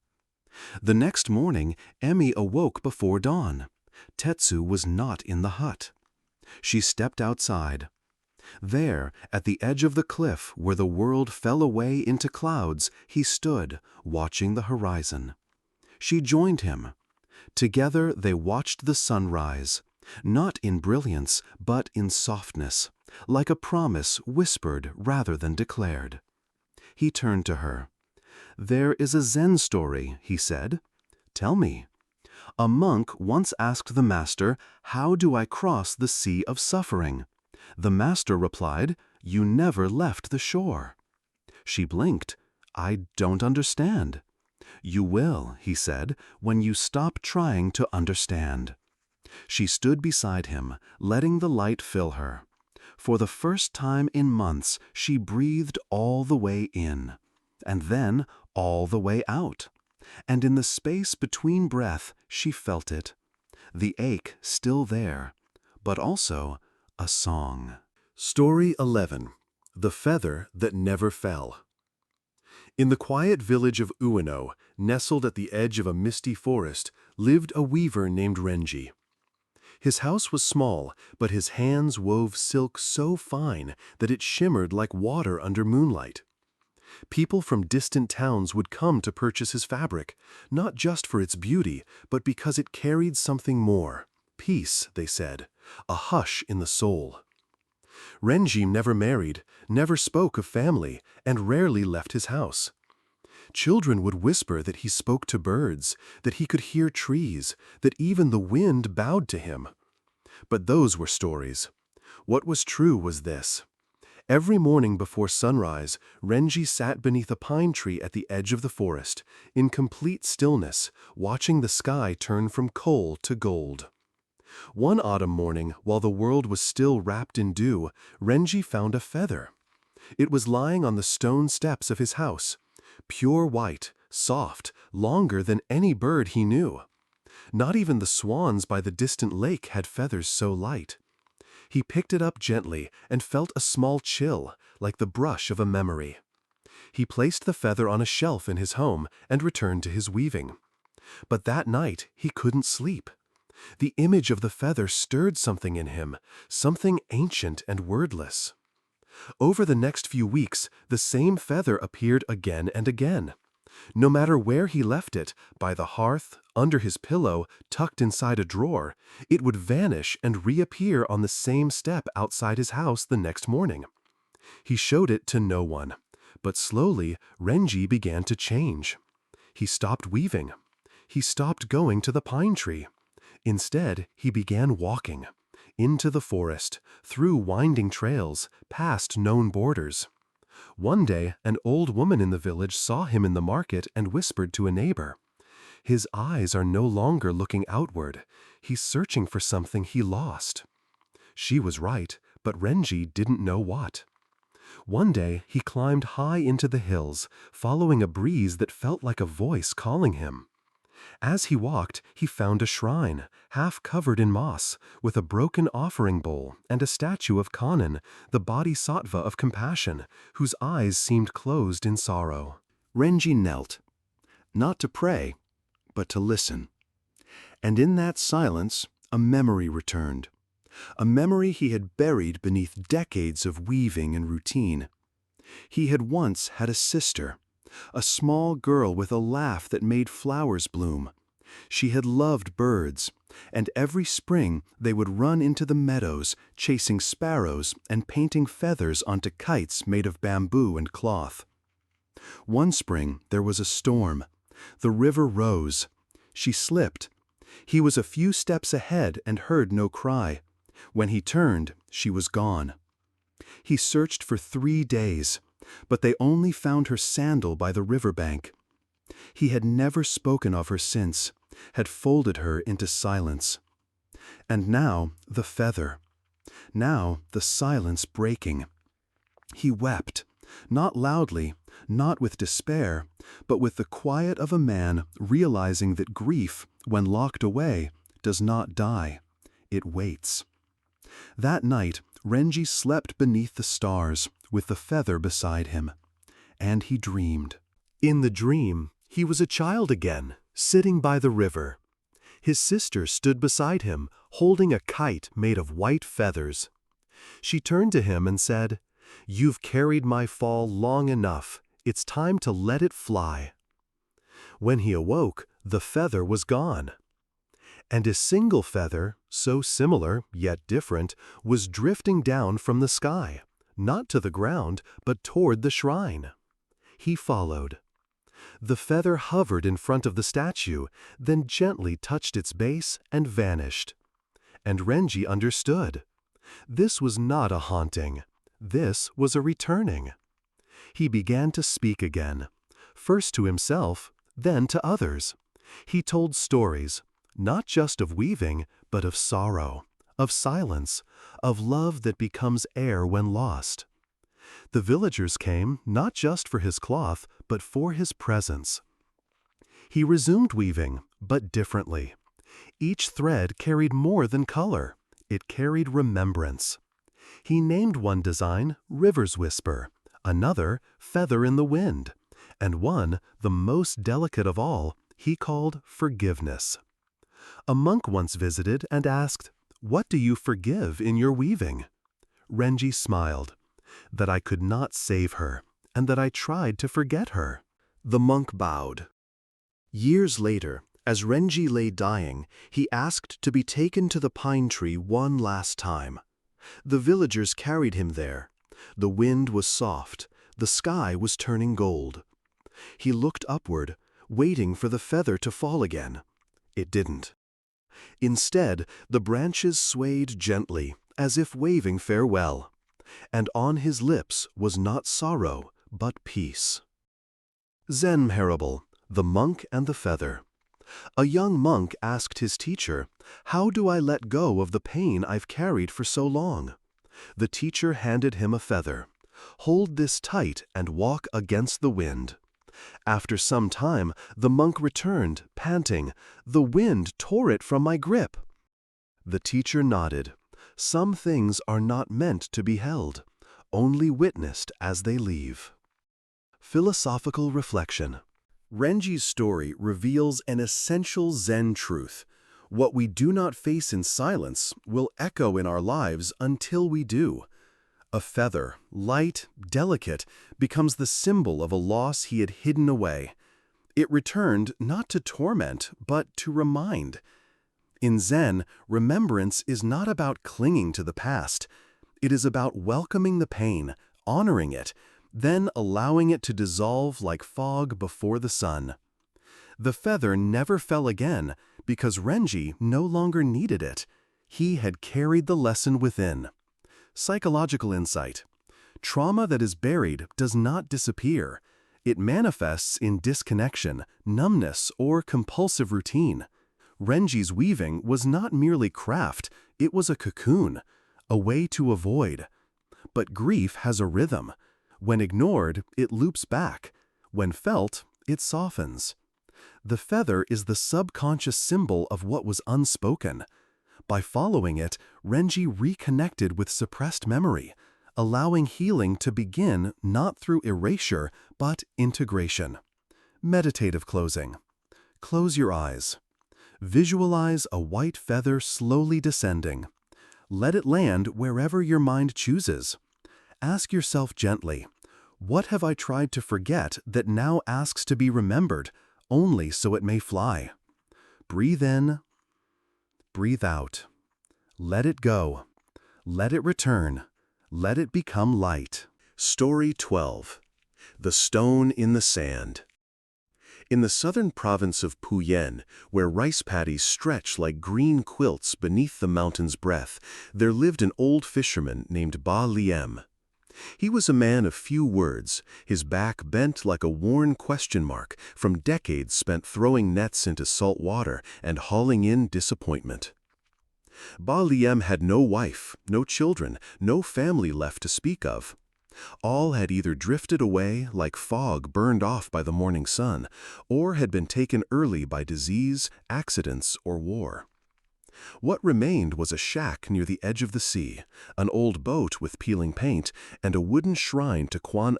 The next morning, Emmy awoke before dawn. Tetsu was not in the hut. She stepped outside. There, at the edge of the cliff where the world fell away into clouds, he stood, watching the horizon. She joined him. Together they watched the sunrise, not in brilliance, but in softness, like a promise whispered rather than declared. He turned to her. "There is a Zen story," he said. "Tell me." "A monk once asked the master, 'How do I cross the sea of suffering?' The master replied, 'You never left the shore.'" She blinked. "I don't understand." "You will," he said, "when you stop trying to understand." She stood beside him, letting the light fill her. For the first time in months, she breathed all the way in, and then all the way out. And in the space between breath, she felt it. The ache still there, but also a song. Story 11. The Feather That Never Fell. In the quiet village of Ueno, nestled at the edge of a misty forest, lived a weaver named Renji. His house was small, but his hands wove silk so fine that it shimmered like water under moonlight. People from distant towns would come to purchase his fabric, not just for its beauty, but because it carried something more. Peace, they said, a hush in the soul. Renji never married, never spoke of family, and rarely left his house. Children would whisper that he spoke to birds, that he could hear trees, that even the wind bowed to him. But those were stories. What was true was this. Every morning before sunrise, Renji sat beneath a pine tree at the edge of the forest, in complete stillness, watching the sky turn from coal to gold. One autumn morning, while the world was still wrapped in dew, Renji found a feather. It was lying on the stone steps of his house, pure white, soft, longer than any bird he knew. Not even the swans by the distant lake had feathers so light. He picked it up gently and felt a small chill, like the brush of a memory. He placed the feather on a shelf in his home and returned to his weaving. But that night he couldn't sleep. The image of the feather stirred something in him, something ancient and wordless. Over the next few weeks, the same feather appeared again and again. No matter where he left it, by the hearth, under his pillow, tucked inside a drawer, it would vanish and reappear on the same step outside his house the next morning. He showed it to no one, but slowly Renji began to change. He stopped weaving. He stopped going to the pine tree. Instead, he began walking into the forest, through winding trails, past known borders. One day, an old woman in the village saw him in the market and whispered to a neighbor, "His eyes are no longer looking outward. He's searching for something he lost." She was right, but Renji didn't know what. One day, he climbed high into the hills, following a breeze that felt like a voice calling him. As he walked, he found a shrine, half covered in moss, with a broken offering bowl and a statue of Kannon, the bodhisattva of compassion, whose eyes seemed closed in sorrow. Renji knelt, not to pray, but to listen. And in that silence, a memory returned. A memory he had buried beneath decades of weaving and routine. He had once had a sister, a small girl with a laugh that made flowers bloom. She had loved birds, and every spring they would run into the meadows, chasing sparrows and painting feathers onto kites made of bamboo and cloth. One spring there was a storm. The river rose. She slipped. He was a few steps ahead and heard no cry. When he turned, she was gone. He searched for 3 days, but they only found her sandal by the riverbank. He had never spoken of her since, had folded her into silence. And now the feather. Now the silence breaking. He wept, not loudly, not with despair, but with the quiet of a man realizing that grief, when locked away, does not die. It waits. That night, Renji slept beneath the stars, with the feather beside him. And he dreamed. In the dream, he was a child again, sitting by the river. His sister stood beside him, holding a kite made of white feathers. She turned to him and said, "You've carried my fall long enough. It's time to let it fly." When he awoke, the feather was gone. And a single feather, so similar yet different, was drifting down from the sky, not to the ground, but toward the shrine. He followed. The feather hovered in front of the statue, then gently touched its base and vanished. And Renji understood. This was not a haunting. This was a returning. He began to speak again, first to himself, then to others. He told stories, not just of weaving, but of sorrow, of silence, of love that becomes air when lost. The villagers came not just for his cloth, but for his presence. He resumed weaving, but differently. Each thread carried more than color. It carried remembrance. He named one design River's Whisper, another Feather in the Wind, and one, the most delicate of all, he called Forgiveness. A monk once visited and asked, "What do you forgive in your weaving?" Renji smiled. "That I could not save her, and that I tried to forget her." The monk bowed. Years later, as Renji lay dying, he asked to be taken to the pine tree one last time. The villagers carried him there. The wind was soft. The sky was turning gold. He looked upward, waiting for the feather to fall again. It didn't. Instead, the branches swayed gently, as if waving farewell. And on his lips was not sorrow, but peace. Zen Parable, The Monk and the Feather. A young monk asked his teacher, "How do I let go of the pain I've carried for so long?" The teacher handed him a feather. "Hold this tight and walk against the wind." After some time, the monk returned, panting, "The wind tore it from my grip." The teacher nodded. Some things are not meant to be held, only witnessed as they leave. Philosophical reflection. Renji's story reveals an essential Zen truth. What we do not face in silence will echo in our lives until we do. A feather, light, delicate, becomes the symbol of a loss he had hidden away. It returned not to torment, but to remind. In Zen, remembrance is not about clinging to the past. It is about welcoming the pain, honoring it, then allowing it to dissolve like fog before the sun. The feather never fell again because Renji no longer needed it. He had carried the lesson within. Psychological insight. Trauma that is buried does not disappear. It manifests in disconnection, numbness, or compulsive routine. Renji's weaving was not merely craft, it was a cocoon, a way to avoid. But grief has a rhythm. When ignored, it loops back. When felt, it softens. The feather is the subconscious symbol of what was unspoken. By following it, Renji reconnected with suppressed memory, allowing healing to begin not through erasure, but integration. Meditative closing. Close your eyes. Visualize a white feather slowly descending. Let it land wherever your mind chooses. Ask yourself gently, what have I tried to forget that now asks to be remembered, only so it may fly? Breathe in, breathe out. Let it go. Let it return. Let it become light. Story 12. The Stone in the Sand. In the southern province of Puyen, where rice paddies stretch like green quilts beneath the mountain's breath, there lived an old fisherman named Ba Liem. He was a man of few words, his back bent like a worn question mark from decades spent throwing nets into salt water and hauling in disappointment. Ba Liem had no wife, no children, no family left to speak of. All had either drifted away like fog burned off by the morning sun, or had been taken early by disease, accidents, or war. What remained was a shack near the edge of the sea, an old boat with peeling paint, and a wooden shrine to Kwan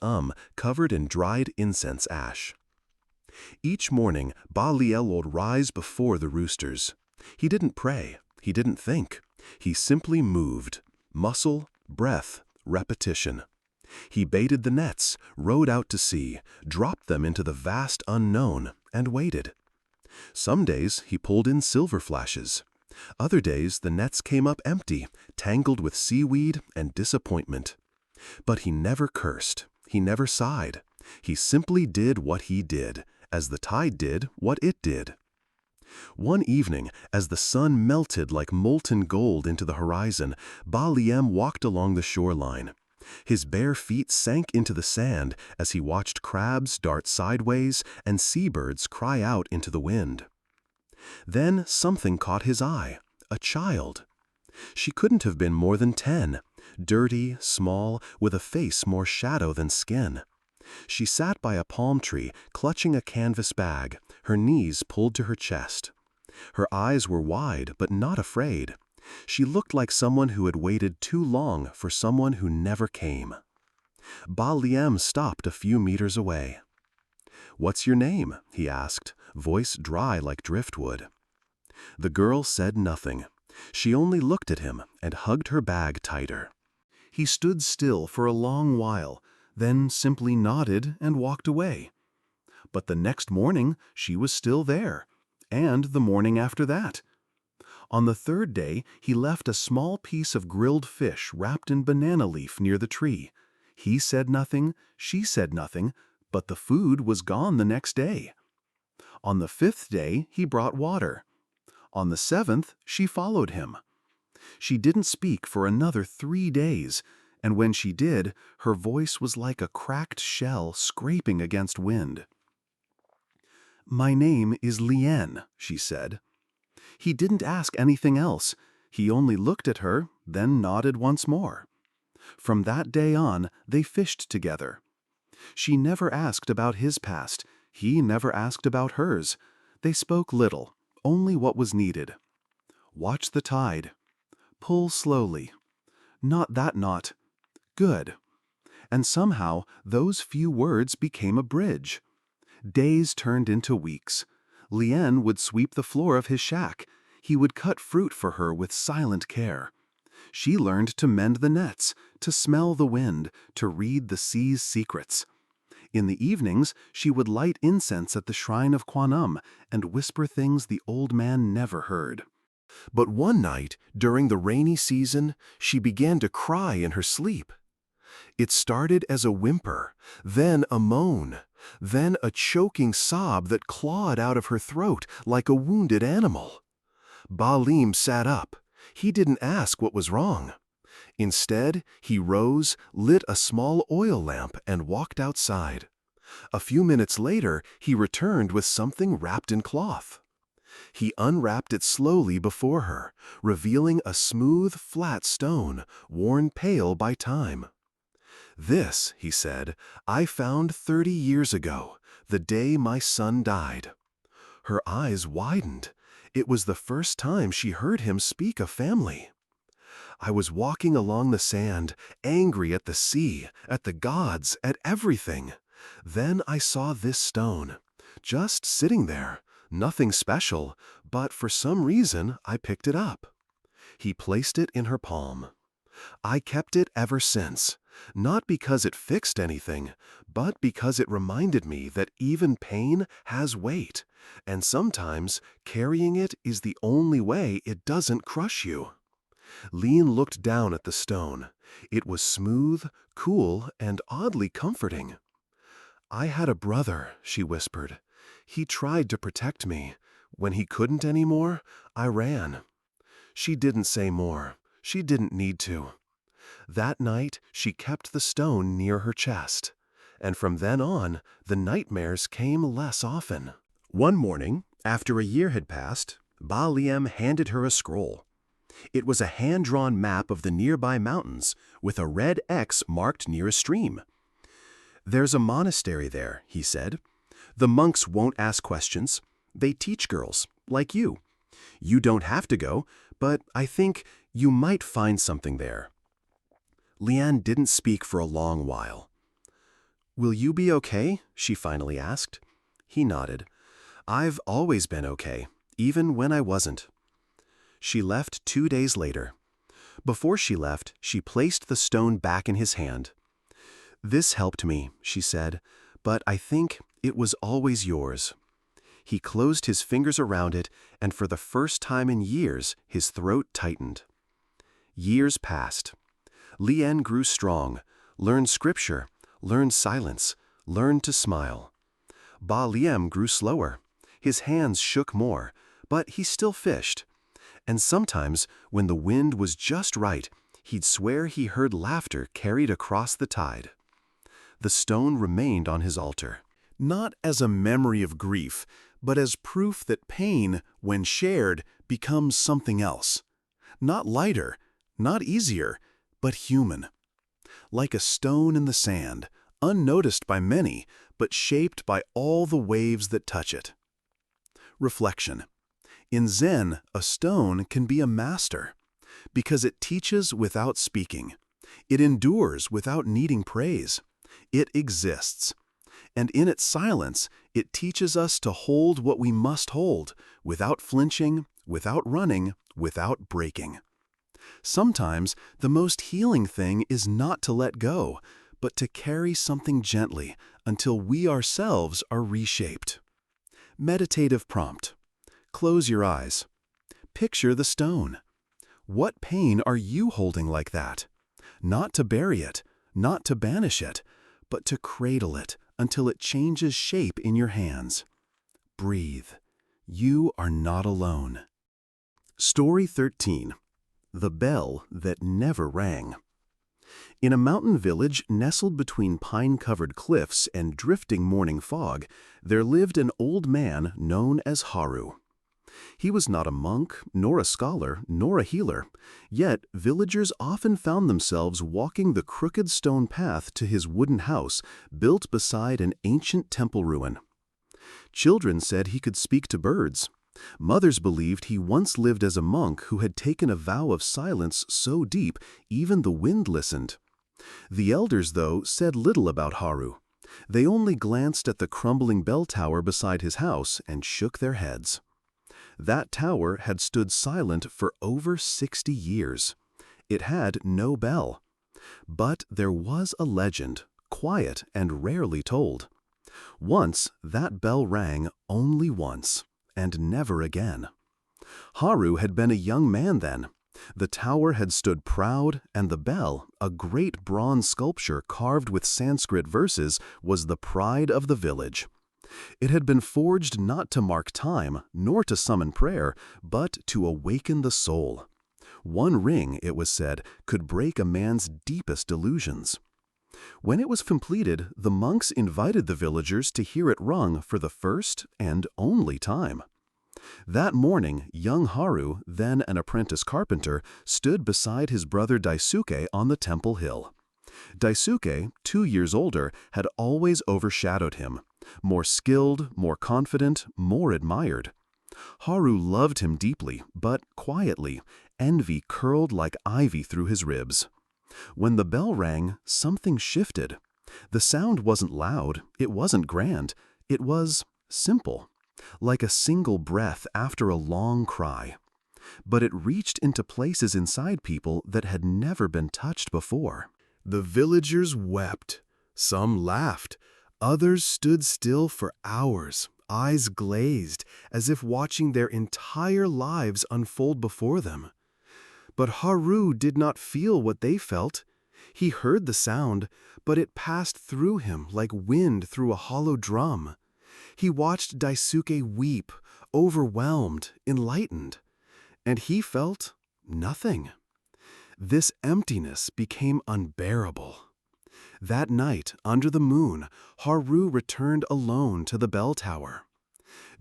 covered in dried incense ash. Each morning, Ba Liel would rise before the roosters. He didn't pray, he didn't think. He simply moved. Muscle, breath, repetition. He baited the nets, rowed out to sea, dropped them into the vast unknown, and waited. Some days he pulled in silver flashes. Other days the nets came up empty, tangled with seaweed and disappointment. But he never cursed, he never sighed. He simply did what he did, as the tide did what it did. One evening, as the sun melted like molten gold into the horizon, Ba Liem walked along the shoreline. His bare feet sank into the sand as he watched crabs dart sideways and seabirds cry out into the wind. Then something caught his eye, a child. She couldn't have been more than 10, dirty, small, with a face more shadow than skin. She sat by a palm tree, clutching a canvas bag, her knees pulled to her chest. Her eyes were wide, but not afraid. She looked like someone who had waited too long for someone who never came. Ba Liem stopped a few meters away. "What's your name?" he asked, voice dry like driftwood. The girl said nothing. She only looked at him and hugged her bag tighter. He stood still for a long while, then simply nodded and walked away. But the next morning she was still there, and the morning after that. On the third day, he left a small piece of grilled fish wrapped in banana leaf near the tree. He said nothing, she said nothing, but the food was gone the next day. On the 5th day, he brought water. On the 7th, she followed him. She didn't speak for another 3 days, and when she did, her voice was like a cracked shell scraping against wind. "My name is Lien," she said. He didn't ask anything else. He only looked at her, then nodded once more. From that day on, they fished together. She never asked about his past. He never asked about hers. They spoke little, only what was needed. Watch the tide. Pull slowly. Not that knot. Good. And somehow, those few words became a bridge. Days turned into weeks. Lien would sweep the floor of his shack. He would cut fruit for her with silent care. She learned to mend the nets, to smell the wind, to read the sea's secrets. In the evenings, she would light incense at the shrine of Kwan and whisper things the old man never heard. But one night, during the rainy season, she began to cry in her sleep. It started as a whimper, then a moan, then a choking sob that clawed out of her throat like a wounded animal. Ba Liem sat up. He didn't ask what was wrong. Instead, he rose, lit a small oil lamp, and walked outside. A few minutes later, he returned with something wrapped in cloth. He unwrapped it slowly before her, revealing a smooth, flat stone, worn pale by time. "This," he said, "I found 30 years ago, the day my son died." Her eyes widened. It was the first time she heard him speak of family. "I was walking along the sand, angry at the sea, at the gods, at everything. Then I saw this stone, just sitting there, nothing special, but for some reason I picked it up." He placed it in her palm. "I kept it ever since, not because it fixed anything, but because it reminded me that even pain has weight, and sometimes carrying it is the only way it doesn't crush you." Lien looked down at the stone. It was smooth, cool, and oddly comforting. "I had a brother," she whispered. "He tried to protect me. When he couldn't anymore, I ran." She didn't say more. She didn't need to. That night, she kept the stone near her chest, and from then on, the nightmares came less often. One morning, after a year had passed, Ba Liem handed her a scroll. It was a hand-drawn map of the nearby mountains with a red X marked near a stream. "There's a monastery there," he said. "The monks won't ask questions. They teach girls, like you. You don't have to go, but I think you might find something there." Lian didn't speak for a long while. "Will you be okay?" she finally asked. He nodded. "I've always been okay, even when I wasn't." She left 2 days later. Before she left, she placed the stone back in his hand. "This helped me," she said, "but I think it was always yours." He closed his fingers around it, and for the first time in years, his throat tightened. Years passed. Lian grew strong, learned scripture, learned silence, learned to smile. Ba Liem grew slower. His hands shook more, but he still fished. And sometimes, when the wind was just right, he'd swear he heard laughter carried across the tide. The stone remained on his altar. Not as a memory of grief, but as proof that pain, when shared, becomes something else. Not lighter, not easier, but human. Like a stone in the sand, unnoticed by many, but shaped by all the waves that touch it. Reflection. In Zen, a stone can be a master, because it teaches without speaking. It endures without needing praise. It exists. And in its silence, it teaches us to hold what we must hold, without flinching, without running, without breaking. Sometimes, the most healing thing is not to let go, but to carry something gently until we ourselves are reshaped. Meditative prompt. Close your eyes. Picture the stone. What pain are you holding like that? Not to bury it, not to banish it, but to cradle it until it changes shape in your hands. Breathe. You are not alone. Story 13. The Bell That Never Rang. In a mountain village nestled between pine-covered cliffs and drifting morning fog, there lived an old man known as Haru. He was not a monk, nor a scholar, nor a healer, yet villagers often found themselves walking the crooked stone path to his wooden house, built beside an ancient temple ruin. Children said he could speak to birds. Mothers believed he once lived as a monk who had taken a vow of silence so deep even the wind listened. The elders, though, said little about Haru. They only glanced at the crumbling bell tower beside his house and shook their heads. That tower had stood silent for over 60 years. It had no bell. But there was a legend, quiet and rarely told. Once, that bell rang only once, and never again. Haru had been a young man then. The tower had stood proud, and the bell, a great bronze sculpture carved with Sanskrit verses, was the pride of the village. It had been forged not to mark time, nor to summon prayer, but to awaken the soul. One ring, it was said, could break a man's deepest delusions. When it was completed, the monks invited the villagers to hear it rung for the first and only time. That morning, young Haru, then an apprentice carpenter, stood beside his brother Daisuke on the temple hill. Daisuke, 2 years older, had always overshadowed him. More skilled, more confident, more admired. Haru loved him deeply, but quietly. Envy curled like ivy through his ribs. When the bell rang, something shifted. The sound wasn't loud, it wasn't grand, it was simple, like a single breath after a long cry. But it reached into places inside people that had never been touched before. The villagers wept. Some laughed. Others stood still for hours, eyes glazed, as if watching their entire lives unfold before them. But Haru did not feel what they felt. He heard the sound, but it passed through him like wind through a hollow drum. He watched Daisuke weep, overwhelmed, enlightened. And he felt nothing. This emptiness became unbearable. That night, under the moon, Haru returned alone to the bell tower.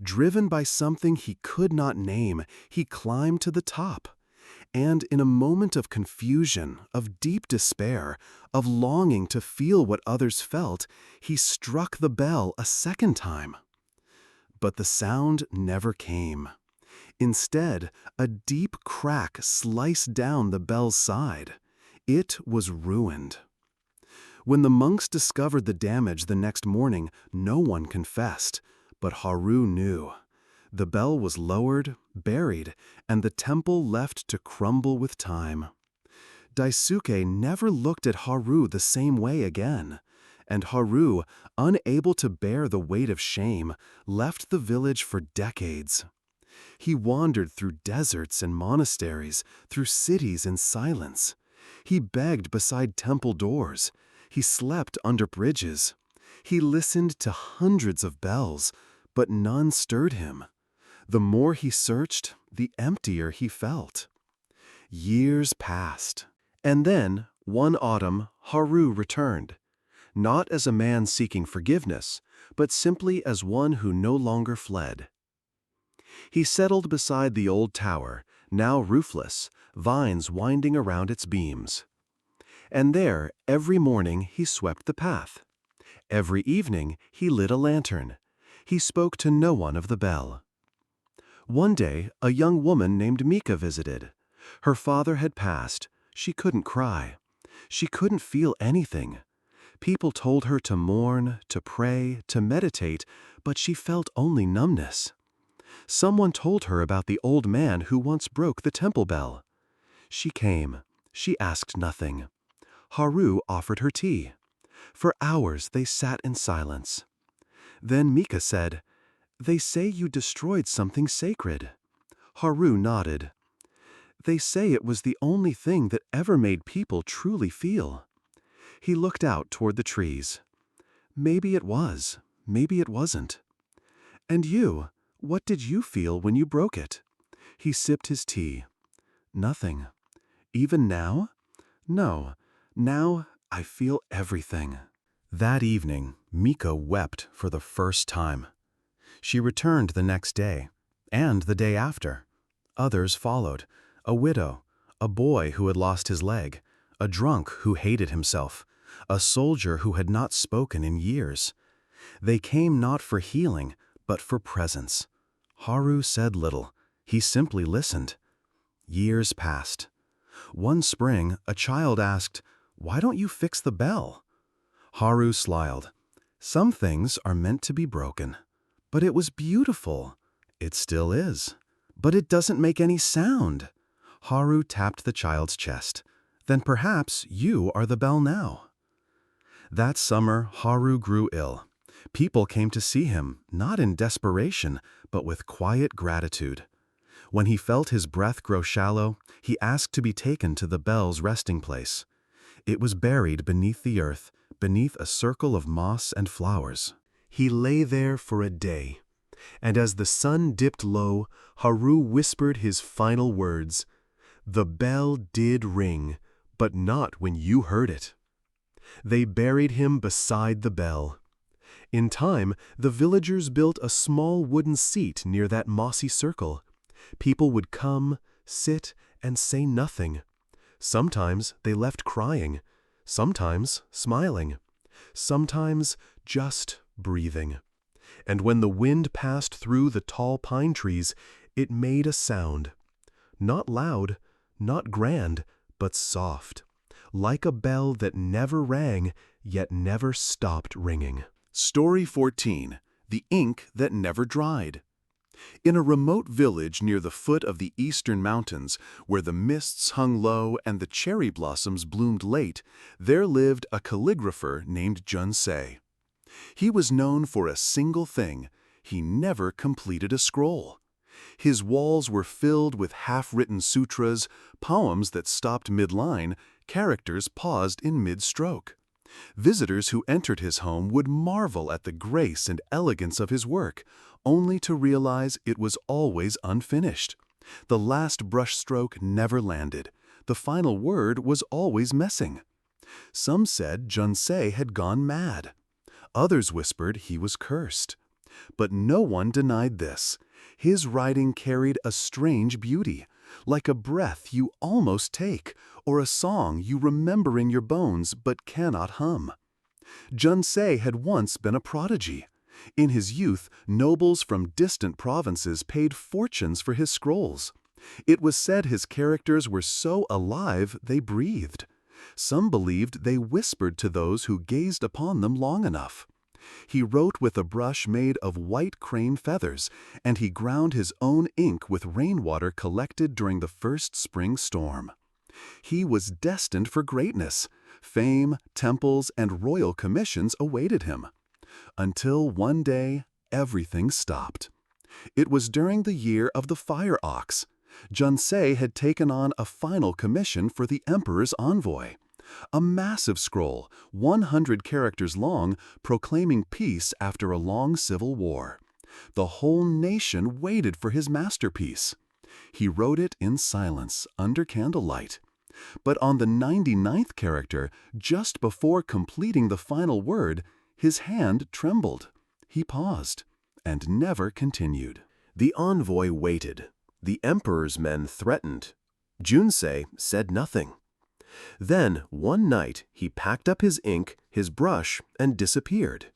Driven by something he could not name, he climbed to the top. And in a moment of confusion, of deep despair, of longing to feel what others felt, he struck the bell a second time. But the sound never came. Instead, a deep crack sliced down the bell's side. It was ruined. When the monks discovered the damage the next morning, no one confessed, but Haru knew. The bell was lowered, buried, and the temple left to crumble with time. Daisuke never looked at Haru the same way again, and Haru, unable to bear the weight of shame, left the village for decades. He wandered through deserts and monasteries, through cities in silence. He begged beside temple doors. He slept under bridges. He listened to hundreds of bells, but none stirred him. The more he searched, the emptier he felt. Years passed. And then, one autumn, Haru returned. Not as a man seeking forgiveness, but simply as one who no longer fled. He settled beside the old tower, now roofless, vines winding around its beams. And there, every morning, he swept the path. Every evening, he lit a lantern. He spoke to no one of the bell. One day, a young woman named Mika visited. Her father had passed. She couldn't cry. She couldn't feel anything. People told her to mourn, to pray, to meditate, but she felt only numbness. Someone told her about the old man who once broke the temple bell. She came. She asked nothing. Haru offered her tea. For hours they sat in silence. Then Mika said, "They say you destroyed something sacred." Haru nodded. "They say it was the only thing that ever made people truly feel." He looked out toward the trees. Maybe it was, maybe it wasn't. "And you, what did you feel when you broke it?" He sipped his tea. "Nothing." "Even now?" "No. Now I feel everything." That evening, Mika wept for the first time. She returned the next day, and the day after. Others followed, a widow, a boy who had lost his leg, a drunk who hated himself, a soldier who had not spoken in years. They came not for healing, but for presence. Haru said little. He simply listened. Years passed. One spring, a child asked, "Why don't you fix the bell?" Haru smiled. "Some things are meant to be broken." "But it was beautiful." "It still is." "But it doesn't make any sound." Haru tapped the child's chest. "Then perhaps you are the bell now." That summer, Haru grew ill. People came to see him, not in desperation, but with quiet gratitude. When he felt his breath grow shallow, he asked to be taken to the bell's resting place. It was buried beneath the earth, beneath a circle of moss and flowers. He lay there for a day, and as the sun dipped low, Haru whispered his final words, "The bell did ring, but not when you heard it." They buried him beside the bell. In time, the villagers built a small wooden seat near that mossy circle. People would come, sit, and say nothing. Sometimes they left crying, sometimes smiling, sometimes just breathing. And when the wind passed through the tall pine trees, it made a sound. Not loud, not grand, but soft, like a bell that never rang, yet never stopped ringing. Story 14. The Ink That Never Dried. In a remote village near the foot of the eastern mountains, where the mists hung low and the cherry blossoms bloomed late, there lived a calligrapher named Junsei. He was known for a single thing: he never completed a scroll. His walls were filled with half-written sutras, poems that stopped mid-line, characters paused in mid-stroke. Visitors who entered his home would marvel at the grace and elegance of his work, only to realize it was always unfinished. The last brushstroke never landed. The final word was always missing. Some said Junsei had gone mad. Others whispered he was cursed. But no one denied this. His writing carried a strange beauty, like a breath you almost take, or a song you remember in your bones but cannot hum. Junsei had once been a prodigy. In his youth, nobles from distant provinces paid fortunes for his scrolls. It was said his characters were so alive they breathed. Some believed they whispered to those who gazed upon them long enough. He wrote with a brush made of white crane feathers, and he ground his own ink with rainwater collected during the first spring storm. He was destined for greatness. Fame, temples, and royal commissions awaited him. Until one day, everything stopped. It was during the year of the fire ox. Junsei had taken on a final commission for the emperor's envoy. A massive scroll, 100 characters long, proclaiming peace after a long civil war. The whole nation waited for his masterpiece. He wrote it in silence, under candlelight. But on the 99th character, just before completing the final word, his hand trembled. He paused, and never continued. The envoy waited. The emperor's men threatened. Junsei said nothing. Then, one night, he packed up his ink, his brush, and disappeared.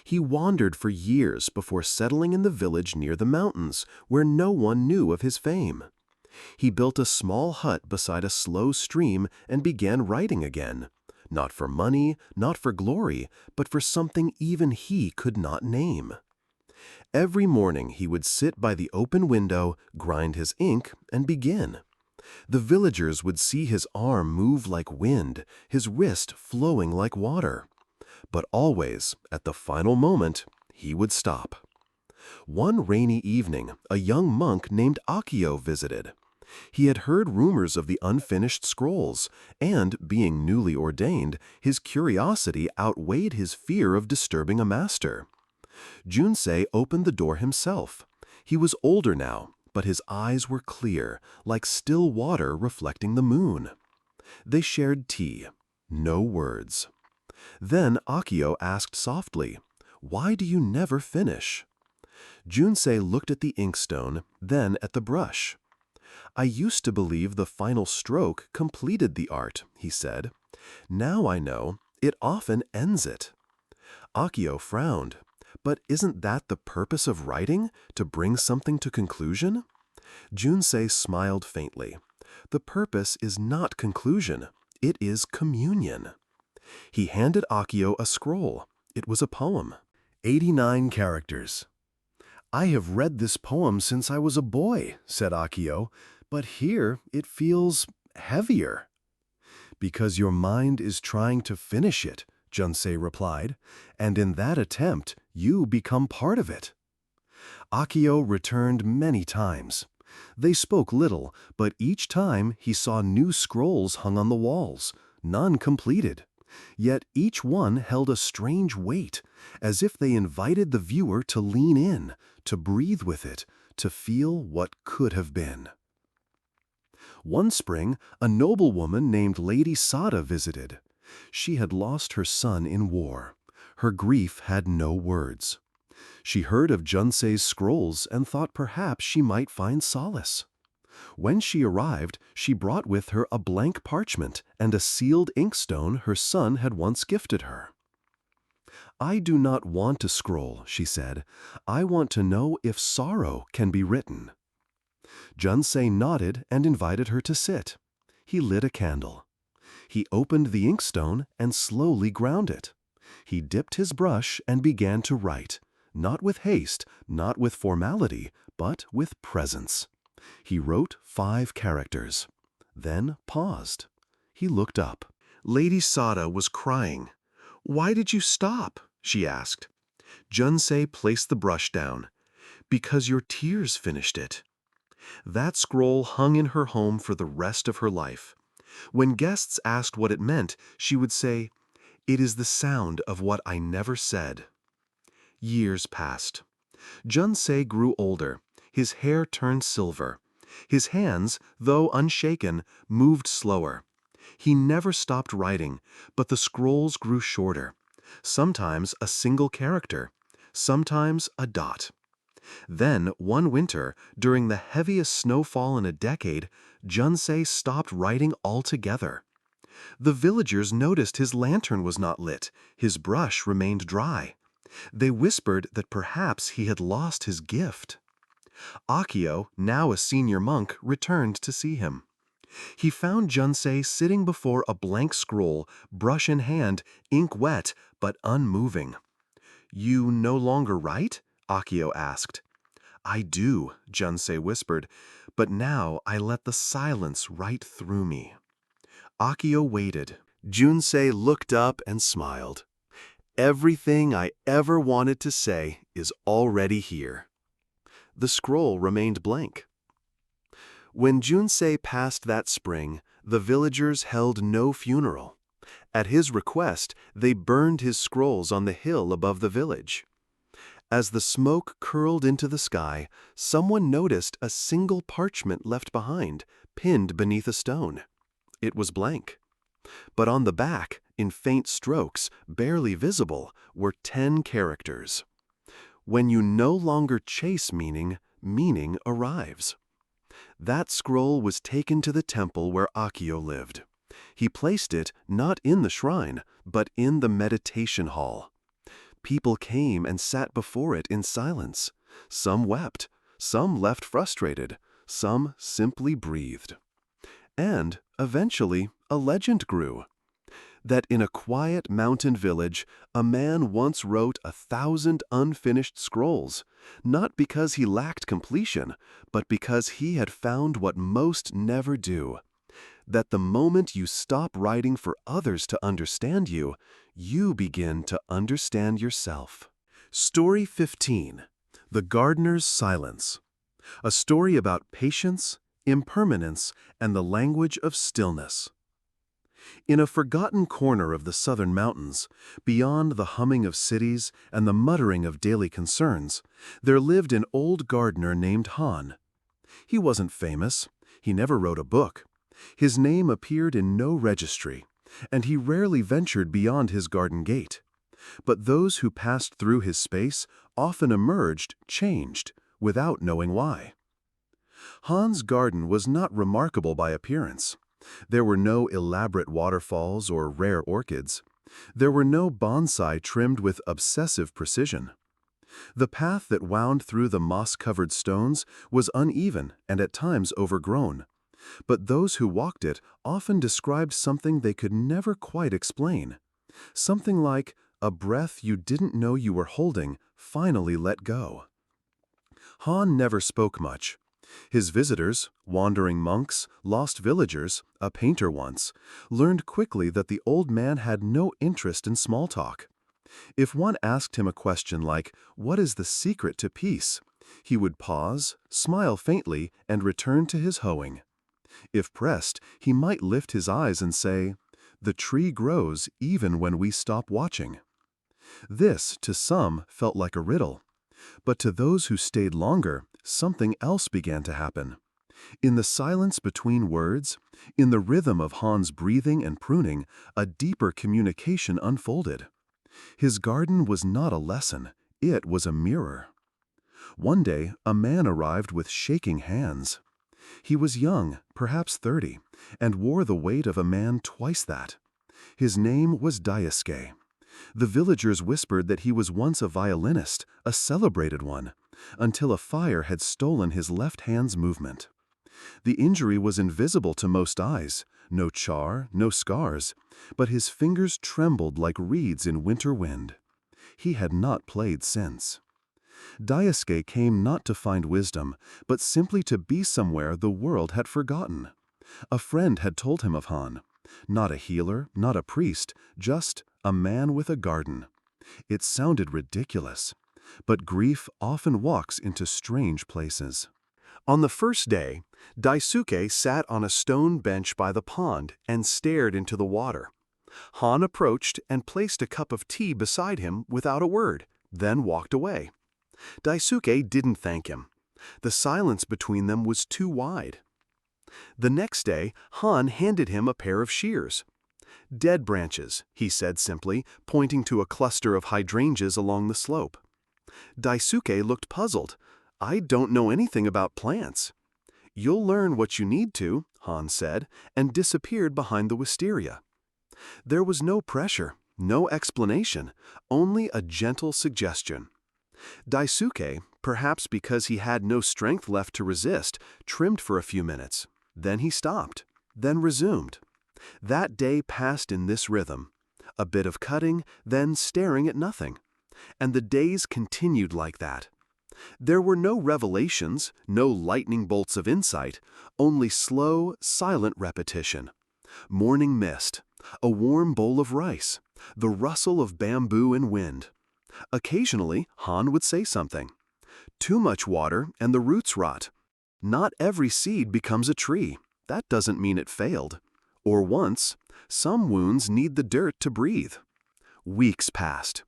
He wandered for years before settling in the village near the mountains, where no one knew of his fame. He built a small hut beside a slow stream and began writing again, not for money, not for glory, but for something even he could not name. Every morning he would sit by the open window, grind his ink, and begin. The villagers would see his arm move like wind, his wrist flowing like water. But always, at the final moment, he would stop. One rainy evening, a young monk named Akio visited. He had heard rumors of the unfinished scrolls, and, being newly ordained, his curiosity outweighed his fear of disturbing a master. Junsei opened the door himself. He was older now, but his eyes were clear, like still water reflecting the moon. They shared tea. No words. Then Akio asked softly, "Why do you never finish?" Junsei looked at the inkstone, then at the brush. "I used to believe the final stroke completed the art," he said. "Now I know it often ends it." Akio frowned. "But isn't that the purpose of writing, to bring something to conclusion?" Junsei smiled faintly. "The purpose is not conclusion. It is communion." He handed Akio a scroll. It was a poem. 89 characters. "I have read this poem since I was a boy," said Akio, "but here it feels heavier." "Because your mind is trying to finish it," Junsei replied, "and in that attempt, you become part of it." Akio returned many times. They spoke little, but each time he saw new scrolls hung on the walls, none completed. Yet each one held a strange weight, as if they invited the viewer to lean in, to breathe with it, to feel what could have been. One spring, a noblewoman named Lady Sada visited. She had lost her son in war. Her grief had no words. She heard of Junsei's scrolls and thought perhaps she might find solace. When she arrived, she brought with her a blank parchment and a sealed inkstone her son had once gifted her. "I do not want a scroll," she said. "I want to know if sorrow can be written." Junsei nodded and invited her to sit. He lit a candle. He opened the inkstone and slowly ground it. He dipped his brush and began to write, not with haste, not with formality, but with presence. He wrote 5 characters, then paused. He looked up. Lady Sada was crying. "Why did you stop?" she asked. Junsei placed the brush down. "Because your tears finished it." That scroll hung in her home for the rest of her life. When guests asked what it meant, she would say, "It is the sound of what I never said." Years passed. Junsei grew older. His hair turned silver. His hands, though unshaken, moved slower. He never stopped writing, but the scrolls grew shorter. Sometimes a single character, sometimes a dot. Then, one winter, during the heaviest snowfall in a decade, Junsei stopped writing altogether. The villagers noticed his lantern was not lit, his brush remained dry. They whispered that perhaps he had lost his gift. Akio, now a senior monk, returned to see him. He found Junsei sitting before a blank scroll, brush in hand, ink wet, but unmoving. "You no longer write?" Akio asked. "I do," Junsei whispered, "but now I let the silence write through me." Akio waited. Junsei looked up and smiled. "Everything I ever wanted to say is already here." The scroll remained blank. When Junsei passed that spring, the villagers held no funeral. At his request, they burned his scrolls on the hill above the village. As the smoke curled into the sky, someone noticed a single parchment left behind, pinned beneath a stone. It was blank. But on the back, in faint strokes, barely visible, were 10 characters. When you no longer chase meaning, meaning arrives. That scroll was taken to the temple where Akio lived. He placed it not in the shrine, but in the meditation hall. People came and sat before it in silence. Some wept, some left frustrated, some simply breathed. And, eventually, a legend grew. That in a quiet mountain village, a man once wrote 1,000 unfinished scrolls, not because he lacked completion, but because he had found what most never do. That the moment you stop writing for others to understand you, you begin to understand yourself. Story 15. The Gardener's Silence. A story about patience, impermanence, and the language of stillness. In a forgotten corner of the southern mountains, beyond the humming of cities and the muttering of daily concerns, there lived an old gardener named Han. He wasn't famous. He never wrote a book. His name appeared in no registry, and he rarely ventured beyond his garden gate. But those who passed through his space often emerged changed, without knowing why. Han's garden was not remarkable by appearance. There were no elaborate waterfalls or rare orchids. There were no bonsai trimmed with obsessive precision. The path that wound through the moss-covered stones was uneven and at times overgrown. But those who walked it often described something they could never quite explain. Something like a breath you didn't know you were holding finally let go. Han never spoke much. His visitors, wandering monks, lost villagers, a painter once, learned quickly that the old man had no interest in small talk. If one asked him a question like, "What is the secret to peace?" he would pause, smile faintly, and return to his hoeing. If pressed, he might lift his eyes and say, "The tree grows even when we stop watching." This, to some, felt like a riddle. But to those who stayed longer, something else began to happen. In the silence between words, in the rhythm of Han's breathing and pruning, a deeper communication unfolded. His garden was not a lesson, it was a mirror. One day, a man arrived with shaking hands. He was young, perhaps 30, and wore the weight of a man twice that. His name was Daisuke. The villagers whispered that he was once a violinist, a celebrated one, until a fire had stolen his left hand's movement. The injury was invisible to most eyes, no char, no scars, but his fingers trembled like reeds in winter wind. He had not played since. Daisuke came not to find wisdom, but simply to be somewhere the world had forgotten. A friend had told him of Han. Not a healer, not a priest, just a man with a garden. It sounded ridiculous, but grief often walks into strange places. On the first day, Daisuke sat on a stone bench by the pond and stared into the water. Han approached and placed a cup of tea beside him without a word, then walked away. Daisuke didn't thank him. The silence between them was too wide. The next day, Han handed him a pair of shears. "Dead branches," he said simply, pointing to a cluster of hydrangeas along the slope. Daisuke looked puzzled. "I don't know anything about plants." "You'll learn what you need to," Han said, and disappeared behind the wisteria. There was no pressure, no explanation, only a gentle suggestion. Daisuke, perhaps because he had no strength left to resist, trimmed for a few minutes. Then he stopped, then resumed. That day passed in this rhythm. A bit of cutting, then staring at nothing. And the days continued like that. There were no revelations, no lightning bolts of insight, only slow, silent repetition. Morning mist, a warm bowl of rice, the rustle of bamboo and wind. Occasionally, Han would say something. "Too much water and the roots rot." "Not every seed becomes a tree. That doesn't mean it failed." Or once, "Some wounds need the dirt to breathe." Weeks passed.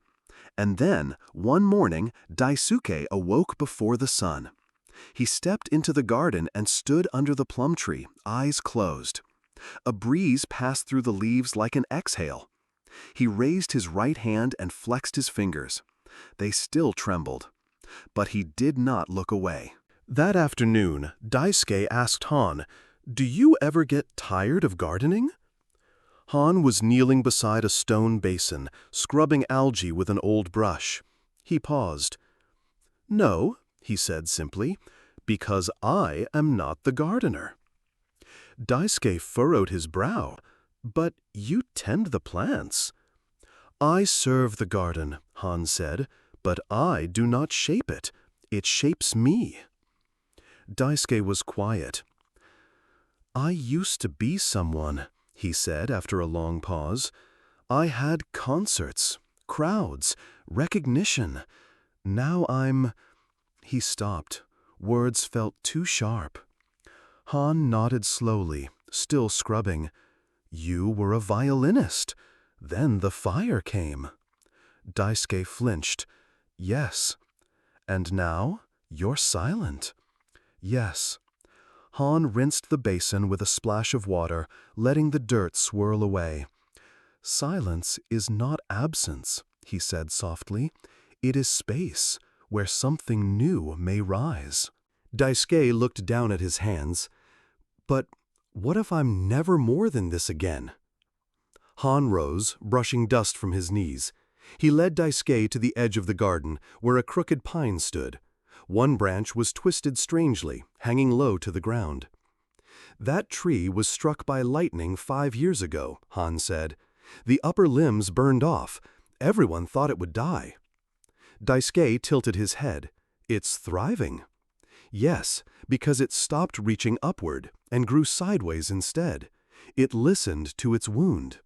And then, one morning, Daisuke awoke before the sun. He stepped into the garden and stood under the plum tree, eyes closed. A breeze passed through the leaves like an exhale. He raised his right hand and flexed his fingers. They still trembled. But he did not look away. That afternoon, Daisuke asked Han, "Do you ever get tired of gardening?" Han was kneeling beside a stone basin, scrubbing algae with an old brush. He paused. "No," he said simply, "because I am not the gardener." Daisuke furrowed his brow. "But you tend the plants." "I serve the garden," Han said, "but I do not shape it. It shapes me." Daisuke was quiet. "I used to be someone," he said after a long pause. "I had concerts, crowds, recognition. Now I'm—" He stopped. Words felt too sharp. Han nodded slowly, still scrubbing. "You were a violinist. Then the fire came." Daisuke flinched. "Yes." "And now you're silent." "Yes." Han rinsed the basin with a splash of water, letting the dirt swirl away. "Silence is not absence," he said softly. "It is space, where something new may rise." Daisuke looked down at his hands. "But what if I'm never more than this again?" Han rose, brushing dust from his knees. He led Daisuke to the edge of the garden, where a crooked pine stood. One branch was twisted strangely, hanging low to the ground. "That tree was struck by lightning 5 years ago," Han said. "The upper limbs burned off. Everyone thought it would die." Daisuke tilted his head. "It's thriving." "Yes, because it stopped reaching upward and grew sideways instead. It listened to its wound."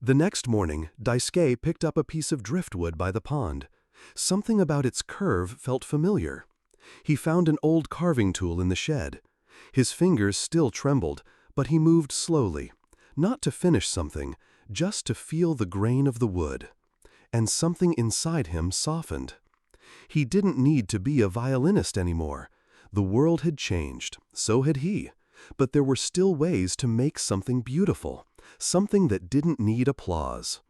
The next morning, Daisuke picked up a piece of driftwood by the pond. Something about its curve felt familiar. He found an old carving tool in the shed. His fingers still trembled, but he moved slowly, not to finish something, just to feel the grain of the wood. And something inside him softened. He didn't need to be a violinist anymore. The world had changed, so had he. But there were still ways to make something beautiful, something that didn't need applause.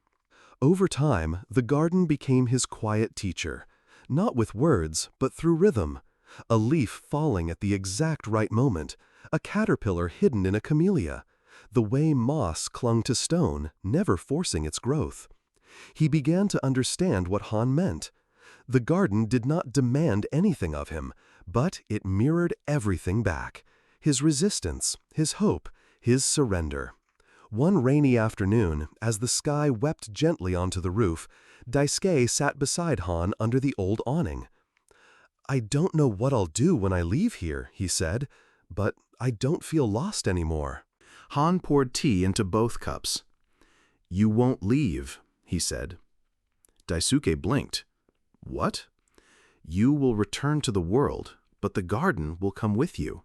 Over time, the garden became his quiet teacher, not with words, but through rhythm. A leaf falling at the exact right moment, a caterpillar hidden in a camellia, the way moss clung to stone, never forcing its growth. He began to understand what Han meant. The garden did not demand anything of him, but it mirrored everything back: his resistance, his hope, his surrender. One rainy afternoon, as the sky wept gently onto the roof, Daisuke sat beside Han under the old awning. "I don't know what I'll do when I leave here," he said, "but I don't feel lost anymore." Han poured tea into both cups. "You won't leave," he said. Daisuke blinked. "What?" "You will return to the world, but the garden will come with you."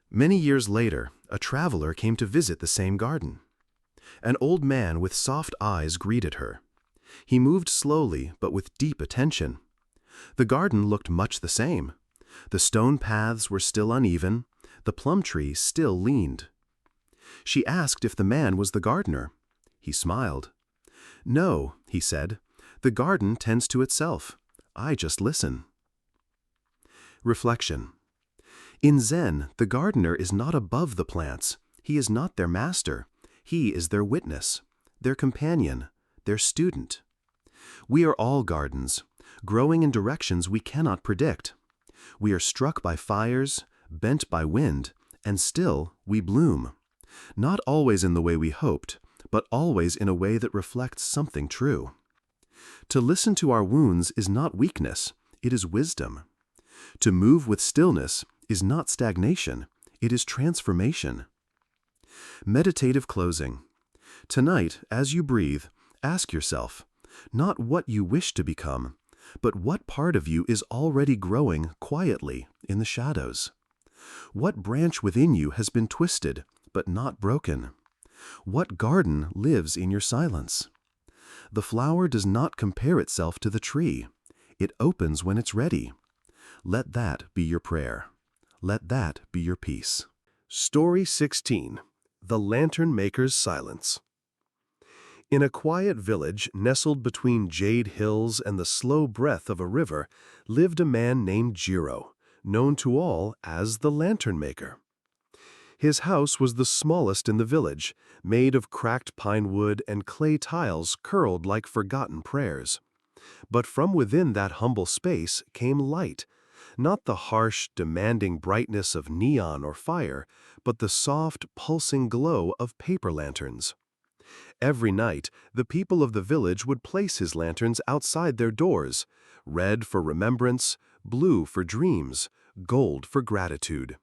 Many years later, a traveler came to visit the same garden. An old man with soft eyes greeted her. He moved slowly, but with deep attention. The garden looked much the same. The stone paths were still uneven, the plum tree still leaned. She asked if the man was the gardener. He smiled. "No," he said, "the garden tends to itself. I just listen." Reflection. In Zen, the gardener is not above the plants. He is not their master. He is their witness, their companion, their student. We are all gardens, growing in directions we cannot predict. We are struck by fires, bent by wind, and still we bloom. Not always in the way we hoped, but always in a way that reflects something true. To listen to our wounds is not weakness, it is wisdom. To move with stillness is not stagnation, it is transformation. Meditative closing. Tonight, as you breathe, ask yourself, not what you wish to become, but what part of you is already growing quietly in the shadows. What branch within you has been twisted, but not broken? What garden lives in your silence? The flower does not compare itself to the tree. It opens when it's ready. Let that be your prayer. Let that be your peace. Story 16. The Lantern Maker's Silence. In a quiet village nestled between jade hills and the slow breath of a river lived a man named Jiro, known to all as the Lantern Maker. His house was the smallest in the village, made of cracked pine wood and clay tiles curled like forgotten prayers. But from within that humble space came light, not the harsh, demanding brightness of neon or fire, but the soft, pulsing glow of paper lanterns. Every night, the people of the village would place his lanterns outside their doors, red for remembrance, blue for dreams, gold for gratitude.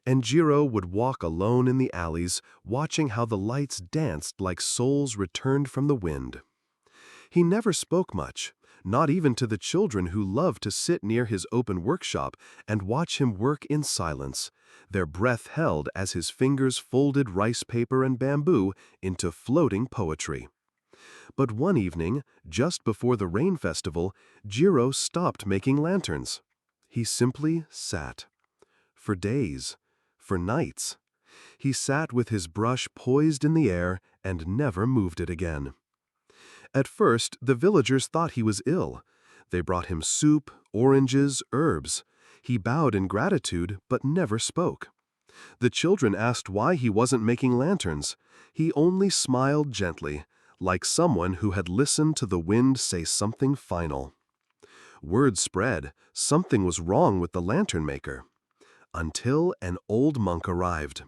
And Jiro would walk alone in the alleys, watching how the lights danced like souls returned from the wind. He never spoke much, not even to the children who loved to sit near his open workshop and watch him work in silence, their breath held as his fingers folded rice paper and bamboo into floating poetry. But one evening, just before the rain festival, Jiro stopped making lanterns. He simply sat. For days, for nights. He sat with his brush poised in the air and never moved it again. At first, the villagers thought he was ill. They brought him soup, oranges, herbs. He bowed in gratitude, but never spoke. The children asked why he wasn't making lanterns. He only smiled gently, like someone who had listened to the wind say something final. Word spread, something was wrong with the lantern maker. Until an old monk arrived.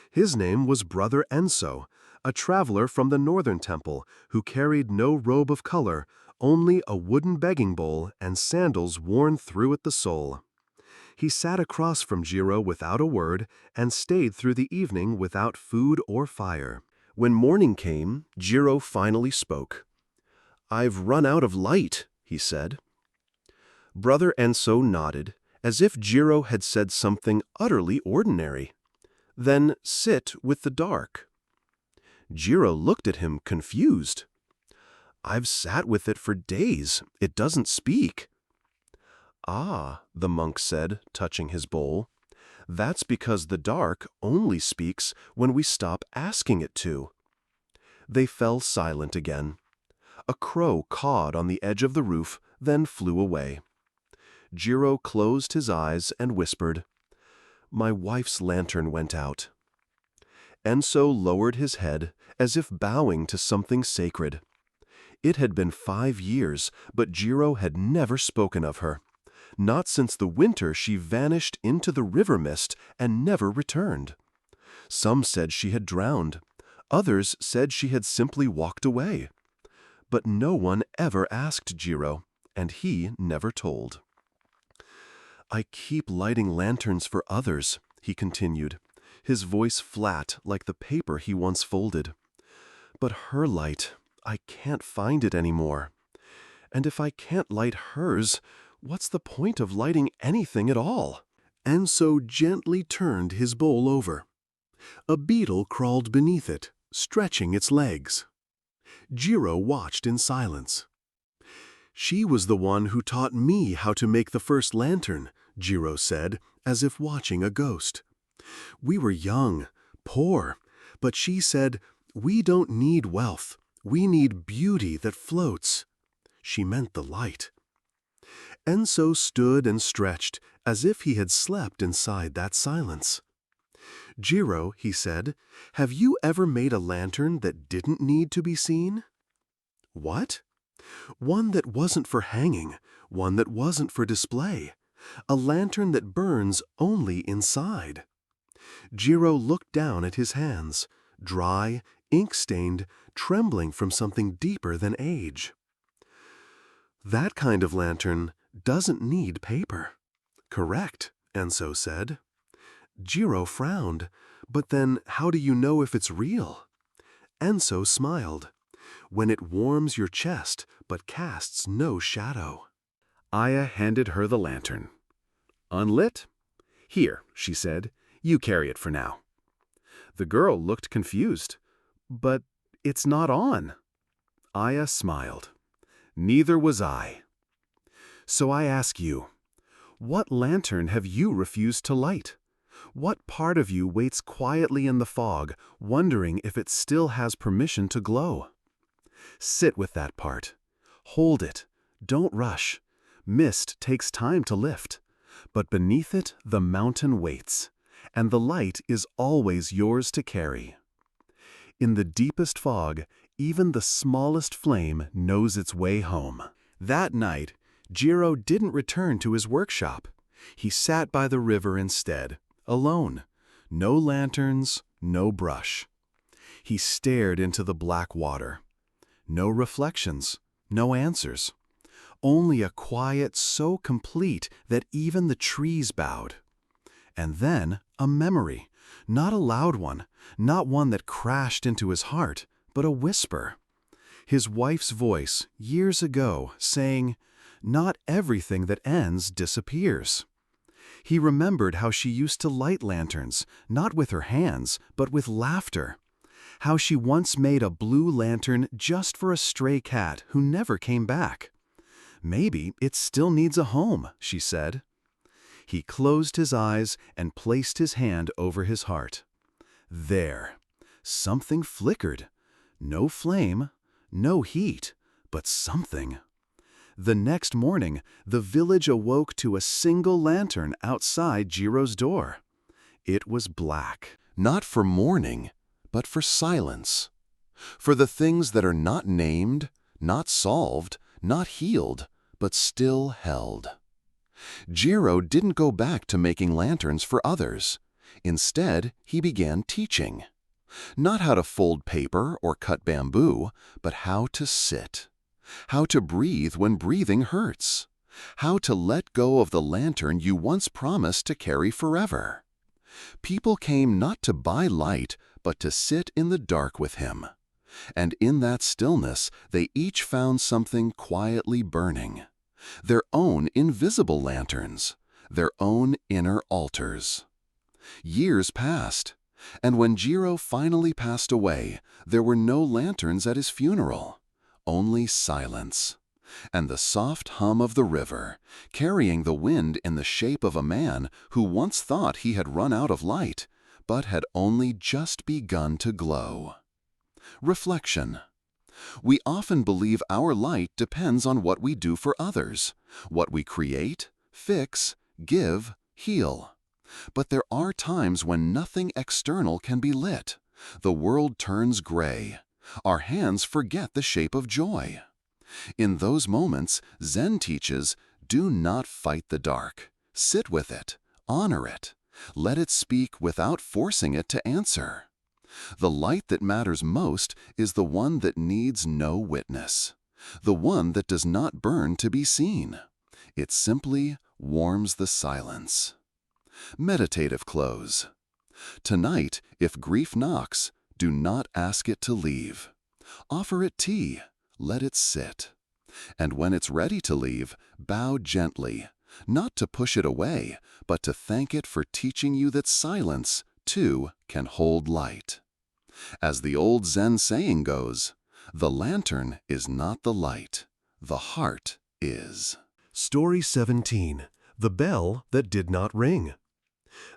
His name was Brother Enso, a traveler from the northern temple who carried no robe of color, only a wooden begging bowl and sandals worn through at the sole. He sat across from Jiro without a word and stayed through the evening without food or fire. When morning came, Jiro finally spoke. "I've run out of light," he said. Brother Enso nodded, as if Jiro had said something utterly ordinary. "Then sit with the dark." Jiro looked at him confused. "I've sat with it for days. It doesn't speak." "Ah," the monk said, touching his bowl. "That's because the dark only speaks when we stop asking it to." They fell silent again. A crow cawed on the edge of the roof, then flew away. Jiro closed his eyes and whispered, "My wife's lantern went out." Enso lowered his head, as if bowing to something sacred. It had been 5 years, but Jiro had never spoken of her. Not since the winter she vanished into the river mist and never returned. Some said she had drowned. Others said she had simply walked away. But no one ever asked Jiro, and he never told. "I keep lighting lanterns for others," he continued, his voice flat like the paper he once folded. "But her light, I can't find it anymore. And if I can't light hers, what's the point of lighting anything at all?" Enso gently turned his bowl over. A beetle crawled beneath it, stretching its legs. Jiro watched in silence. "She was the one who taught me how to make the first lantern," Jiro said, as if watching a ghost. We were young, poor, but she said, we don't need wealth. We need beauty that floats. She meant the light. Enso stood and stretched as if he had slept inside that silence. Jiro, he said, have you ever made a lantern that didn't need to be seen? What? One that wasn't for hanging, one that wasn't for display. A lantern that burns only inside. Jiro looked down at his hands, dry, ink-stained, trembling from something deeper than age. That kind of lantern doesn't need paper. Correct, Enso said. Jiro frowned. But then how do you know if it's real? Enso smiled. When it warms your chest but casts no shadow. Aya handed her the lantern. Unlit? Here, she said. You carry it for now. The girl looked confused. But it's not on. Aya smiled. Neither was I. So I ask you, what lantern have you refused to light? What part of you waits quietly in the fog, wondering if it still has permission to glow? Sit with that part. Hold it. Don't rush. Mist takes time to lift. But beneath it, the mountain waits, and the light is always yours to carry. In the deepest fog, even the smallest flame knows its way home. That night, Jiro didn't return to his workshop. He sat by the river instead, alone. No lanterns, no brush. He stared into the black water. No reflections, no answers. Only a quiet so complete that even the trees bowed. And then a memory, not a loud one, not one that crashed into his heart, but a whisper. His wife's voice, years ago, saying, "Not everything that ends disappears." He remembered how she used to light lanterns, not with her hands, but with laughter. How she once made a blue lantern just for a stray cat who never came back. Maybe it still needs a home, she said. He closed his eyes and placed his hand over his heart. There. Something flickered. No flame, no heat, but something. The next morning, the village awoke to a single lantern outside Jiro's door. It was black. Not for mourning, but for silence. For the things that are not named, not solved, not healed, but still held. Jiro didn't go back to making lanterns for others. Instead, he began teaching. Not how to fold paper or cut bamboo, but how to sit. How to breathe when breathing hurts. How to let go of the lantern you once promised to carry forever. People came not to buy light, but to sit in the dark with him. And in that stillness, they each found something quietly burning. Their own invisible lanterns, their own inner altars. Years passed, and when Jiro finally passed away, there were no lanterns at his funeral, only silence, and the soft hum of the river, carrying the wind in the shape of a man who once thought he had run out of light, but had only just begun to glow. Reflection. We often believe our light depends on what we do for others, what we create, fix, give, heal. But there are times when nothing external can be lit. The world turns gray. Our hands forget the shape of joy. In those moments, Zen teaches, do not fight the dark. Sit with it. Honor it. Let it speak without forcing it to answer. The light that matters most is the one that needs no witness, the one that does not burn to be seen. It simply warms the silence. Meditative close. Tonight, if grief knocks, do not ask it to leave. Offer it tea. Let it sit. And when it's ready to leave, bow gently, not to push it away, but to thank it for teaching you that silence, too, can hold light. As the old Zen saying goes, the lantern is not the light, the heart is. Story 17. The bell that did not ring.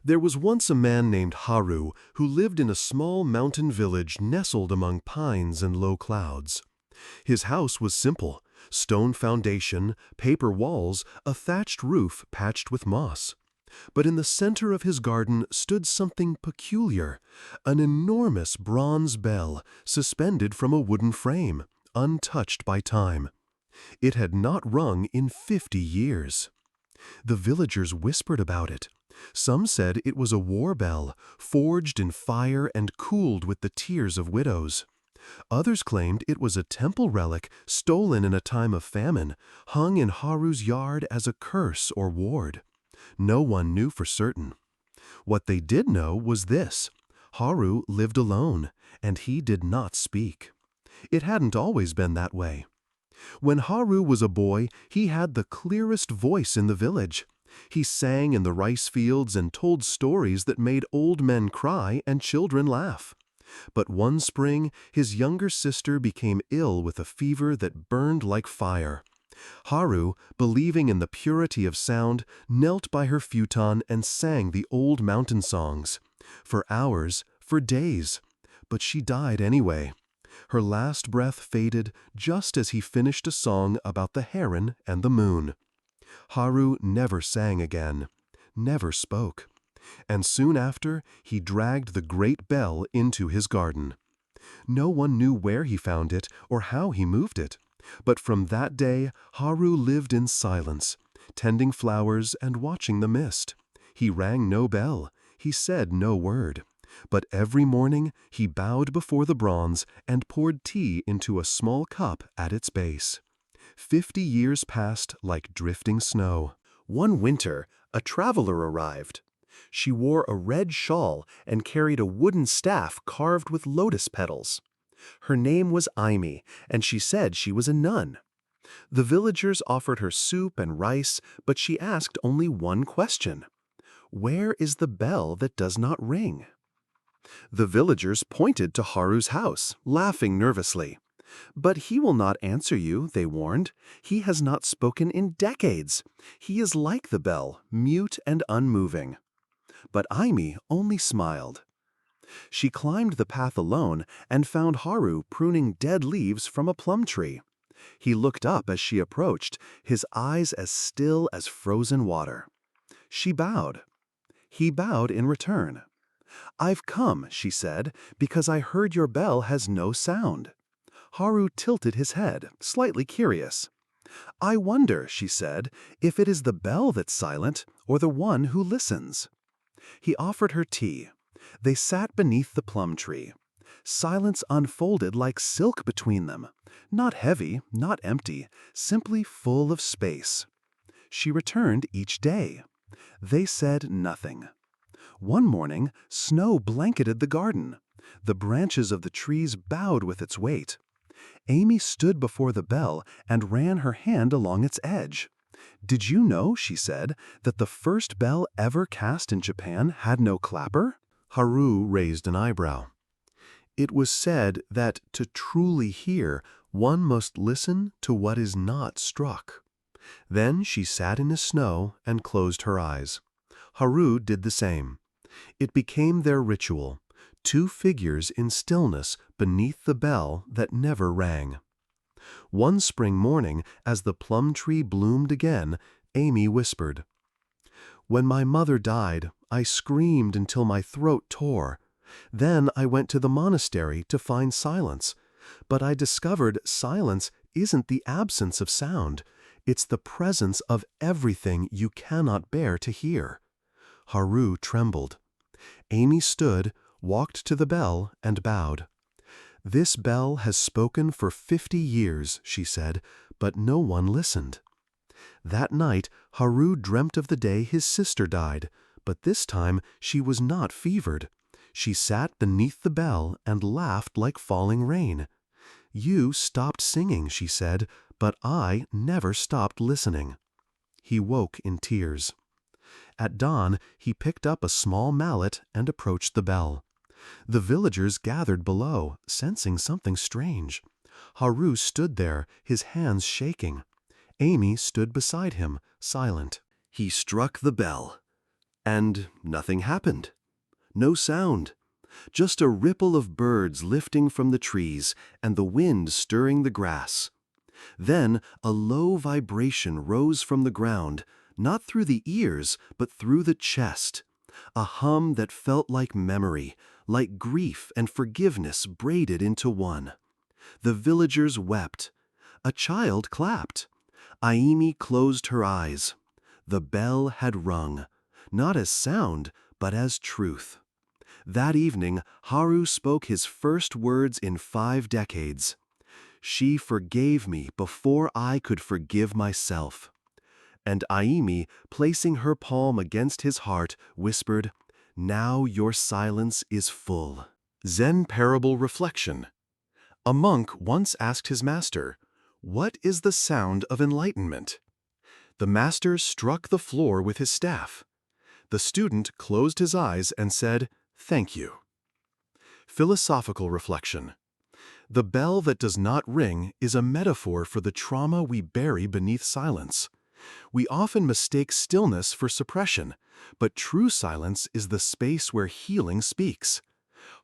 There was once a man named Haru who lived in a small mountain village nestled among pines and low clouds. His house was simple: stone foundation, paper walls, a thatched roof patched with moss. But in the center of his garden stood something peculiar, an enormous bronze bell suspended from a wooden frame, untouched by time. It had not rung in 50 years. The villagers whispered about it. Some said it was a war bell, forged in fire and cooled with the tears of widows. Others claimed it was a temple relic stolen in a time of famine, hung in Haru's yard as a curse or ward. No one knew for certain. What they did know was this: Haru lived alone, and he did not speak. It hadn't always been that way. When Haru was a boy, he had the clearest voice in the village. He sang in the rice fields and told stories that made old men cry and children laugh. But one spring, his younger sister became ill with a fever that burned like fire. Haru, believing in the purity of sound, knelt by her futon and sang the old mountain songs. For hours, for days. But she died anyway. Her last breath faded just as he finished a song about the heron and the moon. Haru never sang again, never spoke. And soon after, he dragged the great bell into his garden. No one knew where he found it or how he moved it. But from that day, Haru lived in silence, tending flowers and watching the mist. He rang no bell, he said no word. But every morning he bowed before the bronze and poured tea into a small cup at its base. 50 years passed like drifting snow. One winter, a traveler arrived. She wore a red shawl and carried a wooden staff carved with lotus petals. Her name was Aimi, and she said she was a nun. The villagers offered her soup and rice, but she asked only one question: "Where is the bell that does not ring?" The villagers pointed to Haru's house, laughing nervously. "But he will not answer you," they warned. "He has not spoken in decades. He is like the bell, mute and unmoving." But Aimi only smiled. She climbed the path alone and found Haru pruning dead leaves from a plum tree. He looked up as she approached, his eyes as still as frozen water. She bowed. He bowed in return. "I've come," she said, "because I heard your bell has no sound." Haru tilted his head, slightly curious. "I wonder," she said, "if it is the bell that's silent or the one who listens." He offered her tea. They sat beneath the plum tree. Silence unfolded like silk between them, not heavy, not empty, simply full of space. She returned each day. They said nothing. One morning, snow blanketed the garden. The branches of the trees bowed with its weight. Amy stood before the bell and ran her hand along its edge. "Did you know," she said, "that the first bell ever cast in Japan had no clapper?" Haru raised an eyebrow. "It was said that to truly hear, one must listen to what is not struck." Then she sat in the snow and closed her eyes. Haru did the same. It became their ritual, 2 figures in stillness beneath the bell that never rang. One spring morning, as the plum tree bloomed again, Amy whispered, "When my mother died, I screamed until my throat tore. Then I went to the monastery to find silence. But I discovered silence isn't the absence of sound. It's the presence of everything you cannot bear to hear." Haru trembled. Amy stood, walked to the bell, and bowed. "This bell has spoken for 50 years," she said, "but no one listened." That night, Haru dreamt of the day his sister died, but this time she was not fevered. She sat beneath the bell and laughed like falling rain. "You stopped singing," she said, "but I never stopped listening." He woke in tears. At dawn, he picked up a small mallet and approached the bell. The villagers gathered below, sensing something strange. Haru stood there, his hands shaking. Amy stood beside him, silent. He struck the bell, and nothing happened. No sound. Just a ripple of birds lifting from the trees and the wind stirring the grass. Then a low vibration rose from the ground, not through the ears, but through the chest. A hum that felt like memory, like grief and forgiveness braided into one. The villagers wept. A child clapped. Aimi closed her eyes. The bell had rung, not as sound, but as truth. That evening, Haru spoke his first words in 5 decades. She forgave me before I could forgive myself. And Aimi, placing her palm against his heart, whispered, "Now your silence is full." Zen Parable Reflection. A monk once asked his master, "What is the sound of enlightenment?" The master struck the floor with his staff. The student closed his eyes and said, "Thank you." Philosophical reflection. The bell that does not ring is a metaphor for the trauma we bury beneath silence. We often mistake stillness for suppression, but true silence is the space where healing speaks.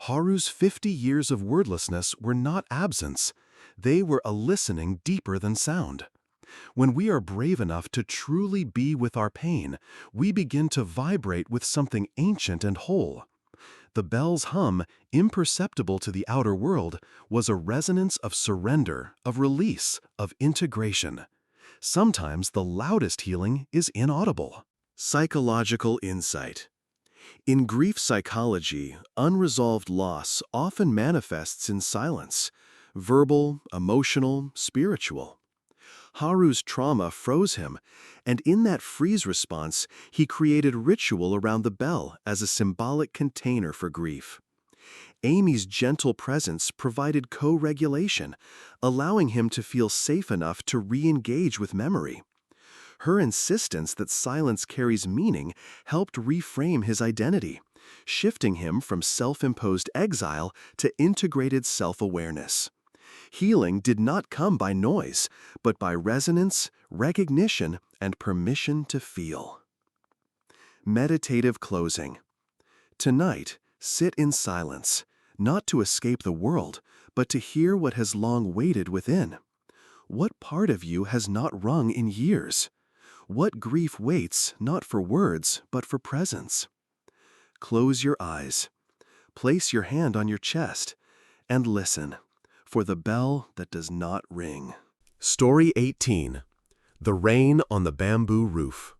Haru's 50 years of wordlessness were not absence. They were a listening deeper than sound. When we are brave enough to truly be with our pain, we begin to vibrate with something ancient and whole. The bell's hum, imperceptible to the outer world, was a resonance of surrender, of release, of integration. Sometimes the loudest healing is inaudible. Psychological insight. In grief psychology, unresolved loss often manifests in silence, verbal, emotional, spiritual. Haru's trauma froze him, and in that freeze response, he created ritual around the bell as a symbolic container for grief. Amy's gentle presence provided co-regulation, allowing him to feel safe enough to re-engage with memory. Her insistence that silence carries meaning helped reframe his identity, shifting him from self-imposed exile to integrated self-awareness. Healing did not come by noise, but by resonance, recognition, and permission to feel. Meditative closing. Tonight, sit in silence, not to escape the world, but to hear what has long waited within. What part of you has not rung in years? What grief waits not for words, but for presence? Close your eyes. Place your hand on your chest and listen for the bell that does not ring. Story 18. The Rain on the Bamboo Roof.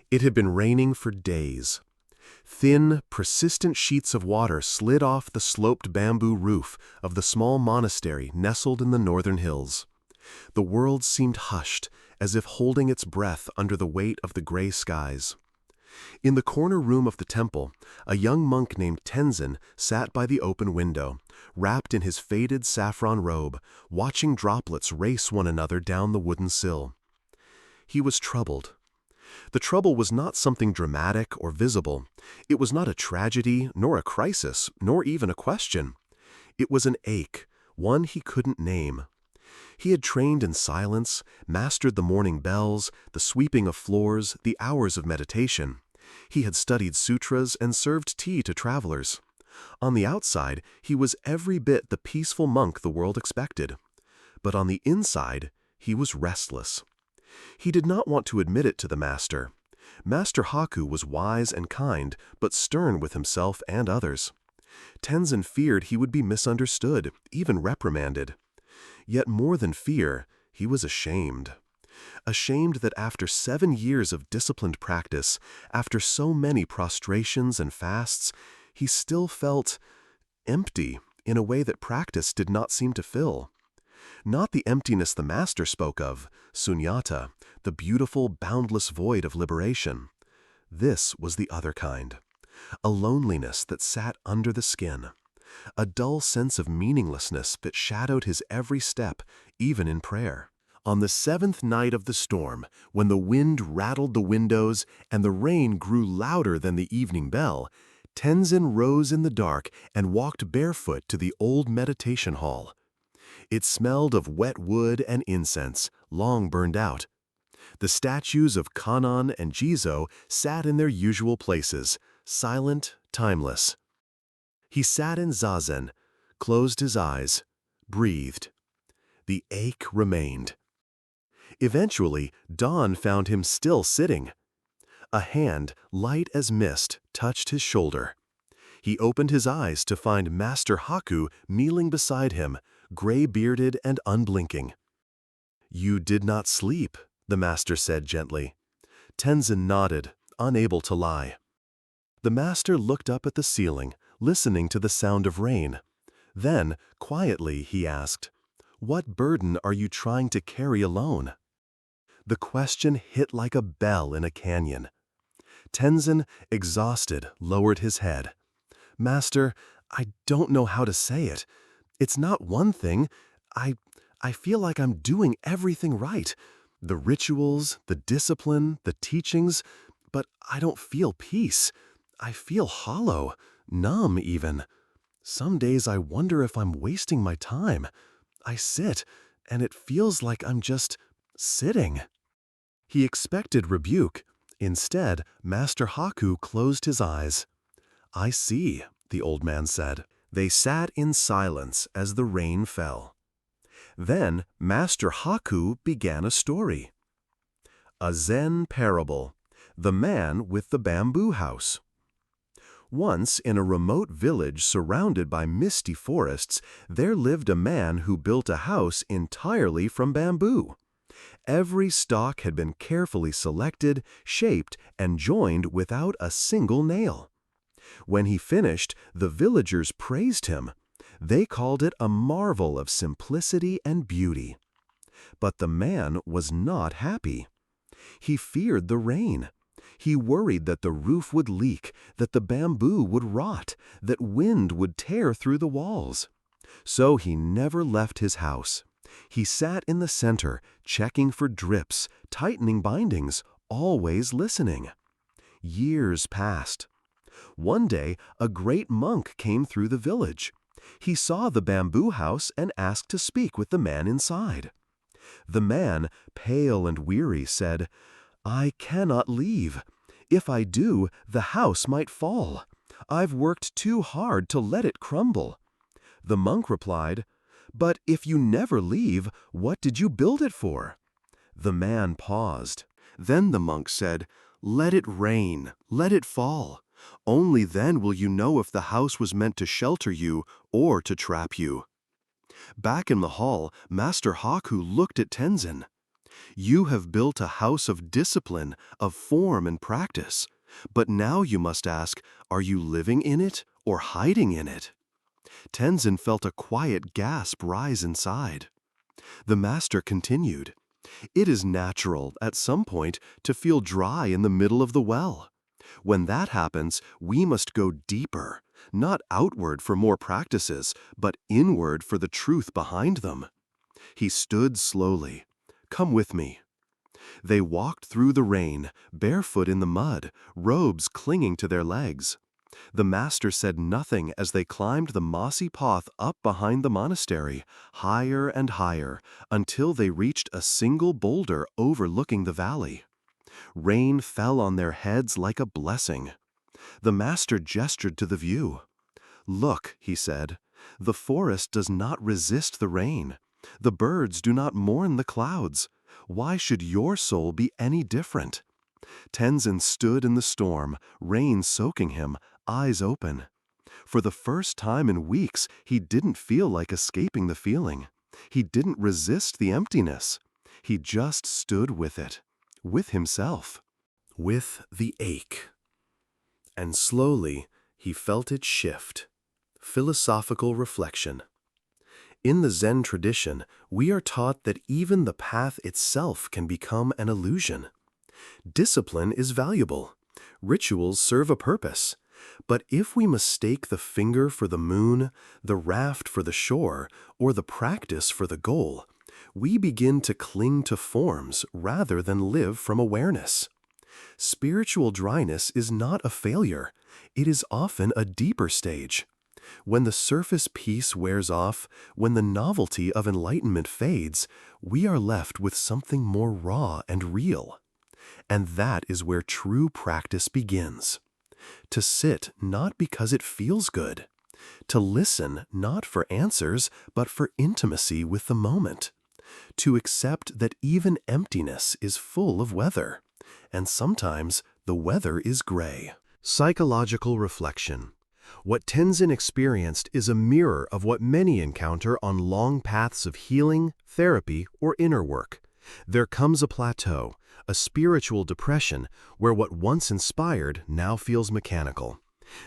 It had been raining for days. Thin, persistent sheets of water slid off the sloped bamboo roof of the small monastery nestled in the northern hills. The world seemed hushed, as if holding its breath under the weight of the gray skies. In the corner room of the temple, a young monk named Tenzin sat by the open window, wrapped in his faded saffron robe, watching droplets race one another down the wooden sill. He was troubled. The trouble was not something dramatic or visible. It was not a tragedy, nor a crisis, nor even a question. It was an ache, one he couldn't name. He had trained in silence, mastered the morning bells, the sweeping of floors, the hours of meditation. He had studied sutras and served tea to travelers. On the outside, he was every bit the peaceful monk the world expected. But on the inside, he was restless. He did not want to admit it to the master. Master Haku was wise and kind, but stern with himself and others. Tenzin feared he would be misunderstood, even reprimanded. Yet more than fear, he was ashamed. Ashamed that after 7 years of disciplined practice, after so many prostrations and fasts, he still felt empty in a way that practice did not seem to fill. Not the emptiness the master spoke of, sunyata, the beautiful, boundless void of liberation. This was the other kind. A loneliness that sat under the skin. A dull sense of meaninglessness that shadowed his every step, even in prayer. On the 7th night of the storm, when the wind rattled the windows and the rain grew louder than the evening bell, Tenzin rose in the dark and walked barefoot to the old meditation hall. It smelled of wet wood and incense, long burned out. The statues of Kannon and Jizo sat in their usual places, silent, timeless. He sat in zazen, closed his eyes, breathed. The ache remained. Eventually, dawn found him still sitting. A hand, light as mist, touched his shoulder. He opened his eyes to find Master Haku kneeling beside him, gray-bearded and unblinking. "You did not sleep," the master said gently. Tenzin nodded, unable to lie. The master looked up at the ceiling, listening to the sound of rain. Then, quietly, he asked, "What burden are you trying to carry alone?" The question hit like a bell in a canyon. Tenzin, exhausted, lowered his head. "Master, I don't know how to say it. It's not one thing. I feel like I'm doing everything right. The rituals, the discipline, the teachings, but I don't feel peace. I feel hollow, numb even. Some days I wonder if I'm wasting my time. I sit, and it feels like I'm just sitting." He expected rebuke. Instead, Master Haku closed his eyes. "I see," the old man said. They sat in silence as the rain fell. Then Master Haku began a story. A Zen parable, The Man with the Bamboo House. Once, in a remote village surrounded by misty forests, there lived a man who built a house entirely from bamboo. Every stalk had been carefully selected, shaped, and joined without a single nail. When he finished, the villagers praised him. They called it a marvel of simplicity and beauty. But the man was not happy. He feared the rain. He worried that the roof would leak, that the bamboo would rot, that wind would tear through the walls. So he never left his house. He sat in the center, checking for drips, tightening bindings, always listening. Years passed. One day, a great monk came through the village. He saw the bamboo house and asked to speak with the man inside. The man, pale and weary, said, "I cannot leave. If I do, the house might fall. I've worked too hard to let it crumble." The monk replied, "But if you never leave, what did you build it for?" The man paused. Then the monk said, "Let it rain, let it fall. Only then will you know if the house was meant to shelter you or to trap you." Back in the hall, Master Haku looked at Tenzin. "You have built a house of discipline, of form and practice. But now you must ask, are you living in it or hiding in it?" Tenzin felt a quiet gasp rise inside. The master continued, "It is natural, at some point, to feel dry in the middle of the well. When that happens, we must go deeper, not outward for more practices, but inward for the truth behind them." He stood slowly. "Come with me." They walked through the rain, barefoot in the mud, robes clinging to their legs. The master said nothing as they climbed the mossy path up behind the monastery, higher and higher, until they reached a single boulder overlooking the valley. Rain fell on their heads like a blessing. The master gestured to the view. "Look," he said, "the forest does not resist the rain. The birds do not mourn the clouds. Why should your soul be any different?" Tenzin stood in the storm, rain soaking him, eyes open. For the first time in weeks, he didn't feel like escaping the feeling. He didn't resist the emptiness. He just stood with it, with himself, with the ache. And slowly, he felt it shift. Philosophical reflection. In the Zen tradition, we are taught that even the path itself can become an illusion. Discipline is valuable. Rituals serve a purpose. But if we mistake the finger for the moon, the raft for the shore, or the practice for the goal, we begin to cling to forms rather than live from awareness. Spiritual dryness is not a failure. It is often a deeper stage. When the surface peace wears off, when the novelty of enlightenment fades, we are left with something more raw and real. And that is where true practice begins. To sit not because it feels good. To listen not for answers, but for intimacy with the moment. To accept that even emptiness is full of weather, and sometimes the weather is gray. Psychological reflection. What Tenzin experienced is a mirror of what many encounter on long paths of healing, therapy, or inner work. There comes a plateau, a spiritual depression, where what once inspired now feels mechanical.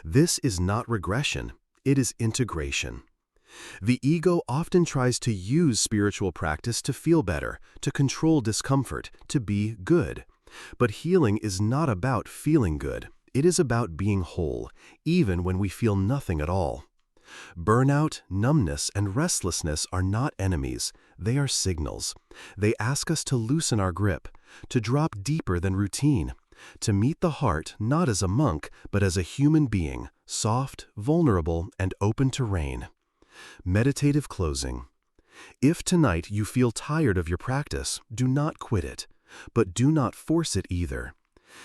This is not regression, it is integration. The ego often tries to use spiritual practice to feel better, to control discomfort, to be good. But healing is not about feeling good. It is about being whole, even when we feel nothing at all. Burnout, numbness, and restlessness are not enemies. They are signals. They ask us to loosen our grip, to drop deeper than routine, to meet the heart not as a monk, but as a human being, soft, vulnerable, and open to rain. Meditative closing. If tonight you feel tired of your practice, do not quit it, but do not force it either.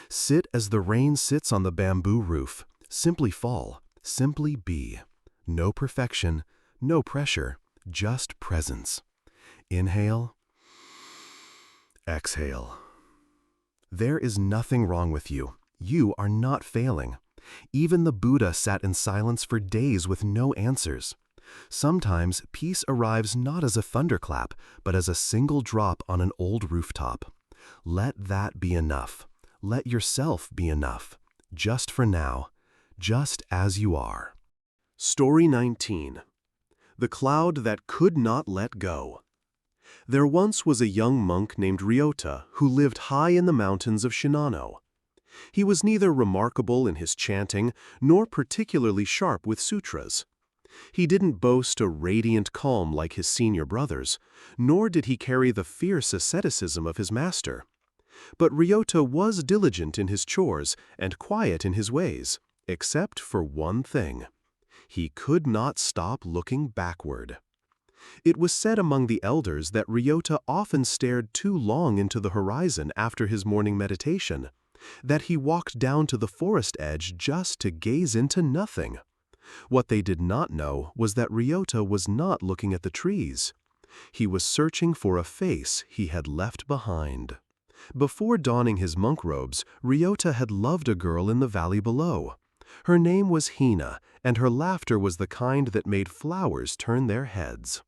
Sit as the rain sits on the bamboo roof. Simply fall, simply be. No perfection, no pressure, just presence. Inhale, exhale. There is nothing wrong with you. You are not failing. Even the Buddha sat in silence for days with no answers. Sometimes peace arrives not as a thunderclap, but as a single drop on an old rooftop. Let that be enough. Let yourself be enough, just for now, just as you are. Story 19. The Cloud That Could Not Let Go. There once was a young monk named Ryota who lived high in the mountains of Shinano. He was neither remarkable in his chanting nor particularly sharp with sutras. He didn't boast a radiant calm like his senior brothers, nor did he carry the fierce asceticism of his master. But Ryota was diligent in his chores and quiet in his ways, except for one thing. He could not stop looking backward. It was said among the elders that Ryota often stared too long into the horizon after his morning meditation, that he walked down to the forest edge just to gaze into nothing. What they did not know was that Ryota was not looking at the trees. He was searching for a face he had left behind. Before donning his monk robes, Ryota had loved a girl in the valley below. Her name was Hina, and her laughter was the kind that made flowers turn their heads.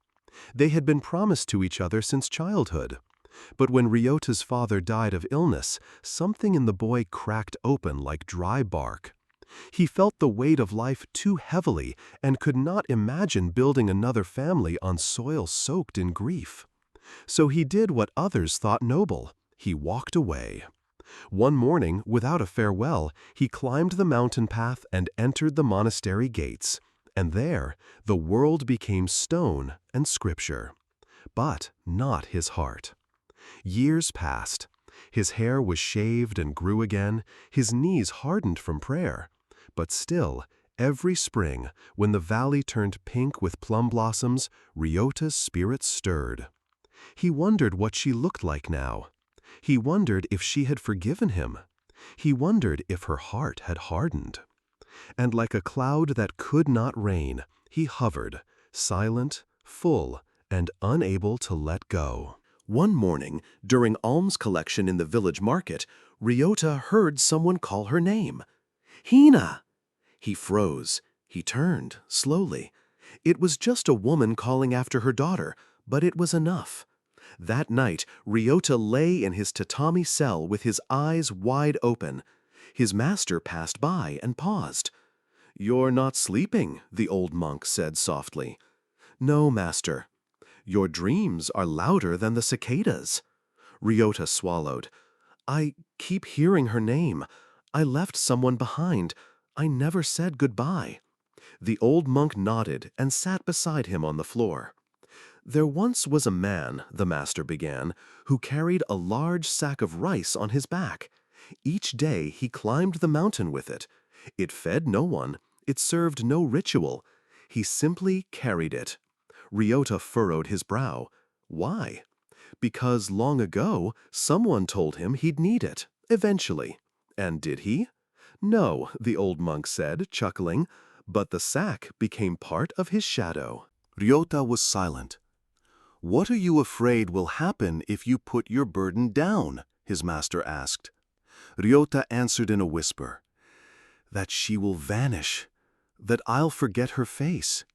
They had been promised to each other since childhood. But when Ryota's father died of illness, something in the boy cracked open like dry bark. He felt the weight of life too heavily and could not imagine building another family on soil soaked in grief. So he did what others thought noble. He walked away. One morning, without a farewell, he climbed the mountain path and entered the monastery gates. And there, the world became stone and scripture. But not his heart. Years passed. His hair was shaved and grew again. His knees hardened from prayer. But still, every spring, when the valley turned pink with plum blossoms, Ryota's spirit stirred. He wondered what she looked like now. He wondered if she had forgiven him. He wondered if her heart had hardened. And like a cloud that could not rain, he hovered, silent, full, and unable to let go. One morning, during alms collection in the village market, Ryota heard someone call her name. Hina! He froze. He turned, slowly. It was just a woman calling after her daughter, but it was enough. That night, Ryota lay in his tatami cell with his eyes wide open. His master passed by and paused. "You're not sleeping," the old monk said softly. "No, master." "Your dreams are louder than the cicadas." Ryota swallowed. "I keep hearing her name. I left someone behind. I never said goodbye." The old monk nodded and sat beside him on the floor. "There once was a man," the master began, "who carried a large sack of rice on his back. Each day he climbed the mountain with it. It fed no one. It served no ritual. He simply carried it. Ryota furrowed his brow. Why? Because long ago, someone told him he'd need it, eventually. And did he? No, the old monk said, chuckling, but the sack became part of his shadow. Ryota was silent. "What are you afraid will happen if you put your burden down?" his master asked. Ryota answered in a whisper, "That she will vanish, that I'll forget her face."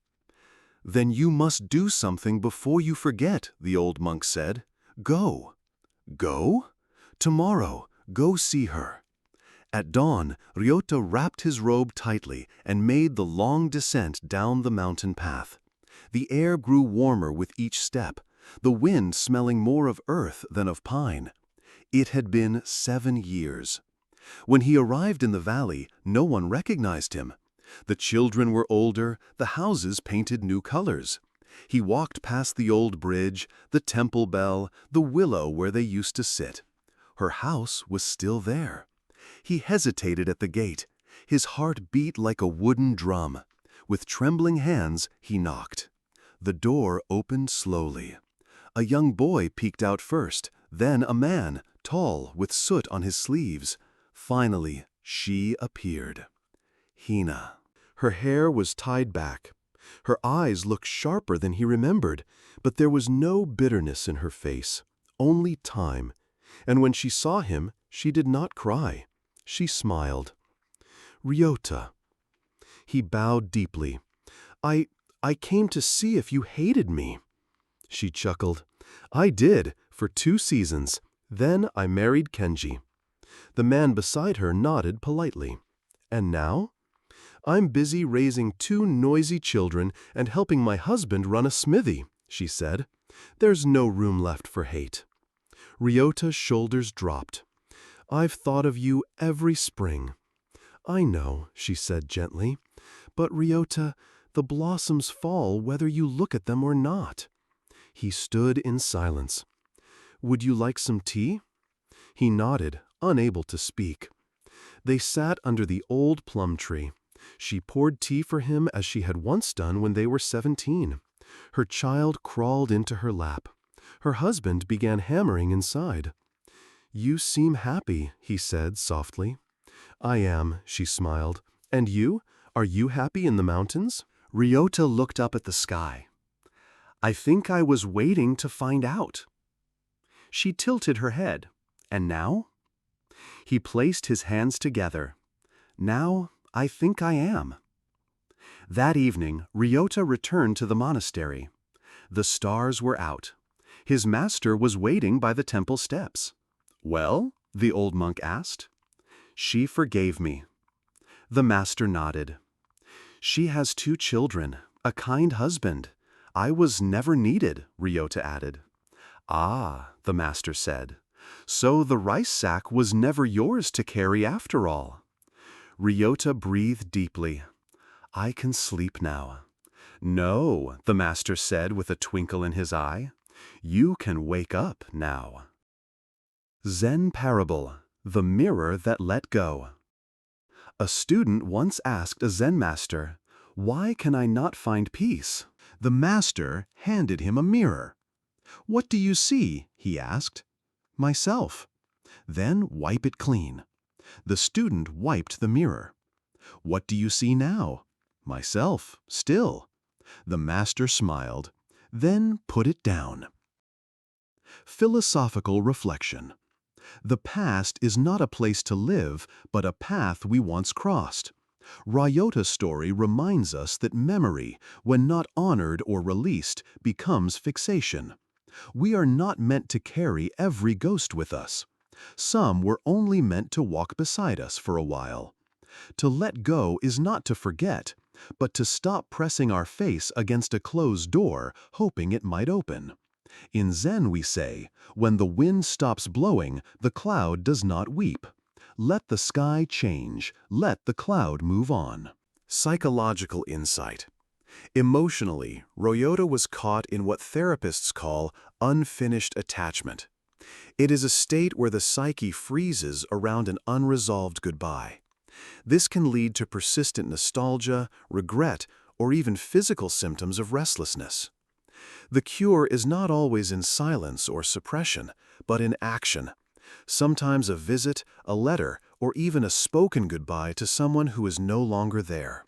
"Then you must do something before you forget," the old monk said. "Go." "Go? Tomorrow, go see her." At dawn, Ryota wrapped his robe tightly and made the long descent down the mountain path. The air grew warmer with each step, the wind smelling more of earth than of pine. It had been 7 years. When he arrived in the valley, no one recognized him. The children were older, the houses painted new colors. He walked past the old bridge, the temple bell, the willow where they used to sit. Her house was still there. He hesitated at the gate. His heart beat like a wooden drum. With trembling hands, he knocked. The door opened slowly. A young boy peeked out first, then a man, tall, with soot on his sleeves. Finally, she appeared. Hina. Her hair was tied back. Her eyes looked sharper than he remembered, but there was no bitterness in her face, only time. And when she saw him, she did not cry. She smiled. "Ryota." He bowed deeply. I came to see if you hated me." She chuckled. "I did, for 2 seasons. Then I married Kenji." The man beside her nodded politely. "And now?" "I'm busy raising 2 noisy children and helping my husband run a smithy," she said. "There's no room left for hate." Ryota's shoulders dropped. "I've thought of you every spring." "I know," she said gently. "But Ryota, the blossoms fall whether you look at them or not." He stood in silence. "Would you like some tea?" He nodded, unable to speak. They sat under the old plum tree. She poured tea for him as she had once done when they were 17. Her child crawled into her lap. Her husband began hammering inside. "You seem happy," he said softly. "I am," she smiled. "And you? Are you happy in the mountains?" Ryota looked up at the sky. "I think I was waiting to find out." She tilted her head. "And now?" He placed his hands together. "Now, I think I am." That evening, Ryota returned to the monastery. The stars were out. His master was waiting by the temple steps. "Well?" the old monk asked. "She forgave me." The master nodded. "She has 2 children, a kind husband. I was never needed," Ryota added. "Ah," the master said. "So the rice sack was never yours to carry after all." Ryota breathed deeply. "I can sleep now." "No," the master said with a twinkle in his eye. "You can wake up now." Zen Parable, The Mirror That Let Go. A student once asked a Zen master, "Why can I not find peace?" The master handed him a mirror. "What do you see?" he asked. "Myself." "Then wipe it clean." The student wiped the mirror. "What do you see now?" "Myself, still." The master smiled. "Then put it down." Philosophical reflection. The past is not a place to live, but a path we once crossed. Ryota's story reminds us that memory, when not honored or released, becomes fixation. We are not meant to carry every ghost with us. Some were only meant to walk beside us for a while. To let go is not to forget, but to stop pressing our face against a closed door, hoping it might open. In Zen we say, when the wind stops blowing, the cloud does not weep. Let the sky change, let the cloud move on. Psychological insight. Emotionally, Ryota was caught in what therapists call unfinished attachment. It is a state where the psyche freezes around an unresolved goodbye. This can lead to persistent nostalgia, regret, or even physical symptoms of restlessness. The cure is not always in silence or suppression, but in action. Sometimes a visit, a letter, or even a spoken goodbye to someone who is no longer there.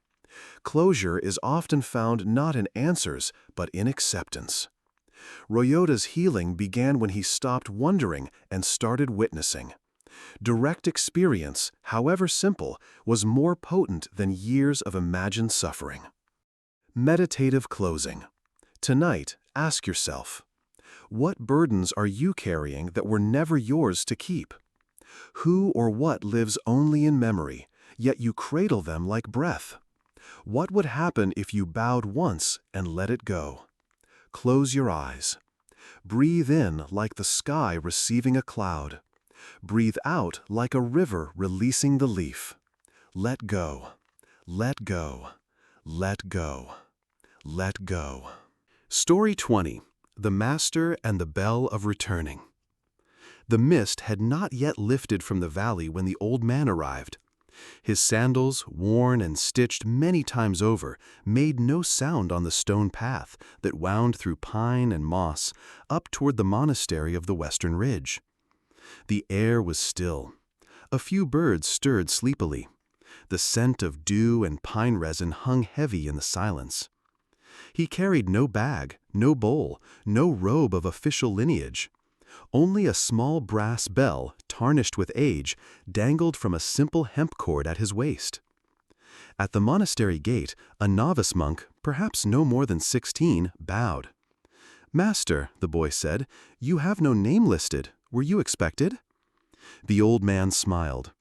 Closure is often found not in answers, but in acceptance. Ryota's healing began when he stopped wondering and started witnessing. Direct experience, however simple, was more potent than years of imagined suffering. Meditative closing. Tonight, ask yourself, what burdens are you carrying that were never yours to keep? Who or what lives only in memory, yet you cradle them like breath? What would happen if you bowed once and let it go? Close your eyes. Breathe in like the sky receiving a cloud. Breathe out like a river releasing the leaf. Let go. Let go. Let go. Let go. Story 20. The Master and the Bell of Returning. The mist had not yet lifted from the valley when the old man arrived. His sandals, worn and stitched many times over, made no sound on the stone path that wound through pine and moss up toward the monastery of the western ridge. The air was still. A few birds stirred sleepily. The scent of dew and pine resin hung heavy in the silence. He carried no bag, no bowl, no robe of official lineage. Only a small brass bell, tarnished with age, dangled from a simple hemp cord at his waist. At the monastery gate, a novice monk, perhaps no more than 16, bowed. "Master," the boy said, "you have no name listed. Were you expected?" The old man smiled.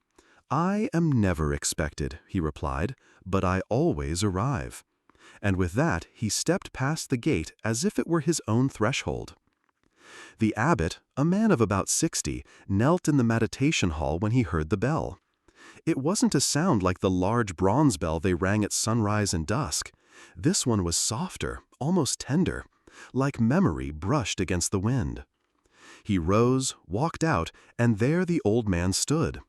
"I am never expected," he replied, "but I always arrive." And with that, he stepped past the gate as if it were his own threshold. The abbot, a man of about 60, knelt in the meditation hall when he heard the bell. It wasn't a sound like the large bronze bell they rang at sunrise and dusk. This one was softer, almost tender, like memory brushed against the wind. He rose, walked out, and there the old man stood.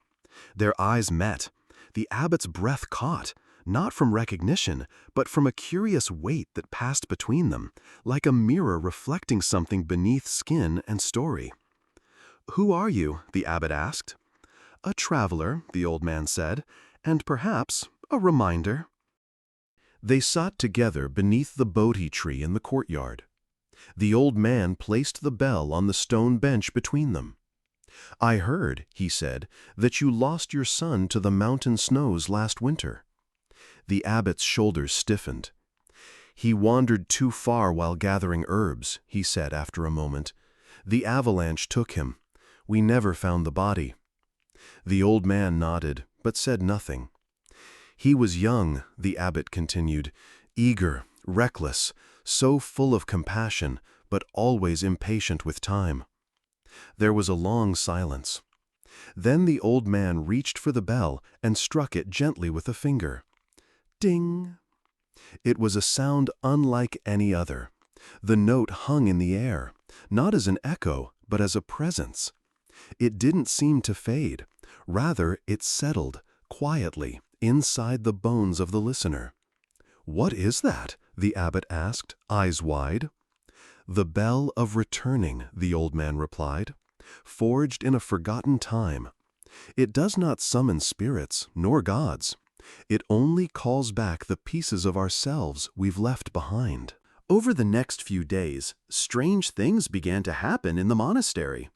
Their eyes met. The abbot's breath caught, not from recognition, but from a curious weight that passed between them, like a mirror reflecting something beneath skin and story. "Who are you?" the abbot asked. "A traveler," the old man said, "and perhaps a reminder." They sat together beneath the Bodhi tree in the courtyard. The old man placed the bell on the stone bench between them. "I heard," he said, "that you lost your son to the mountain snows last winter." The abbot's shoulders stiffened. "He wandered too far while gathering herbs," he said after a moment. "The avalanche took him. We never found the body." The old man nodded, but said nothing. "He was young," the abbot continued, "eager, reckless, so full of compassion, but always impatient with time." There was a long silence. Then the old man reached for the bell and struck it gently with a finger. Ding! It was a sound unlike any other. The note hung in the air, not as an echo, but as a presence. It didn't seem to fade. Rather, it settled, quietly, inside the bones of the listener. "What is that?" the abbot asked, eyes wide. "The bell of returning," the old man replied, "forged in a forgotten time. It does not summon spirits, nor gods. It only calls back the pieces of ourselves we've left behind." Over the next few days, strange things began to happen in the monastery.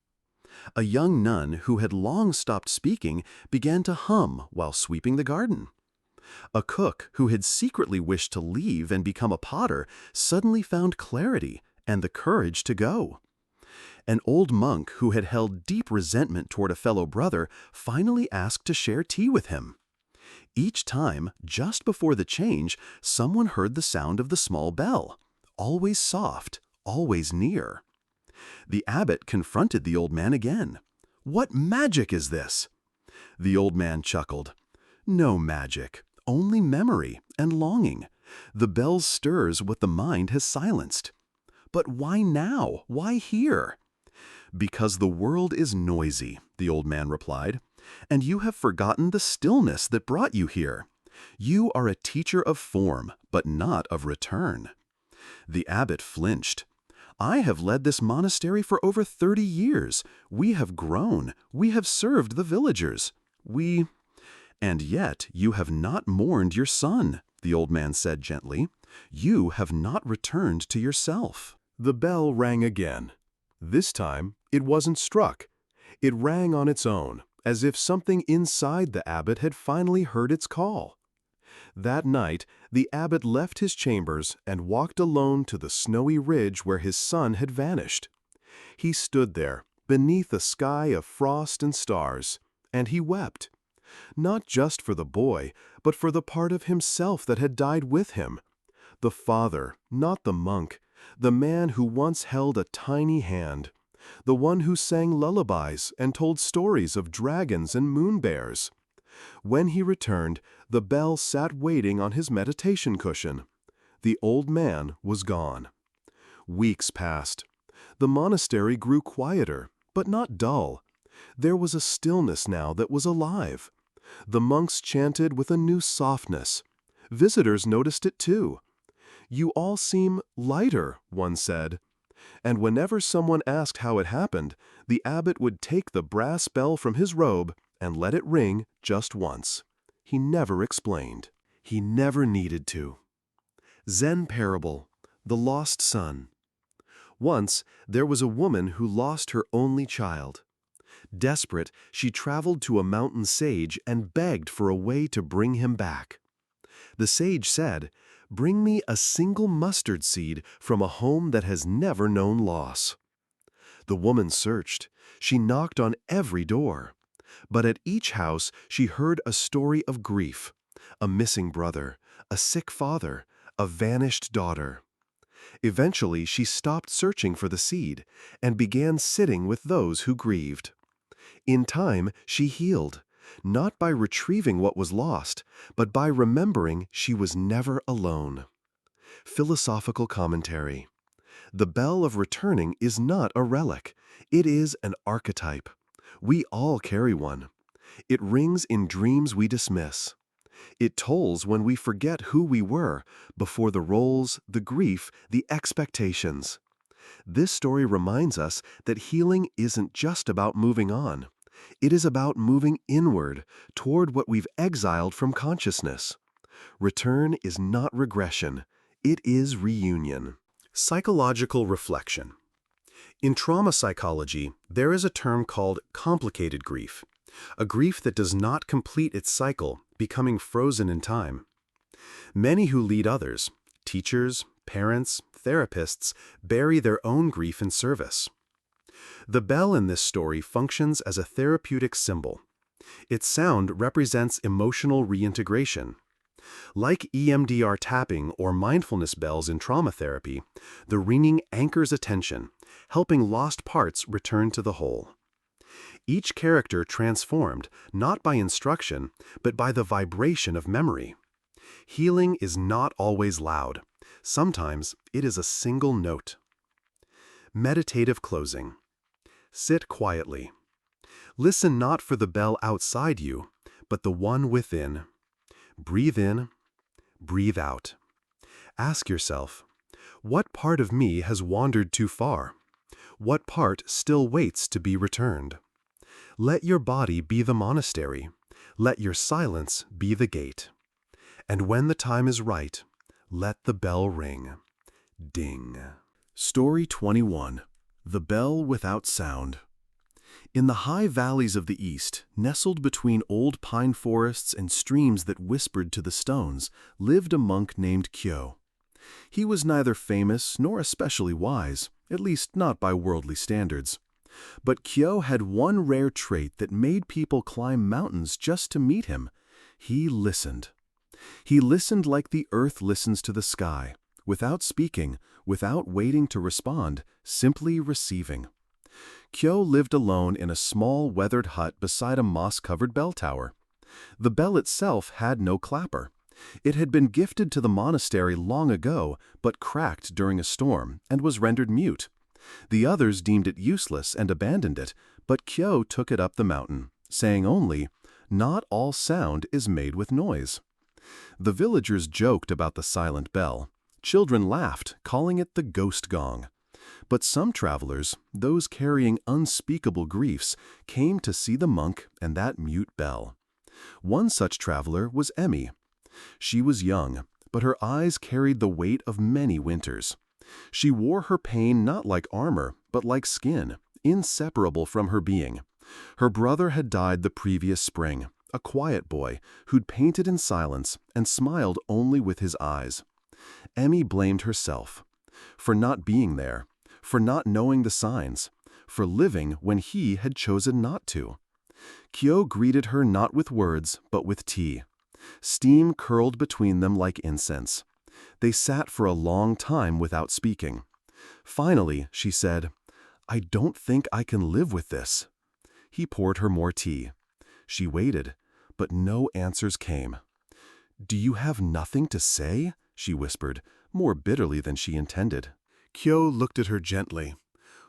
A young nun who had long stopped speaking began to hum while sweeping the garden. A cook who had secretly wished to leave and become a potter suddenly found clarity and the courage to go. An old monk who had held deep resentment toward a fellow brother finally asked to share tea with him. Each time, just before the change, someone heard the sound of the small bell, always soft, always near. The abbot confronted the old man again. "What magic is this?" The old man chuckled. "No magic, only memory and longing. The bell stirs what the mind has silenced." "But why now? Why here?" "Because the world is noisy," the old man replied, "and you have forgotten the stillness that brought you here. You are a teacher of form, but not of return." The abbot flinched. "I have led this monastery for over 30 years. We have grown. We have served the villagers. And yet you have not mourned your son," the old man said gently. "You have not returned to yourself." The bell rang again. This time, it wasn't struck. It rang on its own, as if something inside the abbot had finally heard its call. That night, the abbot left his chambers and walked alone to the snowy ridge where his son had vanished. He stood there, beneath a sky of frost and stars, and he wept. Not just for the boy, but for the part of himself that had died with him. The father, not the monk, the man who once held a tiny hand, the one who sang lullabies and told stories of dragons and moon bears. When he returned, the bell sat waiting on his meditation cushion. The old man was gone. Weeks passed. The monastery grew quieter, but not dull. There was a stillness now that was alive. The monks chanted with a new softness. Visitors noticed it too. "You all seem lighter," one said. And whenever someone asked how it happened, the abbot would take the brass bell from his robe and let it ring just once. He never explained. He never needed to. Zen parable, the lost son. Once, there was a woman who lost her only child. Desperate, she traveled to a mountain sage and begged for a way to bring him back. The sage said, "Bring me a single mustard seed from a home that has never known loss." The woman searched. She knocked on every door. But at each house she heard a story of grief: a missing brother, a sick father, a vanished daughter. Eventually she stopped searching for the seed and began sitting with those who grieved. In time she healed, not by retrieving what was lost, but by remembering she was never alone. Philosophical commentary. The bell of returning is not a relic. It is an archetype. We all carry one. It rings in dreams we dismiss. It tolls when we forget who we were, before the roles, the grief, the expectations. This story reminds us that healing isn't just about moving on. It is about moving inward, toward what we've exiled from consciousness. Return is not regression. It is reunion. Psychological reflection. In trauma psychology, there is a term called complicated grief, a grief that does not complete its cycle, becoming frozen in time. Many who lead others, teachers, parents, therapists, bury their own grief in service. The bell in this story functions as a therapeutic symbol. Its sound represents emotional reintegration. Like EMDR tapping or mindfulness bells in trauma therapy, the ringing anchors attention, helping lost parts return to the whole. Each character transformed, not by instruction, but by the vibration of memory. Healing is not always loud. Sometimes it is a single note. Meditative closing. Sit quietly. Listen not for the bell outside you, but the one within. Breathe in, breathe out. Ask yourself, what part of me has wandered too far? What part still waits to be returned? Let your body be the monastery. Let your silence be the gate. And when the time is right, let the bell ring. Ding. Story 21. The Bell Without Sound. In the high valleys of the East, nestled between old pine forests and streams that whispered to the stones, lived a monk named Kyo. He was neither famous nor especially wise, at least not by worldly standards. But Kyo had one rare trait that made people climb mountains just to meet him. He listened. He listened like the earth listens to the sky, without speaking, without waiting to respond, simply receiving. Kyo lived alone in a small weathered hut beside a moss-covered bell tower. The bell itself had no clapper. It had been gifted to the monastery long ago, but cracked during a storm and was rendered mute. The others deemed it useless and abandoned it, but Kyo took it up the mountain, saying only, "Not all sound is made with noise." The villagers joked about the silent bell. Children laughed, calling it the ghost gong. But some travelers, those carrying unspeakable griefs, came to see the monk and that mute bell. One such traveler was Emmy. She was young, but her eyes carried the weight of many winters. She wore her pain not like armor, but like skin, inseparable from her being. Her brother had died the previous spring, a quiet boy who'd painted in silence and smiled only with his eyes. Emmy blamed herself for not being there, for not knowing the signs, for living when he had chosen not to. Kyo greeted her not with words, but with tea. Steam curled between them like incense. They sat for a long time without speaking. Finally, she said, "I don't think I can live with this." He poured her more tea. She waited, but no answers came. "Do you have nothing to say?" she whispered, more bitterly than she intended. Kyo looked at her gently.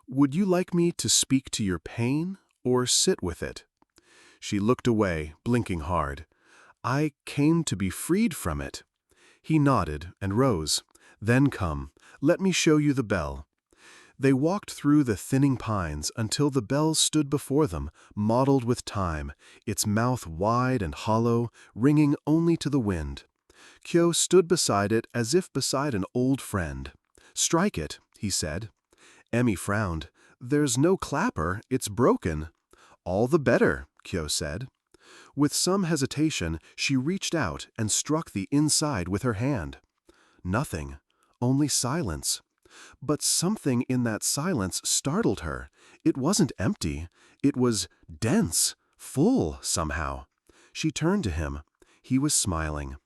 "Would you like me to speak to your pain or sit with it?" She looked away, blinking hard. "I came to be freed from it." He nodded and rose. "Then come, let me show you the bell." They walked through the thinning pines until the bell stood before them, mottled with time, its mouth wide and hollow, ringing only to the wind. Kyo stood beside it as if beside an old friend. "Strike it," he said. Emmy frowned. "There's no clapper, it's broken." "All the better," Kyo said. With some hesitation, she reached out and struck the inside with her hand. Nothing, only silence. But something in that silence startled her. It wasn't empty. It was dense, full somehow. She turned to him. He was smiling.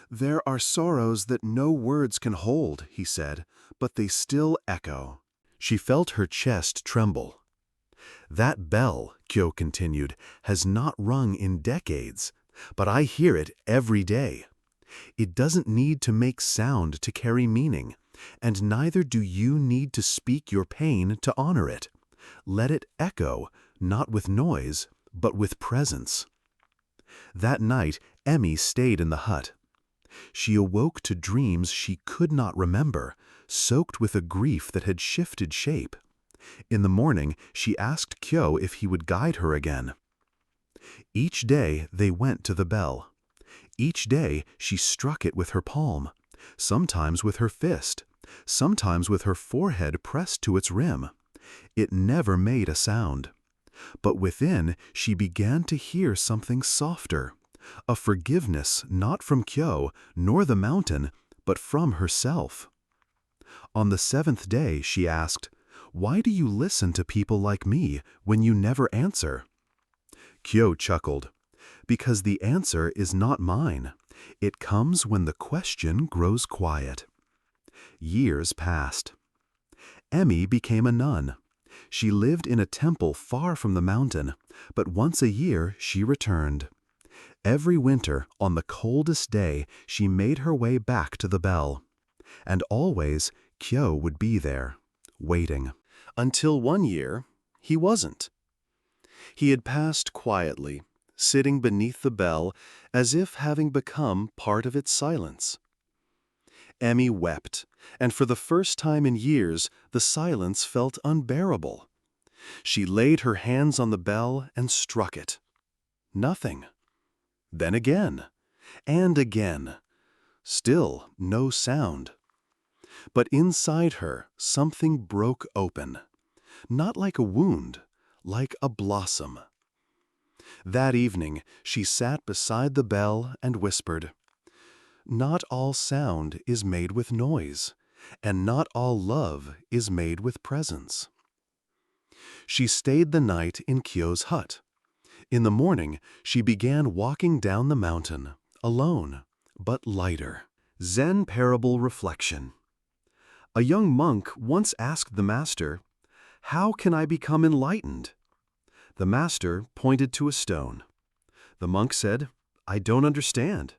"There are sorrows that no words can hold," he said, "but they still echo." She felt her chest tremble. "That bell," Kyo continued, "has not rung in decades, but I hear it every day. It doesn't need to make sound to carry meaning, and neither do you need to speak your pain to honor it. Let it echo, not with noise, but with presence." That night, Emmy stayed in the hut. She awoke to dreams she could not remember, soaked with a grief that had shifted shape. In the morning, she asked Kyo if he would guide her again. Each day they went to the bell. Each day she struck it with her palm, sometimes with her fist, sometimes with her forehead pressed to its rim. It never made a sound. But within she began to hear something softer, a forgiveness not from Kyo nor the mountain, but from herself. On the 7th day she asked, "Why do you listen to people like me when you never answer?" Kyo chuckled. "Because the answer is not mine. It comes when the question grows quiet." Years passed. Emmy became a nun. She lived in a temple far from the mountain, but once a year she returned. Every winter, on the coldest day, she made her way back to the bell. And always, Kyo would be there, waiting. Until one year, he wasn't. He had passed quietly, sitting beneath the bell, as if having become part of its silence. Emmy wept, and for the first time in years, the silence felt unbearable. She laid her hands on the bell and struck it. Nothing. Then again, and again. Still no sound. But inside her, something broke open. Not like a wound, like a blossom. That evening, she sat beside the bell and whispered, "Not all sound is made with noise, and not all love is made with presence." She stayed the night in Kyo's hut. In the morning, she began walking down the mountain, alone, but lighter. Zen Parable Reflection. A young monk once asked the master, "How can I become enlightened?" The master pointed to a stone. The monk said, "I don't understand."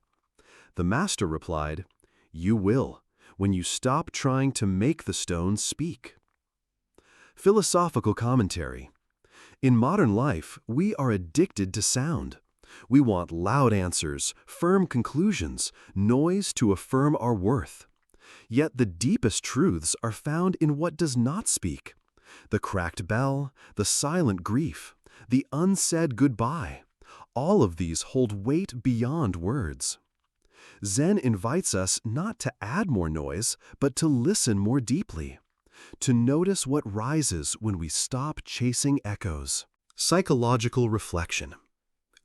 The master replied, "You will, when you stop trying to make the stone speak." Philosophical commentary. In modern life, we are addicted to sound. We want loud answers, firm conclusions, noise to affirm our worth. Yet the deepest truths are found in what does not speak. The cracked bell, the silent grief, the unsaid goodbye. All of these hold weight beyond words. Zen invites us not to add more noise, but to listen more deeply, to notice what rises when we stop chasing echoes. Psychological reflection.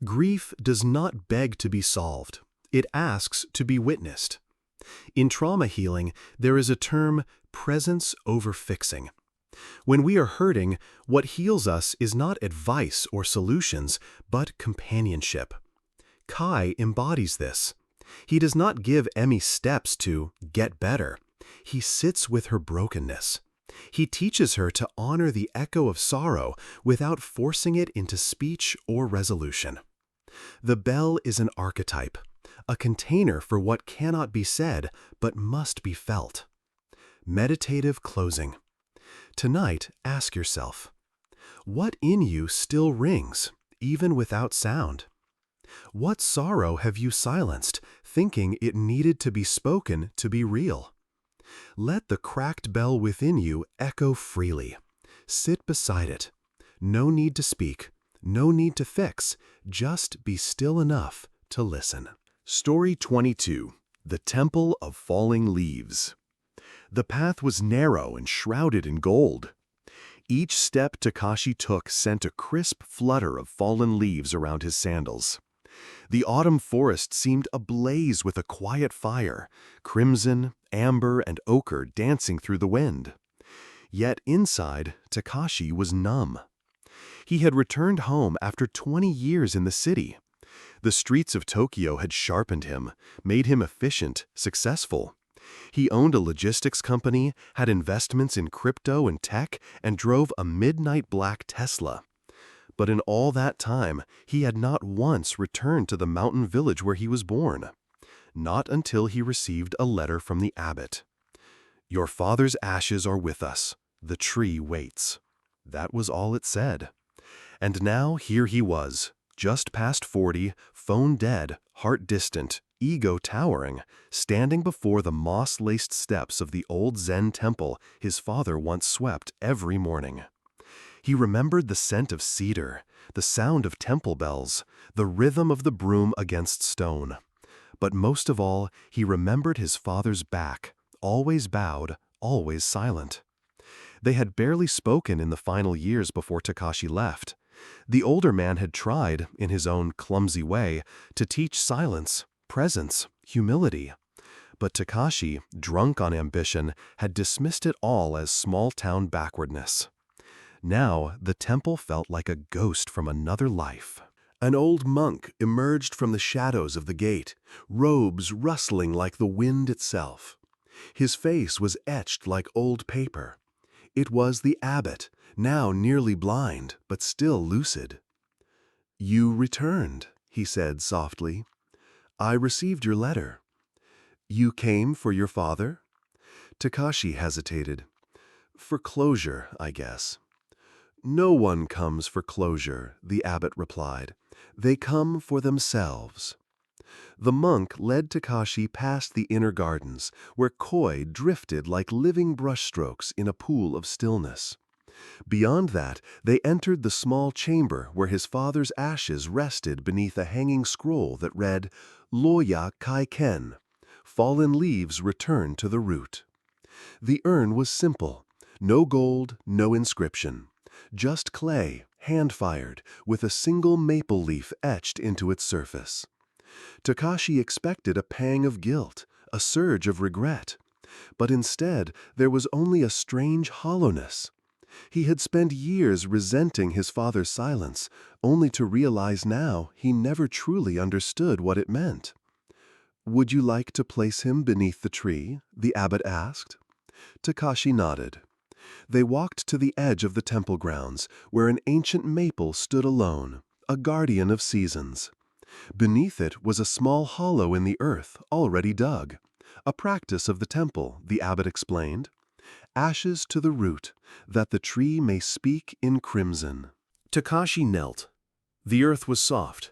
Grief does not beg to be solved. It asks to be witnessed. In trauma healing, there is a term, presence over fixing. When we are hurting, what heals us is not advice or solutions, but companionship. Kai embodies this. He does not give Emmy steps to get better. He sits with her brokenness. He teaches her to honor the echo of sorrow without forcing it into speech or resolution. The bell is an archetype, a container for what cannot be said but must be felt. Meditative closing. Tonight, ask yourself, what in you still rings, even without sound? What sorrow have you silenced, thinking it needed to be spoken to be real? Let the cracked bell within you echo freely. Sit beside it. No need to speak, no need to fix, just be still enough to listen. Story 22. The Temple of Falling Leaves. The path was narrow and shrouded in gold. Each step Takashi took sent a crisp flutter of fallen leaves around his sandals. The autumn forest seemed ablaze with a quiet fire, crimson, amber, and ochre dancing through the wind. Yet inside, Takashi was numb. He had returned home after 20 years in the city. The streets of Tokyo had sharpened him, made him efficient, successful. He owned a logistics company, had investments in crypto and tech, and drove a midnight black Tesla. But in all that time, he had not once returned to the mountain village where he was born. Not until he received a letter from the abbot. "Your father's ashes are with us. The tree waits." That was all it said. And now here he was, just past 40, phone dead, heart distant, ego towering, standing before the moss-laced steps of the old Zen temple his father once swept every morning. He remembered the scent of cedar, the sound of temple bells, the rhythm of the broom against stone. But most of all, he remembered his father's back, always bowed, always silent. They had barely spoken in the final years before Takashi left. The older man had tried, in his own clumsy way, to teach silence, presence, humility. But Takashi, drunk on ambition, had dismissed it all as small-town backwardness. Now, the temple felt like a ghost from another life. An old monk emerged from the shadows of the gate, robes rustling like the wind itself. His face was etched like old paper. It was the abbot, now nearly blind, but still lucid. "You returned," he said softly. "I received your letter." "You came for your father?" Takashi hesitated. "For closure, I guess." "No one comes for closure," the abbot replied. "They come for themselves." The monk led Takashi past the inner gardens, where koi drifted like living brushstrokes in a pool of stillness. Beyond that, they entered the small chamber where his father's ashes rested beneath a hanging scroll that read, "Loya Kai-ken," fallen leaves return to the root. The urn was simple, no gold, no inscription. Just clay, hand-fired, with a single maple leaf etched into its surface. Takashi expected a pang of guilt, a surge of regret. But instead, there was only a strange hollowness. He had spent years resenting his father's silence, only to realize now he never truly understood what it meant. "Would you like to place him beneath the tree?" the abbot asked. Takashi nodded. They walked to the edge of the temple grounds, where an ancient maple stood alone, a guardian of seasons. Beneath it was a small hollow in the earth, already dug. A practice of the temple, the abbot explained. Ashes to the root, that the tree may speak in crimson. Takashi knelt. The earth was soft.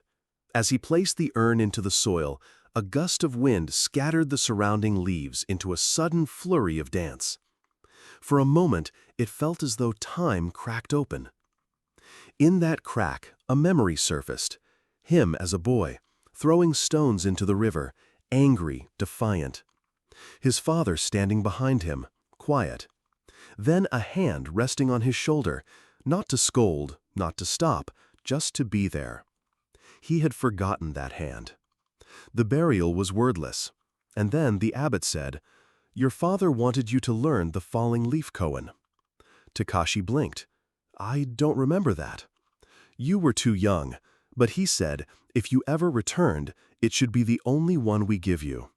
As he placed the urn into the soil, a gust of wind scattered the surrounding leaves into a sudden flurry of dance. For a moment, it felt as though time cracked open. In that crack, a memory surfaced. Him as a boy, throwing stones into the river, angry, defiant. His father standing behind him, quiet. Then a hand resting on his shoulder, not to scold, not to stop, just to be there. He had forgotten that hand. The burial was wordless, and then the abbot said, "Your father wanted you to learn the falling leaf koan." Takashi blinked. "I don't remember that." "You were too young, but he said, if you ever returned, it should be the only one we give you."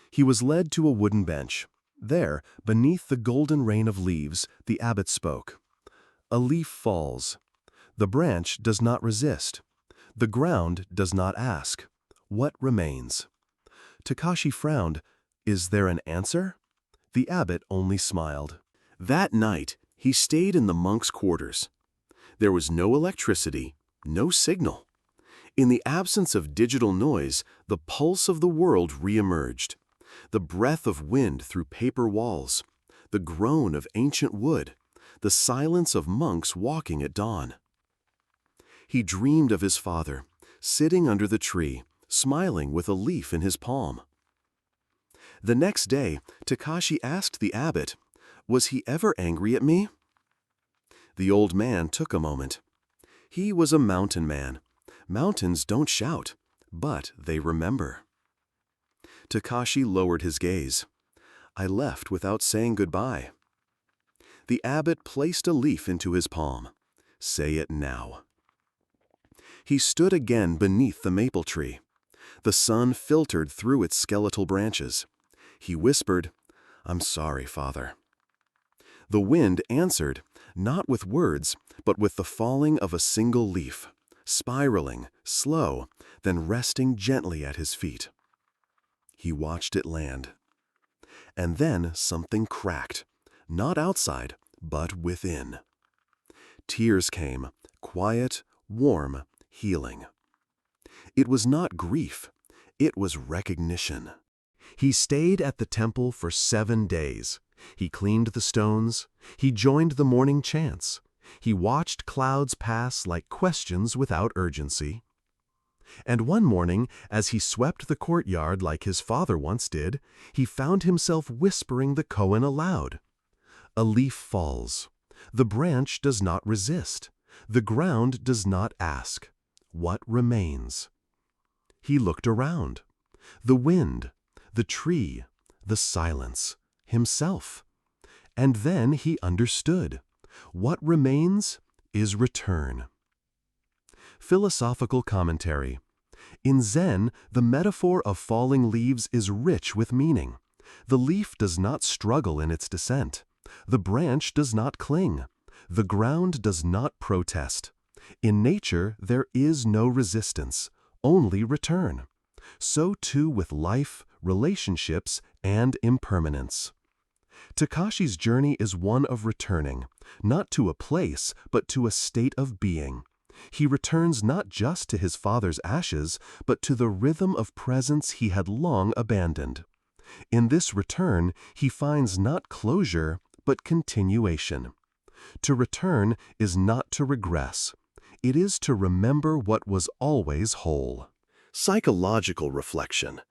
He was led to a wooden bench. There, beneath the golden rain of leaves, the abbot spoke. "A leaf falls. The branch does not resist. The ground does not ask. What remains?" Takashi frowned. "Is there an answer?" The abbot only smiled. That night, he stayed in the monks' quarters. There was no electricity, no signal. In the absence of digital noise, the pulse of the world re-emerged. The breath of wind through paper walls, the groan of ancient wood, the silence of monks walking at dawn. He dreamed of his father, sitting under the tree, smiling with a leaf in his palm. The next day, Takashi asked the abbot, "Was he ever angry at me?" The old man took a moment. He was a mountain man. Mountains don't shout, but they remember. Takashi lowered his gaze. "I left without saying goodbye." The abbot placed a leaf into his palm. "Say it now." He stood again beneath the maple tree. The sun filtered through its skeletal branches. He whispered, "I'm sorry, Father." The wind answered, not with words, but with the falling of a single leaf, spiraling, slow, then resting gently at his feet. He watched it land. And then something cracked, not outside, but within. Tears came, quiet, warm, healing. It was not grief, it was recognition. He stayed at the temple for 7 days. He cleaned the stones. He joined the morning chants. He watched clouds pass like questions without urgency. And one morning, as he swept the courtyard like his father once did, he found himself whispering the koan aloud. A leaf falls. The branch does not resist. The ground does not ask. What remains? He looked around. The wind, the tree, the silence, himself. And then he understood. What remains is return. Philosophical commentary. In Zen, the metaphor of falling leaves is rich with meaning. The leaf does not struggle in its descent. The branch does not cling. The ground does not protest. In nature, there is no resistance, only return. So too with life, relationships, and impermanence. Takashi's journey is one of returning, not to a place, but to a state of being. He returns not just to his father's ashes, but to the rhythm of presence he had long abandoned. In this return, he finds not closure, but continuation. To return is not to regress. It is to remember what was always whole. Psychological reflection.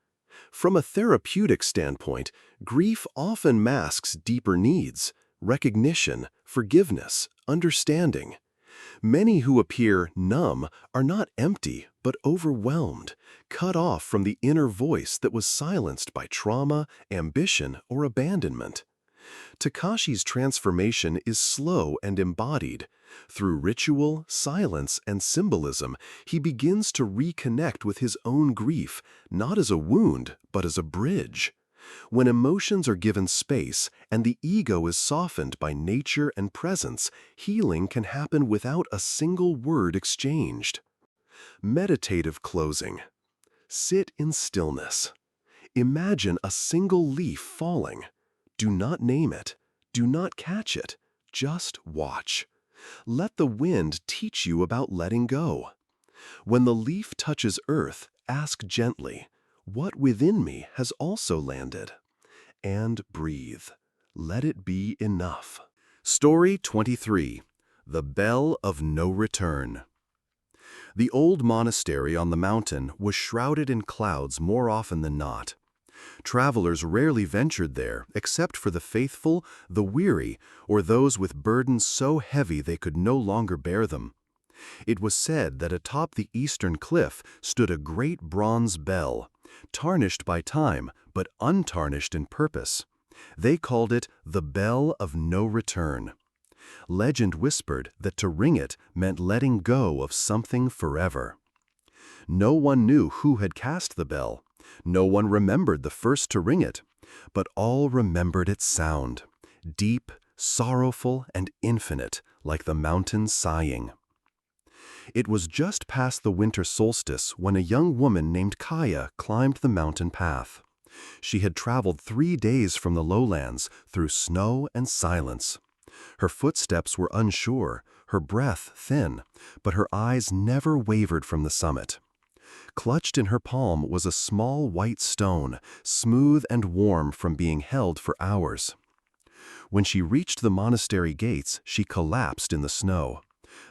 From a therapeutic standpoint, grief often masks deeper needs: recognition, forgiveness, understanding. Many who appear numb are not empty, but overwhelmed, cut off from the inner voice that was silenced by trauma, ambition, or abandonment. Takashi's transformation is slow and embodied. Through ritual, silence, and symbolism, he begins to reconnect with his own grief, not as a wound, but as a bridge. When emotions are given space and the ego is softened by nature and presence, healing can happen without a single word exchanged. Meditative closing. Sit in stillness. Imagine a single leaf falling. Do not name it. Do not catch it. Just watch. Let the wind teach you about letting go. When the leaf touches earth, ask gently, what within me has also landed? And breathe. Let it be enough. Story 23. The Bell of No Return. The old monastery on the mountain was shrouded in clouds more often than not. Travelers rarely ventured there except for the faithful, the weary, or those with burdens so heavy they could no longer bear them. It was said that atop the eastern cliff stood a great bronze bell, tarnished by time but untarnished in purpose. They called it the Bell of No Return. Legend whispered that to ring it meant letting go of something forever. No one knew who had cast the bell. No one remembered the first to ring it, but all remembered its sound, deep, sorrowful, and infinite, like the mountains sighing. It was just past the winter solstice when a young woman named Kaya climbed the mountain path. She had traveled 3 days from the lowlands through snow and silence. Her footsteps were unsure, her breath thin, but her eyes never wavered from the summit. Clutched in her palm was a small white stone, smooth and warm from being held for hours. When she reached the monastery gates, she collapsed in the snow.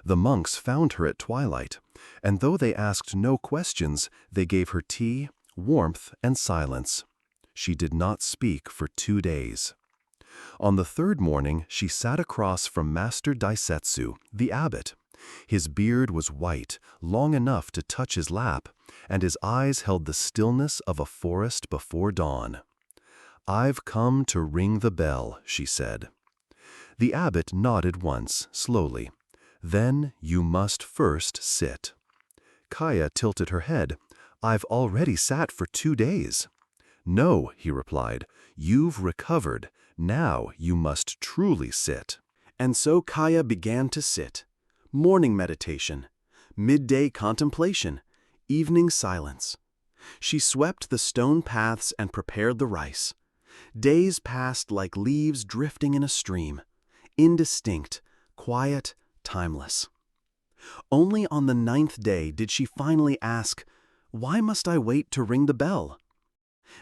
The monks found her at twilight, and though they asked no questions, they gave her tea, warmth, and silence. She did not speak for 2 days. On the 3rd morning, she sat across from Master Daisetsu, the abbot. His beard was white, long enough to touch his lap, and his eyes held the stillness of a forest before dawn. "I've come to ring the bell," she said. The abbot nodded once, slowly. "Then you must first sit." Kaya tilted her head. "I've already sat for 2 days." "No," he replied, "you've recovered. Now you must truly sit." And so Kaya began to sit. Morning meditation, midday contemplation, evening silence. She swept the stone paths and prepared the rice. Days passed like leaves drifting in a stream, indistinct, quiet, timeless. Only on the 9th day did she finally ask, "Why must I wait to ring the bell?"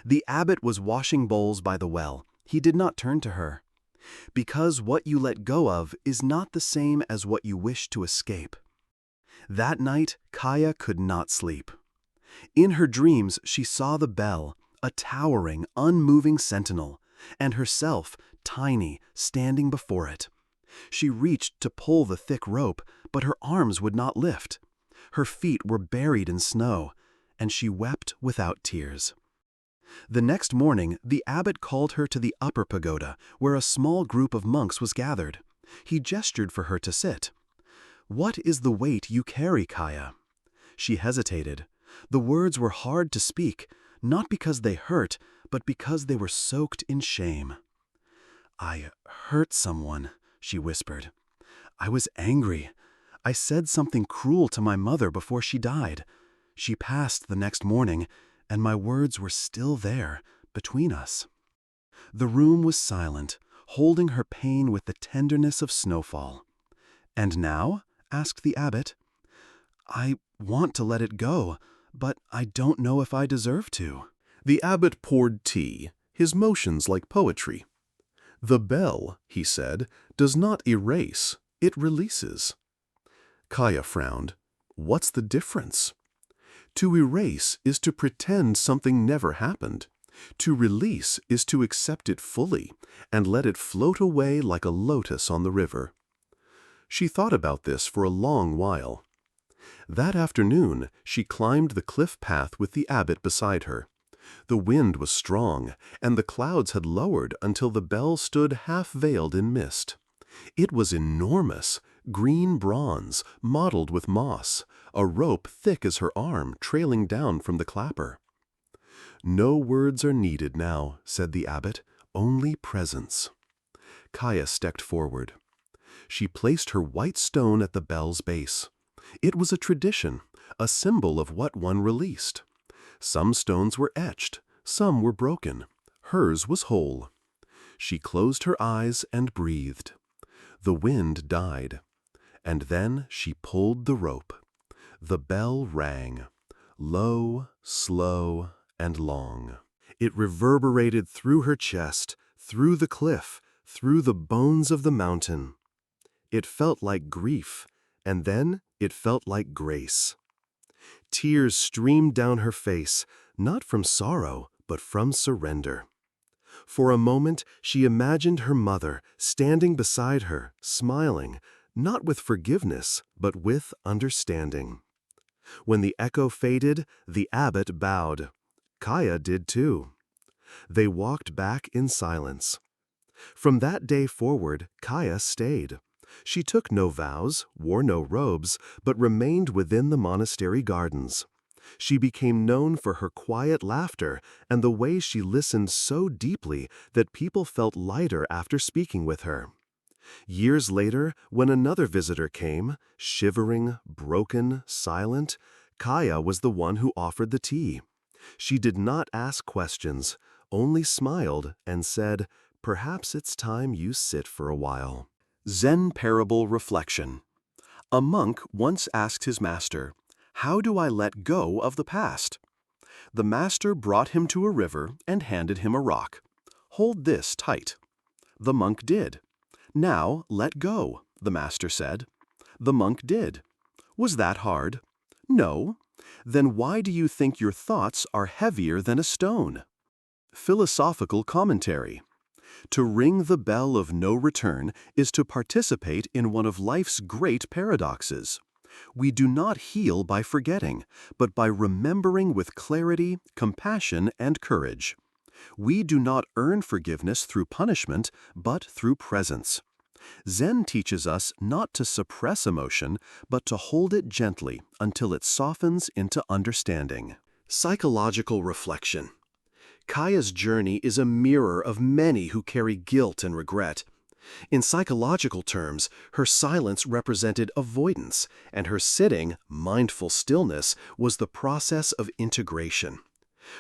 The abbot was washing bowls by the well. He did not turn to her. Because what you let go of is not the same as what you wish to escape. That night, Kaya could not sleep. In her dreams, she saw the bell, a towering, unmoving sentinel, and herself, tiny, standing before it. She reached to pull the thick rope, but her arms would not lift. Her feet were buried in snow, and she wept without tears. The next morning, the abbot called her to the upper pagoda, where a small group of monks was gathered. He gestured for her to sit. "What is the weight you carry, Kaya?" She hesitated. The words were hard to speak, not because they hurt, but because they were soaked in shame. "I hurt someone," she whispered. "I was angry. I said something cruel to my mother before she died. She passed the next morning, and my words were still there, between us." The room was silent, holding her pain with the tenderness of snowfall. "And now?" asked the abbot. "I want to let it go, but I don't know if I deserve to." The abbot poured tea, his motions like poetry. "The bell," he said, "does not erase, it releases." Kaya frowned. "What's the difference?" To erase is to pretend something never happened. To release is to accept it fully and let it float away like a lotus on the river. She thought about this for a long while. That afternoon, she climbed the cliff path with the abbot beside her. The wind was strong, and the clouds had lowered until the bell stood half-veiled in mist. It was enormous, green bronze, mottled with moss, a rope thick as her arm trailing down from the clapper. "No words are needed now," said the abbot, "only presence." Kaya stepped forward. She placed her white stone at the bell's base. It was a tradition, a symbol of what one released. Some stones were etched, some were broken. Hers was whole. She closed her eyes and breathed. The wind died. And then she pulled the rope. The bell rang, low, slow, and long. It reverberated through her chest, through the cliff, through the bones of the mountain. It felt like grief, and then it felt like grace. Tears streamed down her face, not from sorrow, but from surrender. For a moment, she imagined her mother standing beside her, smiling, not with forgiveness, but with understanding. When the echo faded, the abbot bowed. Kaya did too. They walked back in silence. From that day forward, Kaya stayed. She took no vows, wore no robes, but remained within the monastery gardens. She became known for her quiet laughter and the way she listened so deeply that people felt lighter after speaking with her. Years later, when another visitor came, shivering, broken, silent, Kaya was the one who offered the tea. She did not ask questions, only smiled and said, "Perhaps it's time you sit for a while." Zen Parable Reflection. A monk once asked his master, "How do I let go of the past?" The master brought him to a river and handed him a rock. "Hold this tight." The monk did. "Now let go," the master said. The monk did. Was that hard? No. Then why do you think your thoughts are heavier than a stone? Philosophical commentary. To ring the bell of no return is to participate in one of life's great paradoxes. We do not heal by forgetting, but by remembering with clarity, compassion, and courage. We do not earn forgiveness through punishment, but through presence. Zen teaches us not to suppress emotion, but to hold it gently until it softens into understanding. Psychological reflection. Kaya's journey is a mirror of many who carry guilt and regret. In psychological terms, her silence represented avoidance, and her sitting, mindful stillness, was the process of integration.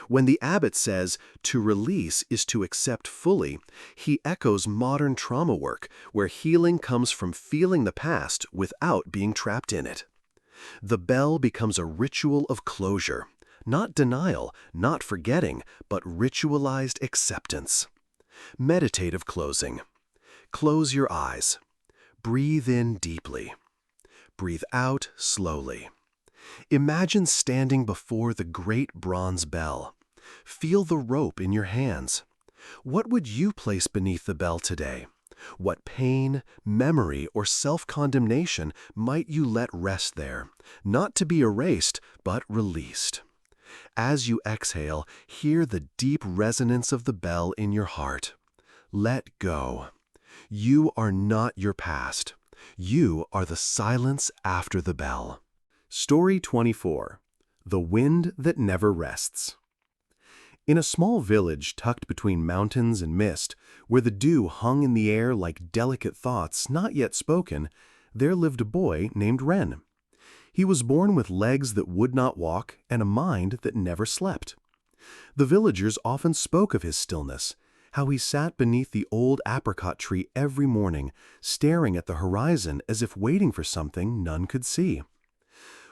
When the abbot says, "To release is to accept fully," he echoes modern trauma work, where healing comes from feeling the past without being trapped in it. The bell becomes a ritual of closure. Not denial, not forgetting, but ritualized acceptance. Meditative closing. Close your eyes. Breathe in deeply. Breathe out slowly. Imagine standing before the great bronze bell. Feel the rope in your hands. What would you place beneath the bell today? What pain, memory, or self-condemnation might you let rest there, not to be erased, but released? As you exhale, hear the deep resonance of the bell in your heart. Let go. You are not your past. You are the silence after the bell. Story 24. The Wind That Never Rests. In a small village tucked between mountains and mist, where the dew hung in the air like delicate thoughts not yet spoken, there lived a boy named Ren. He was born with legs that would not walk and a mind that never slept. The villagers often spoke of his stillness, how he sat beneath the old apricot tree every morning, staring at the horizon as if waiting for something none could see.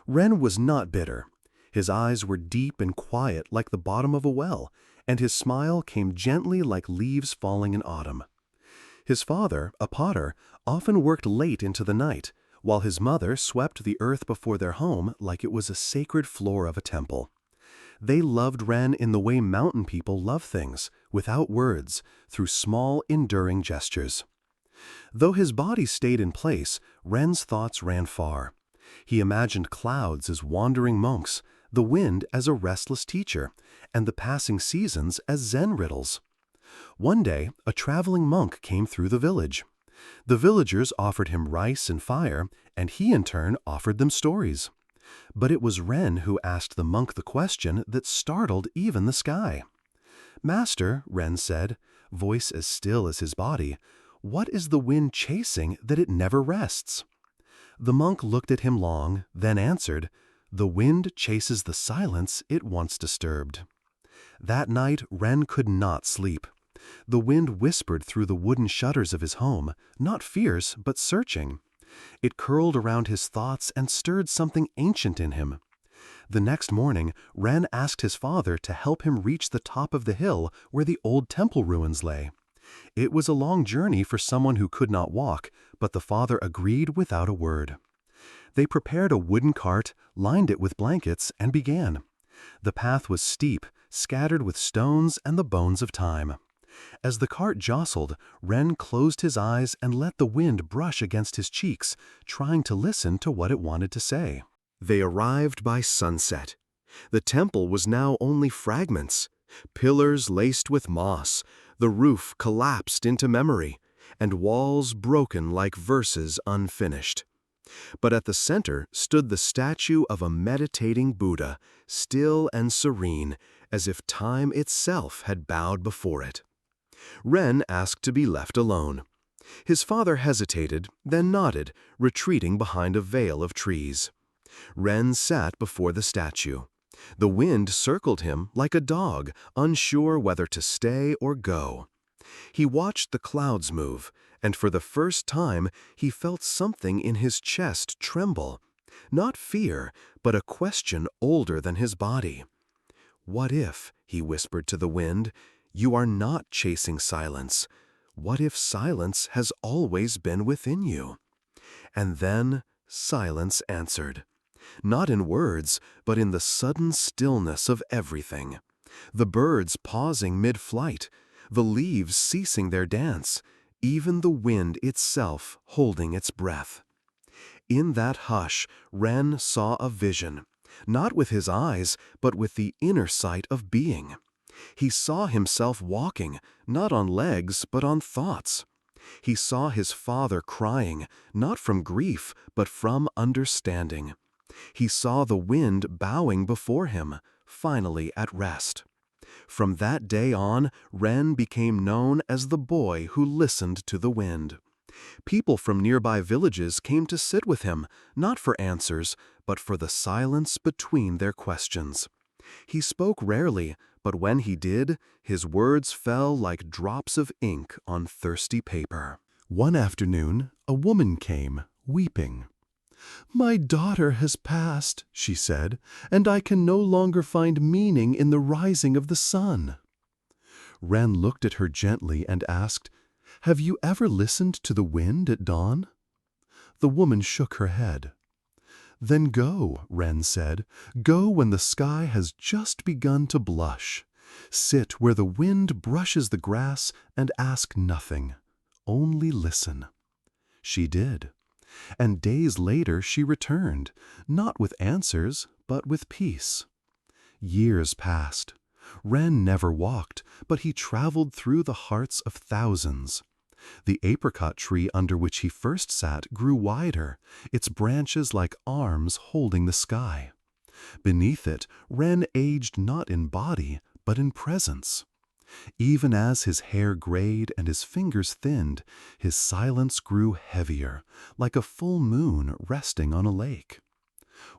Ren was not bitter. His eyes were deep and quiet like the bottom of a well, and his smile came gently like leaves falling in autumn. His father, a potter, often worked late into the night, while his mother swept the earth before their home like it was a sacred floor of a temple. They loved Ren in the way mountain people love things, without words, through small, enduring gestures. Though his body stayed in place, Ren's thoughts ran far. He imagined clouds as wandering monks, the wind as a restless teacher, and the passing seasons as Zen riddles. One day, a traveling monk came through the village. The villagers offered him rice and fire, and he in turn offered them stories. But it was Ren who asked the monk the question that startled even the sky. "Master," Ren said, voice as still as his body, "what is the wind chasing that it never rests?" The monk looked at him long, then answered, "The wind chases the silence it once disturbed." That night Ren could not sleep. The wind whispered through the wooden shutters of his home, not fierce, but searching. It curled around his thoughts and stirred something ancient in him. The next morning, Ren asked his father to help him reach the top of the hill where the old temple ruins lay. It was a long journey for someone who could not walk, but the father agreed without a word. They prepared a wooden cart, lined it with blankets, and began. The path was steep, scattered with stones and the bones of time. As the cart jostled, Ren closed his eyes and let the wind brush against his cheeks, trying to listen to what it wanted to say. They arrived by sunset. The temple was now only fragments, pillars laced with moss, the roof collapsed into memory, and walls broken like verses unfinished. But at the center stood the statue of a meditating Buddha, still and serene, as if time itself had bowed before it. Ren asked to be left alone. His father hesitated, then nodded, retreating behind a veil of trees. Ren sat before the statue. The wind circled him like a dog, unsure whether to stay or go. He watched the clouds move, and for the first time he felt something in his chest tremble. Not fear, but a question older than his body. "What if," he whispered to the wind, "you are not chasing silence? What if silence has always been within you?" And then silence answered. Not in words, but in the sudden stillness of everything. The birds pausing mid-flight, the leaves ceasing their dance, even the wind itself holding its breath. In that hush, Ren saw a vision, not with his eyes, but with the inner sight of being. He saw himself walking, not on legs, but on thoughts. He saw his father crying, not from grief, but from understanding. He saw the wind bowing before him, finally at rest. From that day on, Ren became known as the boy who listened to the wind. People from nearby villages came to sit with him, not for answers, but for the silence between their questions. He spoke rarely, but when he did, his words fell like drops of ink on thirsty paper. One afternoon, a woman came, weeping. "My daughter has passed," she said, "and I can no longer find meaning in the rising of the sun." Ren looked at her gently and asked, "Have you ever listened to the wind at dawn?" The woman shook her head. "Then go," Ren said, "go when the sky has just begun to blush. Sit where the wind brushes the grass and ask nothing. Only listen." She did. And days later she returned, not with answers, but with peace. Years passed. Ren never walked, but he traveled through the hearts of thousands. The apricot tree under which he first sat grew wider, its branches like arms holding the sky. Beneath it, Ren aged not in body, but in presence. Even as his hair grayed and his fingers thinned, his silence grew heavier, like a full moon resting on a lake.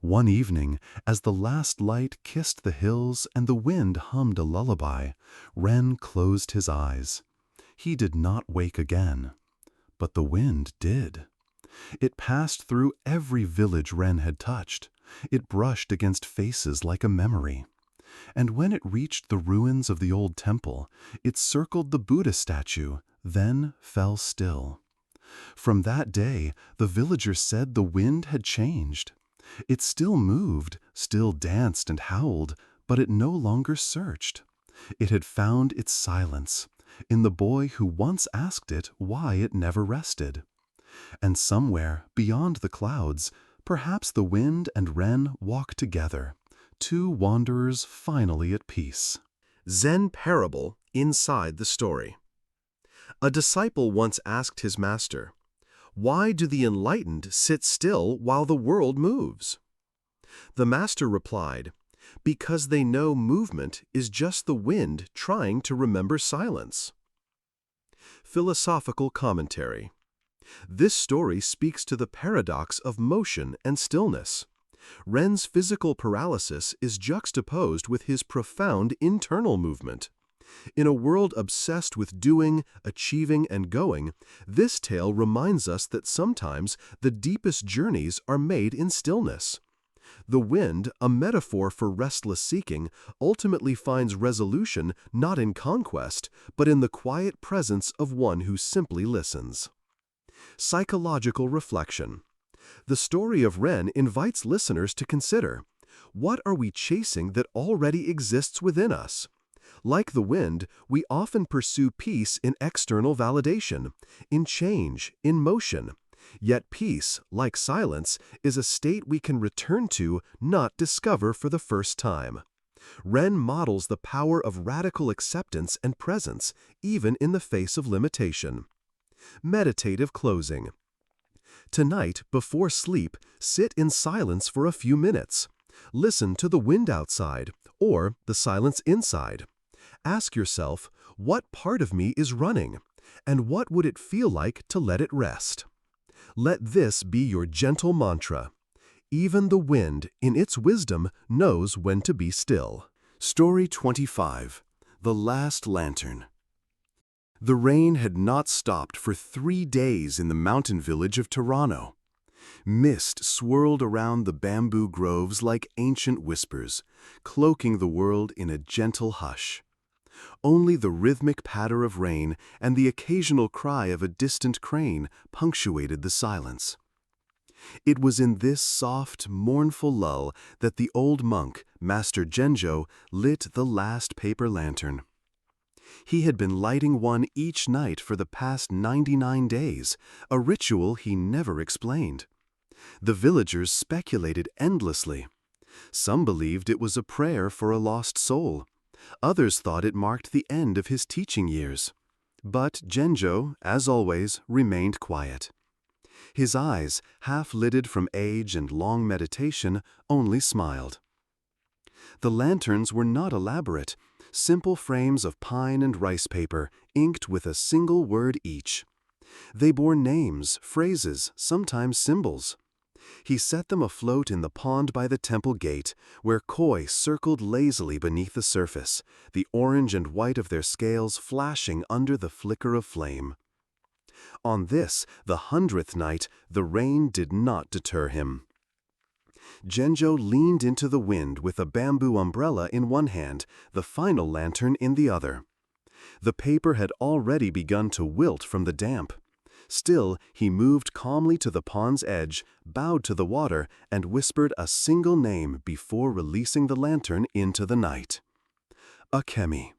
One evening, as the last light kissed the hills and the wind hummed a lullaby, Ren closed his eyes. He did not wake again. But the wind did. It passed through every village Ren had touched. It brushed against faces like a memory. And when it reached the ruins of the old temple, it circled the Buddha statue, then fell still. From that day, the villagers said the wind had changed. It still moved, still danced and howled, but it no longer searched. It had found its silence, in the boy who once asked it why it never rested. And somewhere, beyond the clouds, perhaps the wind and Ren walk together, two wanderers finally at peace. Zen parable inside the story. A disciple once asked his master, "Why do the enlightened sit still while the world moves?" The master replied, "Because they know movement is just the wind trying to remember silence." Philosophical commentary. This story speaks to the paradox of motion and stillness. Ren's physical paralysis is juxtaposed with his profound internal movement. In a world obsessed with doing, achieving, and going, this tale reminds us that sometimes the deepest journeys are made in stillness. The wind, a metaphor for restless seeking, ultimately finds resolution not in conquest, but in the quiet presence of one who simply listens. Psychological reflection. The story of Ren invites listeners to consider, what are we chasing that already exists within us? Like the wind, we often pursue peace in external validation, in change, in motion. Yet peace, like silence, is a state we can return to, not discover for the first time. Ren models the power of radical acceptance and presence, even in the face of limitation. Meditative closing. Tonight, before sleep, sit in silence for a few minutes. Listen to the wind outside, or the silence inside. Ask yourself, what part of me is running, and what would it feel like to let it rest? Let this be your gentle mantra. Even the wind, in its wisdom, knows when to be still. Story 25. The Last Lantern. The rain had not stopped for 3 days in the mountain village of Toronto. Mist swirled around the bamboo groves like ancient whispers, cloaking the world in a gentle hush. Only the rhythmic patter of rain and the occasional cry of a distant crane punctuated the silence. It was in this soft, mournful lull that the old monk, Master Genjo, lit the last paper lantern. He had been lighting one each night for the past 99 days, a ritual he never explained. The villagers speculated endlessly. Some believed it was a prayer for a lost soul. Others thought it marked the end of his teaching years. But Genjo, as always, remained quiet. His eyes, half-lidded from age and long meditation, only smiled. The lanterns were not elaborate, simple frames of pine and rice paper, inked with a single word each. They bore names, phrases, sometimes symbols. He set them afloat in the pond by the temple gate, where koi circled lazily beneath the surface, the orange and white of their scales flashing under the flicker of flame. On this, the 100th night, the rain did not deter him. Genjo leaned into the wind with a bamboo umbrella in one hand, the final lantern in the other. The paper had already begun to wilt from the damp. Still, he moved calmly to the pond's edge, bowed to the water, and whispered a single name before releasing the lantern into the night. Akemi.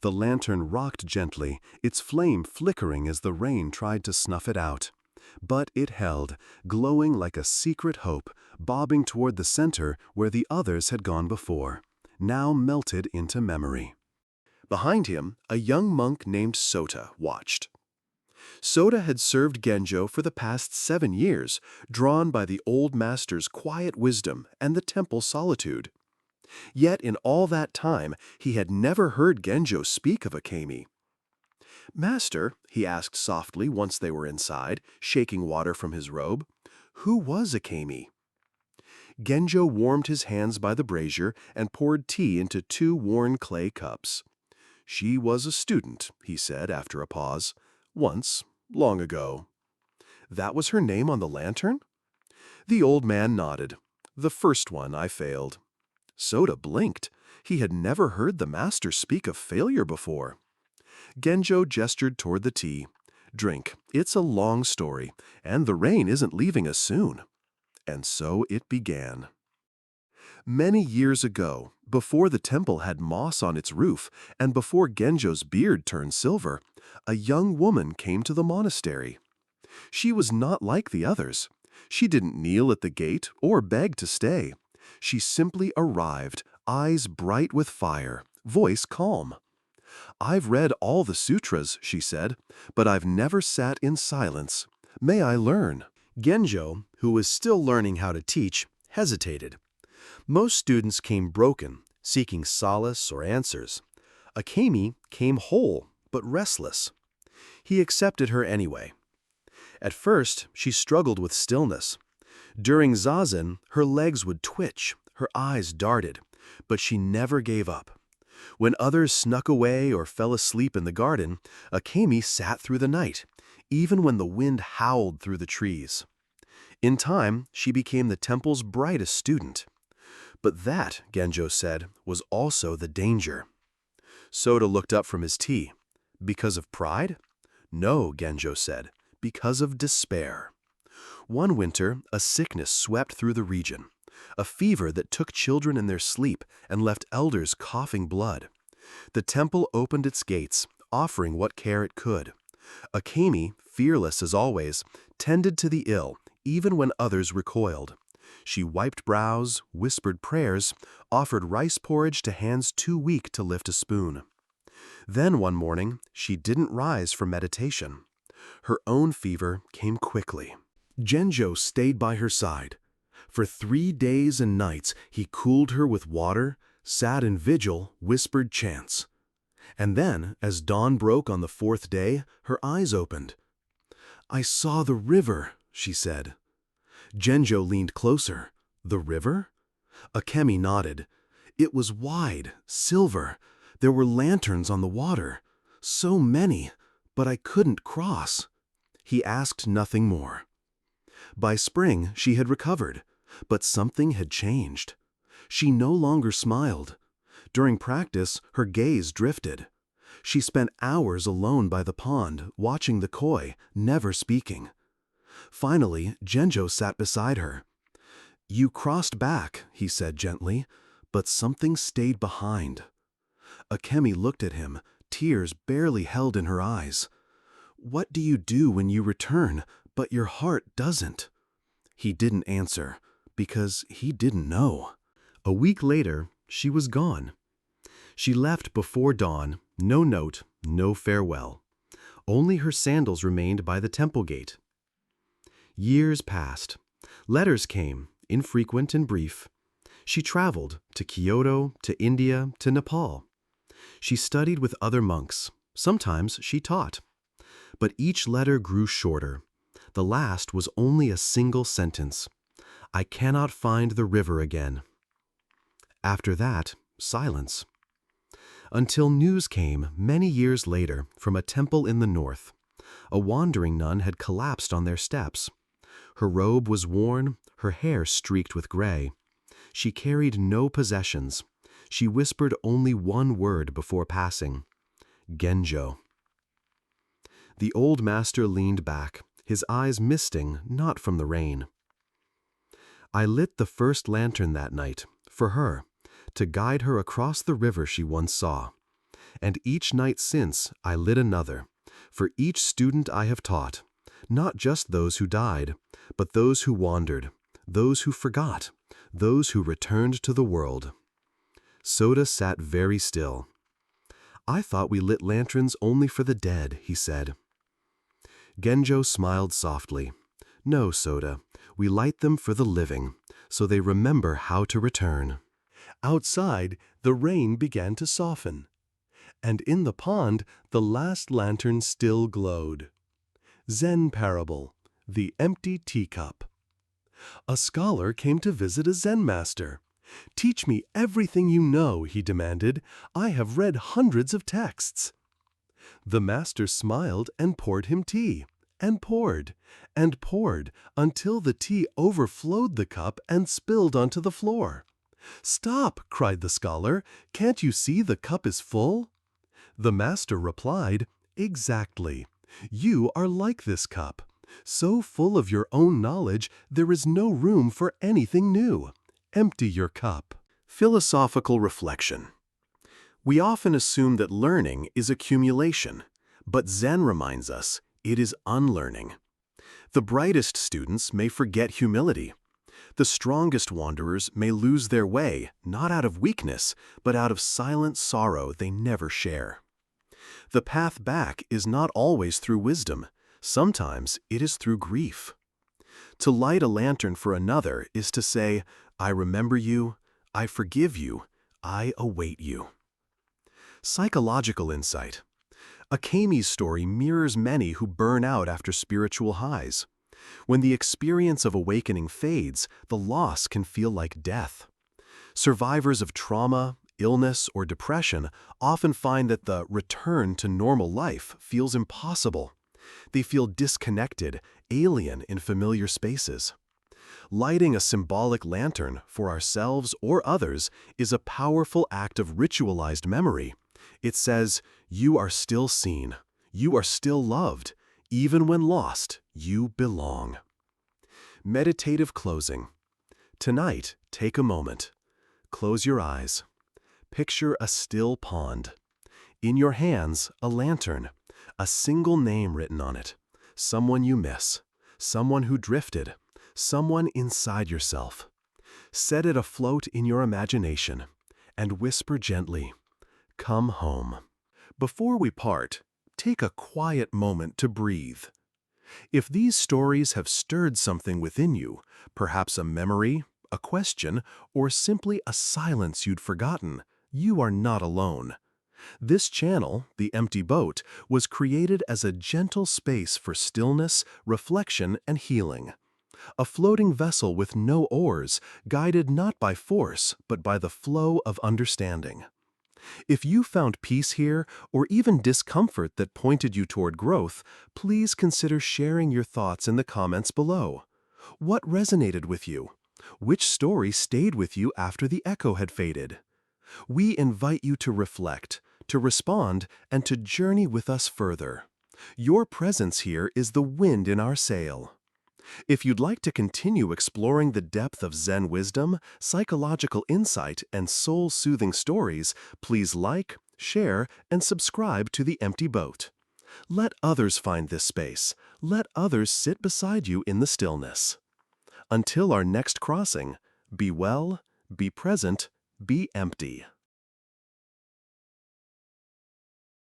The lantern rocked gently, its flame flickering as the rain tried to snuff it out. But it held, glowing like a secret hope, bobbing toward the center where the others had gone before, now melted into memory. Behind him, a young monk named Sota watched. Sota had served Genjo for the past 7 years, drawn by the old master's quiet wisdom and the temple's solitude. Yet in all that time, he had never heard Genjo speak of Akemi. "Master," he asked softly once they were inside, shaking water from his robe, "who was Akemi?" Genjo warmed his hands by the brazier and poured tea into 2 worn clay cups. "She was a student," he said after a pause. "Once, long ago." "That was her name on the lantern?" The old man nodded. "The first one I failed." Sota blinked. He had never heard the master speak of failure before. Genjo gestured toward the tea. "Drink. It's a long story, and the rain isn't leaving us soon." And so it began. Many years ago, before the temple had moss on its roof, and before Genjo's beard turned silver, a young woman came to the monastery. She was not like the others. She didn't kneel at the gate or beg to stay. She simply arrived, eyes bright with fire, voice calm. "I've read all the sutras," she said, "but I've never sat in silence. May I learn?" Genjo, who was still learning how to teach, hesitated. Most students came broken, seeking solace or answers. Akemi came whole, but restless. He accepted her anyway. At first, she struggled with stillness. During zazen, her legs would twitch, her eyes darted, but she never gave up. When others snuck away or fell asleep in the garden, Akemi sat through the night, even when the wind howled through the trees. In time, she became the temple's brightest student. But that, Genjo said, was also the danger. Soda looked up from his tea. Because of pride? No, Genjo said, because of despair. One winter, a sickness swept through the region, a fever that took children in their sleep and left elders coughing blood. The temple opened its gates, offering what care it could. Akemi, fearless as always, tended to the ill, even when others recoiled. She wiped brows, whispered prayers, offered rice porridge to hands too weak to lift a spoon. Then one morning, she didn't rise for meditation. Her own fever came quickly. Genjo stayed by her side. For 3 days and nights, he cooled her with water, sat in vigil, whispered chants. And then, as dawn broke on the 4th day, her eyes opened. "I saw the river," she said. Genjo leaned closer. "The river?" Akemi nodded. "It was wide, silver. There were lanterns on the water. So many, but I couldn't cross." He asked nothing more. By spring, she had recovered, but something had changed. She no longer smiled. During practice, her gaze drifted. She spent hours alone by the pond, watching the koi, never speaking. Finally, Genjo sat beside her. "You crossed back," he said gently, "but something stayed behind." Akemi looked at him, tears barely held in her eyes. "What do you do when you return, but your heart doesn't?" He didn't answer, because he didn't know. A week later, she was gone. She left before dawn, no note, no farewell. Only her sandals remained by the temple gate. Years passed. Letters came, infrequent and brief. She traveled to Kyoto, to India, to Nepal. She studied with other monks. Sometimes she taught. But each letter grew shorter. The last was only a single sentence. "I cannot find the river again." After that, silence. Until news came, many years later, from a temple in the north. A wandering nun had collapsed on their steps. Her robe was worn, her hair streaked with gray. She carried no possessions. She whispered only one word before passing: "Genjo." The old master leaned back, his eyes misting, not from the rain. "I lit the first lantern that night, for her, to guide her across the river she once saw. And each night since, I lit another, for each student I have taught, not just those who died, but those who wandered, those who forgot, those who returned to the world." Soda sat very still. "I thought we lit lanterns only for the dead," he said. Genjo smiled softly. "No, Soda, we light them for the living, so they remember how to return." Outside, the rain began to soften, and in the pond, the last lantern still glowed. Zen parable, the empty teacup. A scholar came to visit a Zen master. "Teach me everything you know," he demanded. "I have read hundreds of texts." The master smiled and poured him tea, and poured until the tea overflowed the cup and spilled onto the floor. "Stop!" cried the scholar. "Can't you see the cup is full?" The master replied, "Exactly. You are like this cup. So full of your own knowledge, there is no room for anything new. Empty your cup." Philosophical reflection. We often assume that learning is accumulation, but Zen reminds us it is unlearning. The brightest students may forget humility. The strongest wanderers may lose their way, not out of weakness, but out of silent sorrow they never share. The path back is not always through wisdom. Sometimes it is through grief. To light a lantern for another is to say, "I remember you, I forgive you, I await you." Psychological insight. Akemi's story mirrors many who burn out after spiritual highs. When the experience of awakening fades, the loss can feel like death. Survivors of trauma, illness or depression often find that the return to normal life feels impossible. They feel disconnected, alien in familiar spaces. Lighting a symbolic lantern for ourselves or others is a powerful act of ritualized memory. It says, "You are still seen. You are still loved. Even when lost, you belong." Meditative closing. Tonight, take a moment. Close your eyes. Picture a still pond. In your hands, a lantern, a single name written on it. Someone you miss, someone who drifted, someone inside yourself. Set it afloat in your imagination and whisper gently, "Come home." Before we part, take a quiet moment to breathe. If these stories have stirred something within you, perhaps a memory, a question, or simply a silence you'd forgotten, you are not alone. This channel, The Empty Boat, was created as a gentle space for stillness, reflection, and healing. A floating vessel with no oars, guided not by force, but by the flow of understanding. If you found peace here, or even discomfort that pointed you toward growth, please consider sharing your thoughts in the comments below. What resonated with you? Which story stayed with you after the echo had faded? We invite you to reflect, to respond, and to journey with us further. Your presence here is the wind in our sail. If you'd like to continue exploring the depth of Zen wisdom, psychological insight, and soul-soothing stories, please like, share, and subscribe to The Empty Boat. Let others find this space. Let others sit beside you in the stillness. Until our next crossing, be well, be present, be empty.